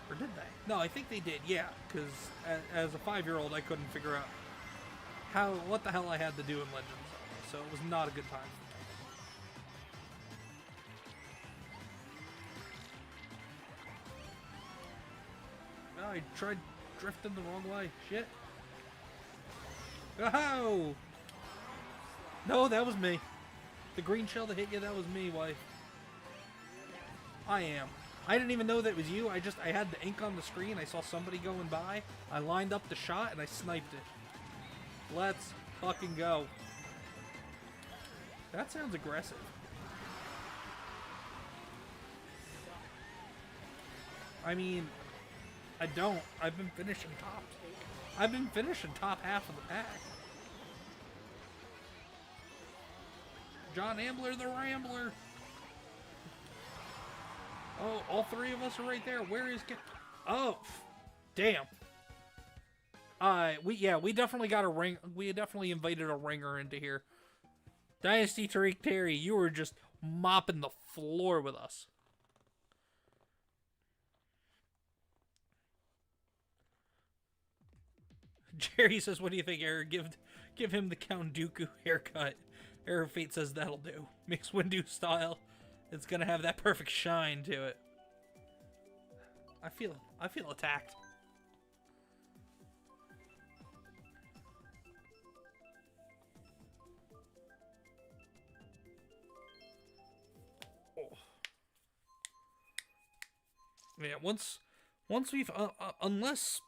Or did they? No, I think they did, yeah, because as a 5-year-old, I couldn't figure out what the hell I had to do in Legend of Zelda, so it was not a good time for me. Oh, I tried drifting the wrong way. Shit. Oh! No, that was me. The green shell that hit you, that was me, wife. I am. I didn't even know that was you. I had the ink on the screen. I saw somebody going by. I lined up the shot and I sniped it. Let's fucking go. That sounds aggressive. I mean, I don't. I've been finishing top. I've been finishing top half of the pack. John Ambler the Rambler. Oh, all three of us are right there. Where is... Oh, damn. We definitely got a ring. We definitely invited a ringer into here. Dynasty Tariq Terry, you were just mopping the floor with us. Jerry says, what do you think, Eric? Give him the Count Dooku haircut. Error Fate says that'll do. Mixed Windu style. It's gonna have that perfect shine to it. I feel attacked. Oh. Yeah, once we've unless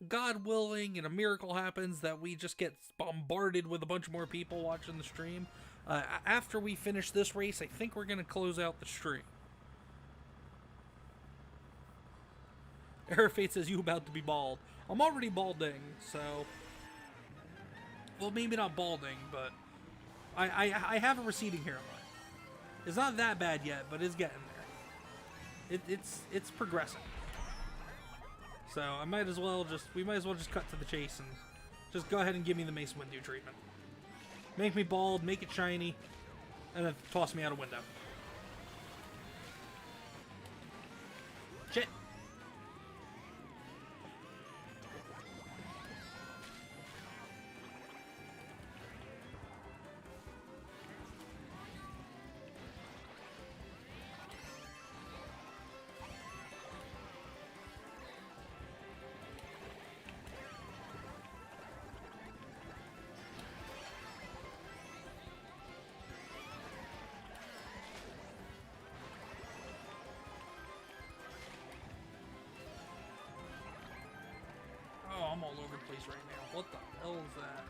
God willing and a miracle happens that we just get bombarded with a bunch more people watching the stream. After we finish this race, I think we're going to close out the stream. Air Fate says, you about to be bald. I'm already balding, so... Well, maybe not balding, but... I have a receding hairline. It's not that bad yet, but it's getting there. It's progressing. So we might as well just cut to the chase and just go ahead and give me the Mace Windu treatment. Make me bald, make it shiny, and then toss me out a window. Shit. I'm all over the place right now. What the hell is that?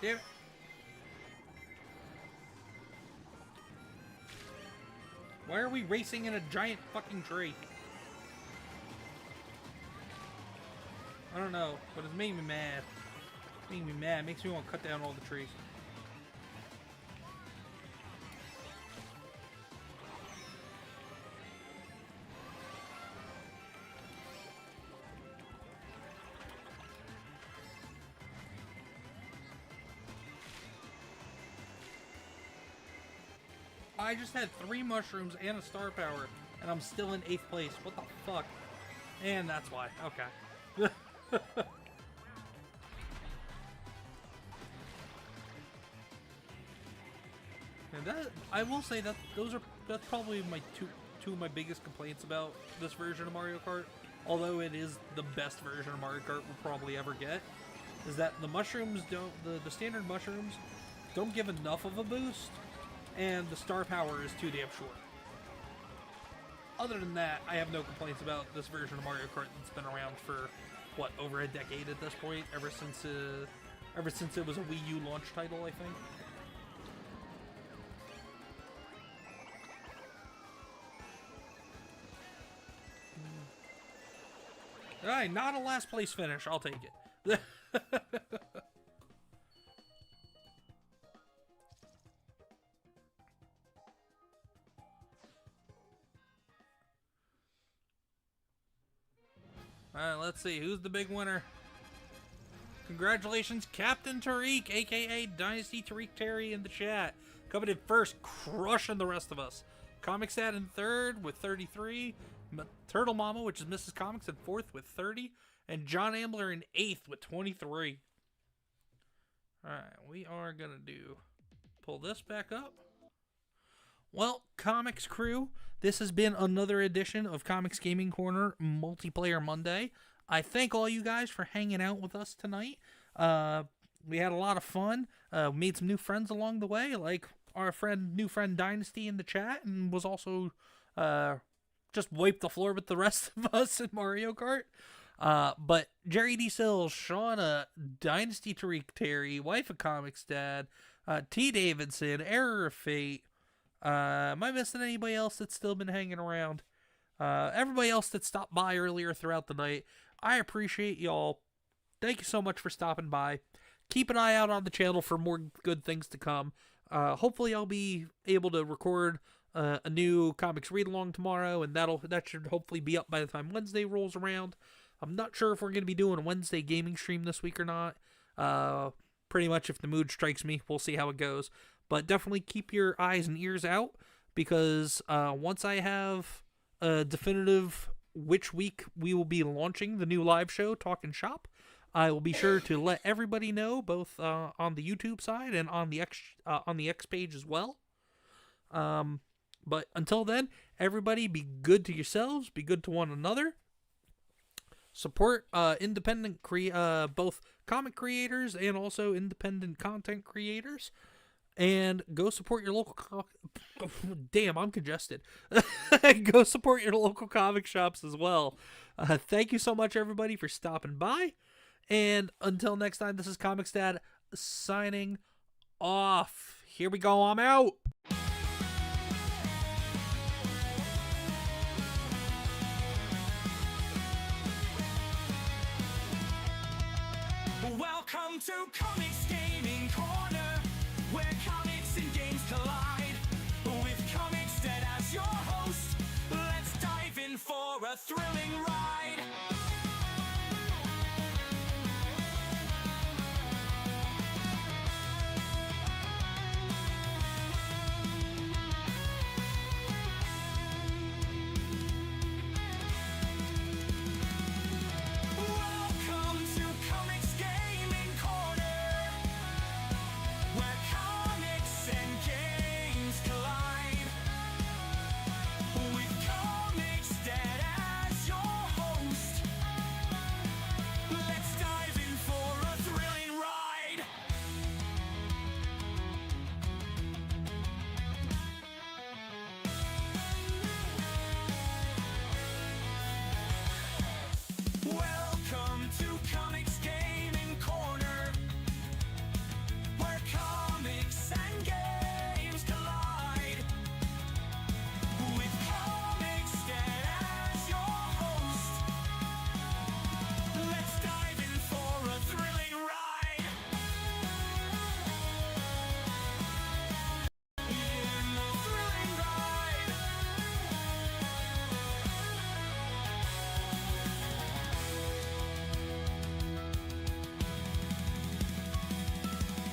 Damn it. Why are we racing in a giant fucking tree? I don't know, but it's making me mad. It's making me mad. It makes me want to cut down all the trees. I just had 3 mushrooms and a star power, and I'm still in 8th place. What the fuck? And that's why. Okay. And that, I will say that that's probably my two of my biggest complaints about this version of Mario Kart. Although it is the best version of Mario Kart we'll probably ever get, is that the mushrooms don't, the standard mushrooms don't give enough of a boost, and the star power is too damn short. Other than that, I have no complaints about this version of Mario Kart that's been around for, what, over a decade at this point? Ever since it was a Wii U launch title, I think. Alright, not a last place finish. I'll take it. Alright, let's see. Who's the big winner? Congratulations, Captain Tariq, a.k.a. Dynasty Tariq Terry in the chat. Coming in first, crushing the rest of us. Comix Dad in third with 33. Turtle Mama, which is Mrs. Comics, in fourth with 30. And John Ambler in eighth with 23. Alright, we are going to pull this back up. Well, Comix Crew, this has been another edition of Comics Gaming Corner Multiplayer Monday. I thank all you guys for hanging out with us tonight. We had a lot of fun. Made some new friends along the way, like our new friend Dynasty in the chat, and was also just wiped the floor with the rest of us in Mario Kart. But Jerry D. Sills, Shauna, Dynasty Tariq Terry, Wife of Comics Dad, T. Davidson, Error of Fate. Am I missing anybody else that's still been hanging around? Everybody else that stopped by earlier throughout the night, I appreciate y'all. Thank you so much for stopping by. Keep an eye out on the channel for more good things to come. Hopefully I'll be able to record a new comics read-along tomorrow, and that should hopefully be up by the time Wednesday rolls around. I'm not sure if we're going to be doing a Wednesday gaming stream this week or not. Pretty much if the mood strikes me, we'll see how it goes. But definitely keep your eyes and ears out, because once I have a definitive which week we will be launching the new live show, Talkin' Shop, I will be sure to let everybody know, both on the YouTube side and on the X page as well. But until then, everybody be good to yourselves, be good to one another. Support independent both comic creators and also independent content creators. And go support your local damn, I'm congested. Go support your local comic shops as well. Thank you so much, everybody, for stopping by. And until next time, this is Comics Dad signing off. Here we go. I'm out. Welcome to Comics Gaming Corner, where comics and games collide. With Comics Dead as your host, let's dive in for a thrilling ride.